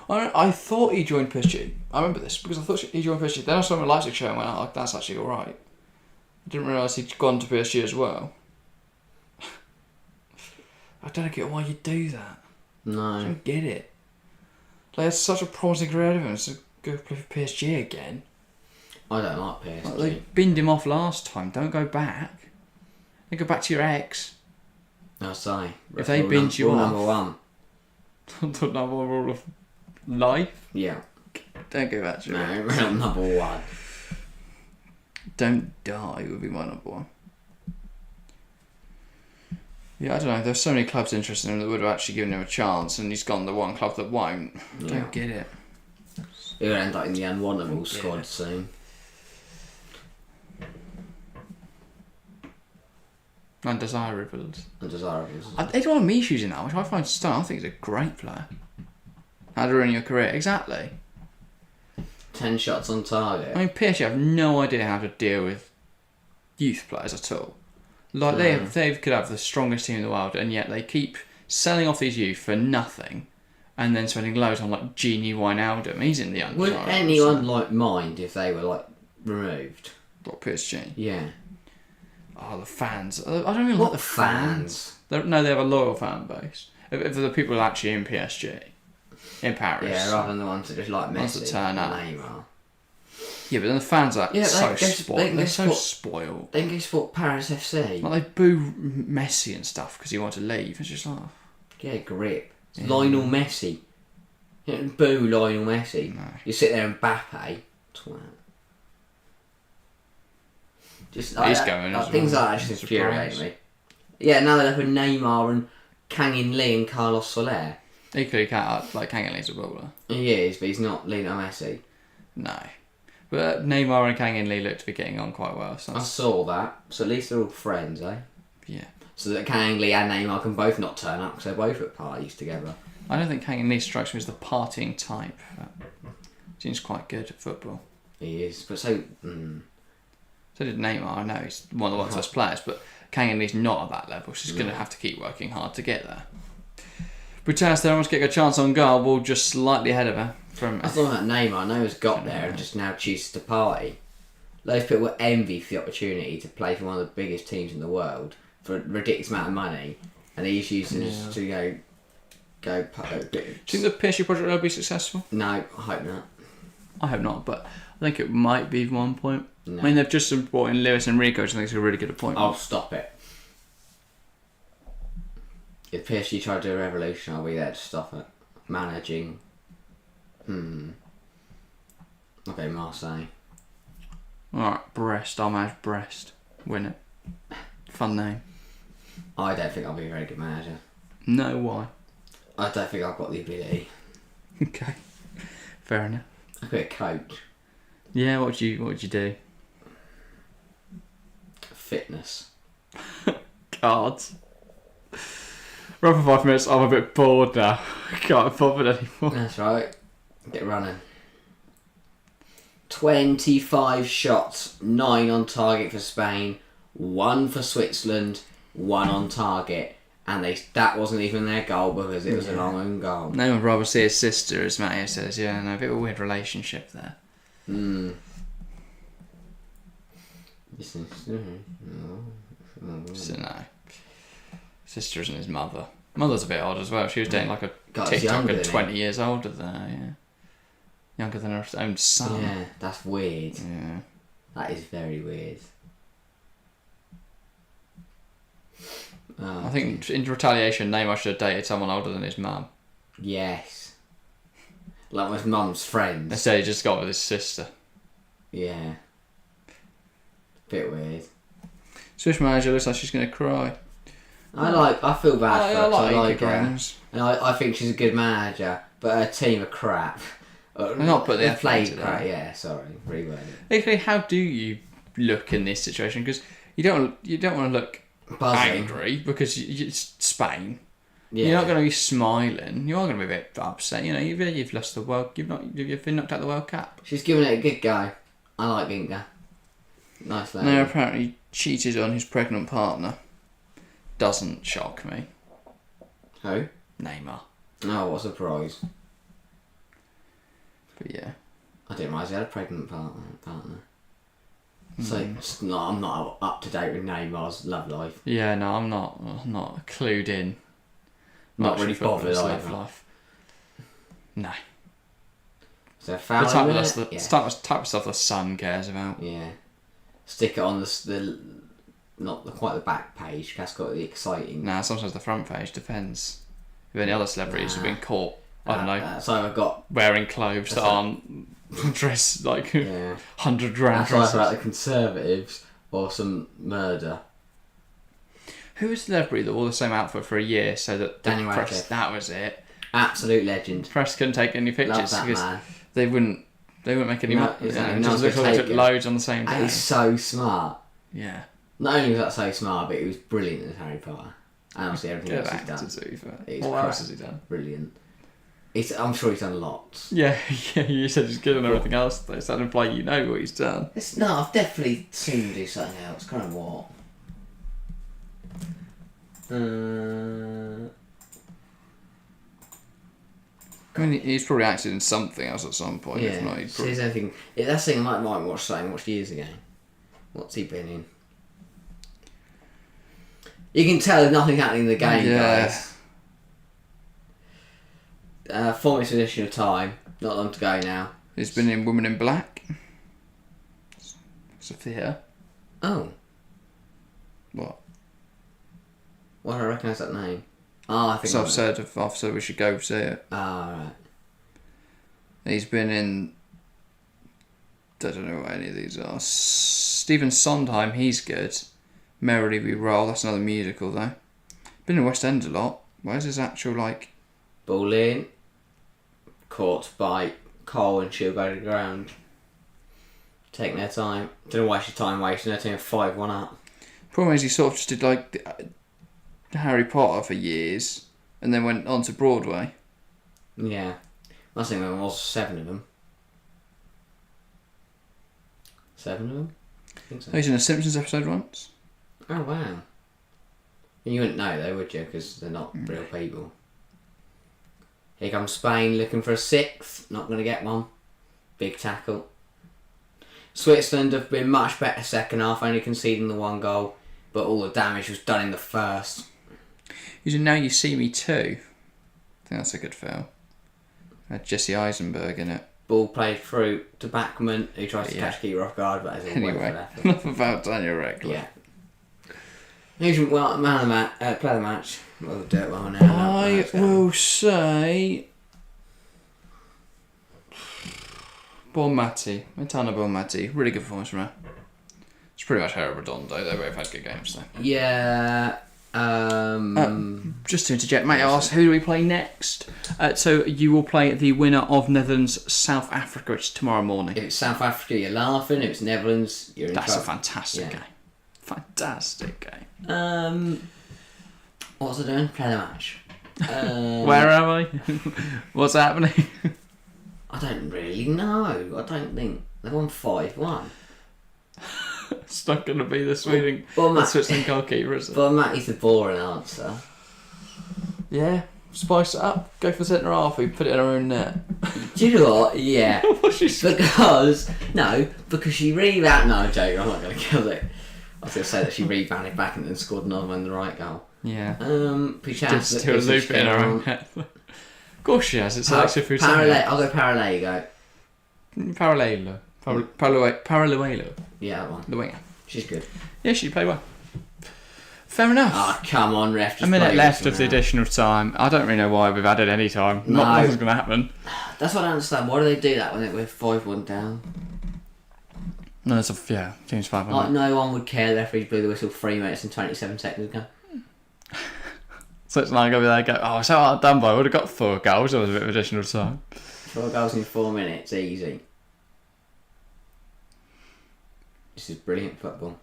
I thought he joined PSG. I remember this because I thought he joined PSG. Then I saw him at Leipzig show and went, "Oh, that's actually all right." I didn't realise he'd gone to PSG as well. I don't get why you do that. No. I don't get it. Like, it's such a promising career of him to go play for PSG again. I don't like PSG. Like, they binned him off last time. Don't go back. Then go back to your ex. No, sorry. If they binned you rule off. number one. The number one rule of life. Yeah. Don't go back to your ex. No, rule number one. Don't die would be my number one. Yeah, I don't know. There's so many clubs interested in him that would have actually given him a chance, and he's gone the one club that won't. Yeah. Don't get it. He'll end up in the unwantable squad soon. Undesirables. Undesirables. Eduardo Mishu's in that, which I find stunning. I think he's a great player. How to ruin your career. Exactly. 10 shots on target. I mean, PSG have no idea how to deal with youth players at all. Like, they could have the strongest team in the world, and yet they keep selling off these youth for nothing, and then spending loads on, like, Genie Wijnaldum. He's in the young Would anyone, like, mind if they were, like, removed? What, PSG? Yeah. Oh, the fans. I don't really like the fans. They have a loyal fan base. If the people actually in PSG, in Paris. Yeah, rather than the ones that just like Messi that turn up. Neymar. Yeah, but then the fans are so spoiled. They're so spoiled. They can go support Paris FC. Like, they boo Messi and stuff because he wanted to leave. It's just like... Yeah, grip. It's Lionel Messi. You don't boo Lionel Messi. No. You sit there and Mbappe. Twat. Just He's going as things well. like that just infuriate me. Yeah, now they're left with Neymar and Kang In Lee and Carlos Soler. Equally, like, Kang In Lee's a baller. He is, but he's not Lionel Messi. No. But Neymar and Kang In Lee look to be getting on quite well. So I saw that. So at least they're all friends, eh? Yeah. So that Kang In Lee and Neymar can both not turn up because they're both at parties together. I don't think Kang In Lee strikes me as the partying type. Seems quite good at football. He is, but so... So did Neymar. I know he's one of the world's best players, but Kang In Lee's not at that level. She's going to have to keep working hard to get there. Putellas there wants to get a chance on goal. Ball just slightly ahead of her. I thought that Neymar. Neymar's got there and just now chooses to party. Those people will envy for the opportunity to play for one of the biggest teams in the world for a ridiculous amount of money, and he's using this to go. Do you think the PSG project will be successful? No, I hope not. I hope not, but I think it might be 1 point. No. I mean, they've just brought in Lewis and Rico, which I think is a really good appointment. I'll stop it. If PSG try to do a revolution, I'll be there to stop it. Managing. Okay, Marseille. Alright, Brest. I'll manage Brest. Win it. Fun name. I don't think I'll be a very good manager. No, why? I don't think I've got the ability. Okay. Fair enough. I'll be a coach. Yeah, what would you do? Fitness. Cards. Run for 5 minutes, I'm a bit bored now. I can't bother anymore. That's right. Get running. 25 shots, 9 on target for Spain, 1 for Switzerland, 1 on target. And that wasn't even their goal because it was a long own goal. No one would rather see his sister, as Matty says. Yeah, no, a bit of a weird relationship there. So no. Sister isn't his mother. Mother's a bit odd as well. She was dating like a TikToker 20 years older than her, yeah. Younger than her own son. Yeah, that's weird. Yeah. That is very weird. I think in retaliation, Neymar should have dated someone older than his mum. Yes. Like with mum's friends. Instead, he just got with his sister. Yeah. Bit weird. Swiss manager looks like she's going to cry. I feel bad for her. I like her. Grimes. And I think she's a good manager, but her team are crap. Not put the effort played into crap. that. Yeah, sorry, reword it. Basically, how do you look in this situation? Because you don't want to look Buzzing. angry because it's Spain. Yeah. You're not going to be smiling. You are going to be a bit upset. You know, you've lost the world. You've been knocked out of the World Cup. She's giving it a good go. I like Ginga. Nice lady. No, apparently cheated on his pregnant partner. Doesn't shock me. Who? Neymar. Oh, what a surprise. But yeah. I didn't realise he had a pregnant partner. So I'm not up to date with Neymar's love life. Yeah, no, I'm not clued in. Not Much really in football's bothered love either. life. No. So foul type of stuff the Sun cares about. Yeah. Stick it on the not quite the back page. That's got the exciting. Nah, sometimes the front page depends. If any other celebrities have been caught, I don't know. So I've got wearing clothes that aren't dressed like 100 grand. That's either about the Conservatives or some murder. Who was the celebrity that wore the same outfit for a year so that Daniel press, Radcliffe. that was it. Absolute legend. Press couldn't take any pictures Love that because man. they wouldn't make any money. No Just looked like they took loads on the same day. He's so smart. Yeah. Not only was that so smart, but he was brilliant as Harry Potter. And obviously everything else he's done. What else has he done? Brilliant. I'm sure he's done lots. Yeah, you said he's good on everything else. Does that imply you know what he's done? No, I've definitely seen him do something else. Kind of what? I mean, he's probably acted in something else at some point. Yeah, if not, so there's anything. That's the thing I might watch something watched years ago. What's he been in? You can tell there's nothing happening in the game, guys. 4 minutes additional time. Not long to go now. He's been in Woman in Black. Sophia. Oh. What? Why do I recognise that name? Oh, I think So I've said we should go see it. Ah, right. He's been in... I don't know what any of these are. Stephen Sondheim, he's good. Merrily We Roll, that's another musical though. Been in West End a lot. Where's his actual Ball in. Caught by Cole and she'll go to the ground. Taking their time. Don't know why she's time wasting. They're taking 5-1 up. Problem is he sort of just did Harry Potter for years and then went on to Broadway. Yeah. I think there was 7 of them. 7 of them? I think so. Oh, he's in a Simpsons episode once. Oh, wow. You wouldn't know though, would you? Because they're not real people. Here comes Spain looking for a 6th. Not going to get one. Big tackle. Switzerland have been much better second half, only conceding the 1 goal. But all the damage was done in the first. He's in Now You See Me Too. I think that's a good film. Had Jesse Eisenberg in it. Ball played through to Bachmann, who tries to catch keeper off guard, but has a anyway, enough about Daniel Radcliffe. Yeah. Who's man of the match? Player of the match. We'll do it well now. I will say Bonmati. Aitana Bonmati. Really good performance from her. It's pretty much her and Redondo. They both had good games though. Yeah. Just to interject, mate, ask who do we play next? So you will play the winner of Netherlands South Africa, which is tomorrow morning. If it's South Africa, you're laughing. If it's Netherlands, you're in trouble. That's a fantastic game. Fantastic game. What was I doing? Play the match. Where am I? What's happening? I don't really know. I don't think they won 5-1. It's not going to be the Switzerland goalkeeper, is it? But Matty's the boring answer. Yeah, spice it up. Go for centre half. We put it in our own net. Do you know what? Yeah. Because she rebounded. No, I'm joking. I'm not going to kill it. I was going to say that she rebounded back and then scored another one in the right goal. Yeah. Just do a loop in her own net. Of course she has. It's Alexia Putellas. I'll go Parallelo. Parallelo. Parallelo. Yeah, that one. The winger. She's good. Yeah, she played well. Fair enough. Oh, come on, ref. A minute left of the additional time. I don't really know why we've added any time. No. Nothing's going to happen. That's what I don't understand. Why do they do that when we're 5-1 down? No, it's team's 5-1. Like, no one would care the referee blew the whistle 3 minutes and 27 seconds ago. So it's like over there and go, oh, it's so hard done by. I would have got 4 goals. There was a bit of additional time. 4 goals in 4 minutes, easy. This is brilliant football.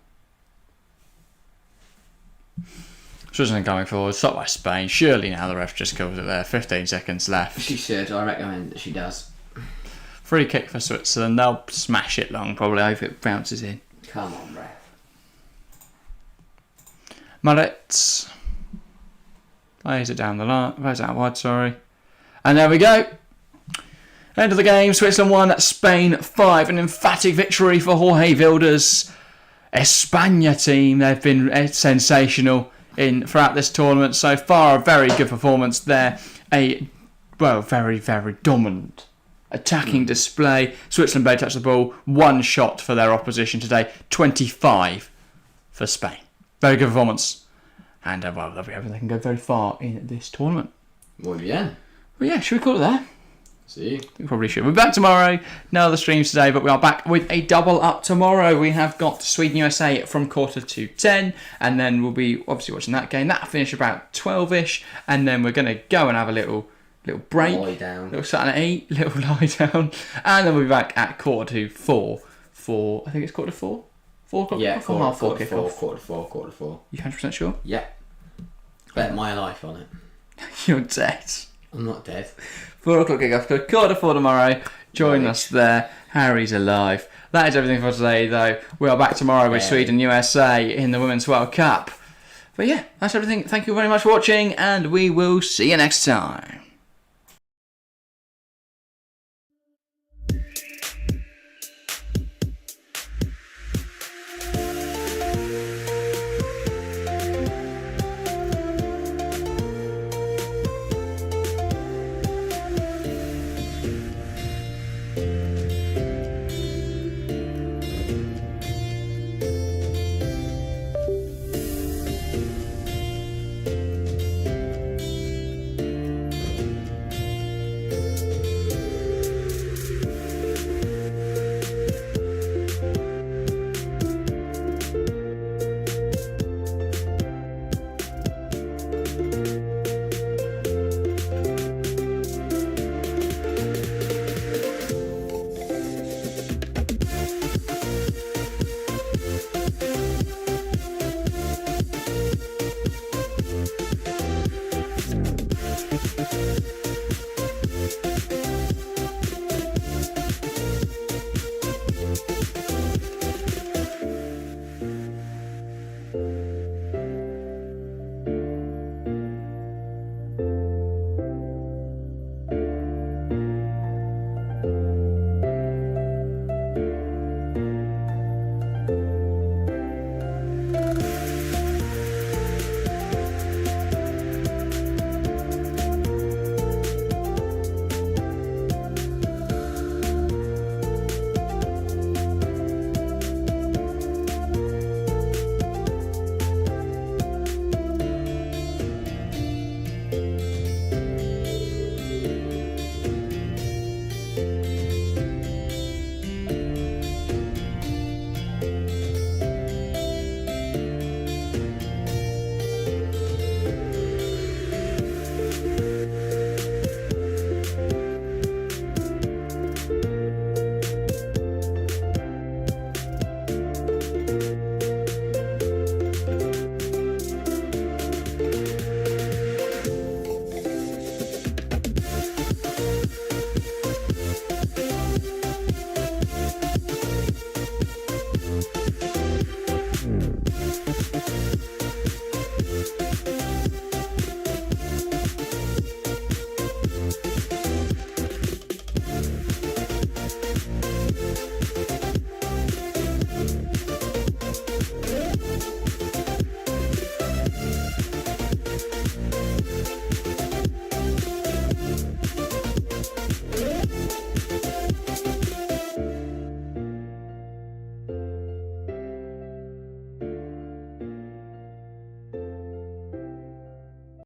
Switzerland coming forward, stopped by Spain. Surely now the ref just calls it there. 15 seconds left. She should. I recommend that she does. Free kick for Switzerland. They'll smash it long, probably. I hope it bounces in. Come on, ref. Mullet. Plays it down the line. Plays it out wide, sorry. And there we go. End of the game. Switzerland 1, Spain 5. An emphatic victory for Jorge Vilda's España team. They've been sensational throughout this tournament so far. A very good performance there. Very, very dominant attacking display. Switzerland barely touched the ball. 1 shot for their opposition today. 25 for Spain. Very good performance. And well, they'll be able, they can go very far in this tournament. Muy bien. Well, yeah, should we call it there? See. We probably should. We're back tomorrow. No other streams today, but we are back with a double up tomorrow. We have got Sweden-USA from 9:45, and then we'll be obviously watching that game. That'll finish about 12ish, and then we're going to go and have a little break. Lie down. Little something to eat, little lie down, and then we'll be back at 4:45 for, I think it's 4:45? 4 o'clock? Yeah, quarter to 4. You 100% sure? Yeah. Bet my life on it. You're dead. I'm not dead. 4 o'clock kickoff, 4:45 tomorrow. Join us there. Harry's alive. That is everything for today, though. We are back tomorrow with Sweden USA in the Women's World Cup. But yeah, that's everything. Thank you very much for watching, and we will see you next time.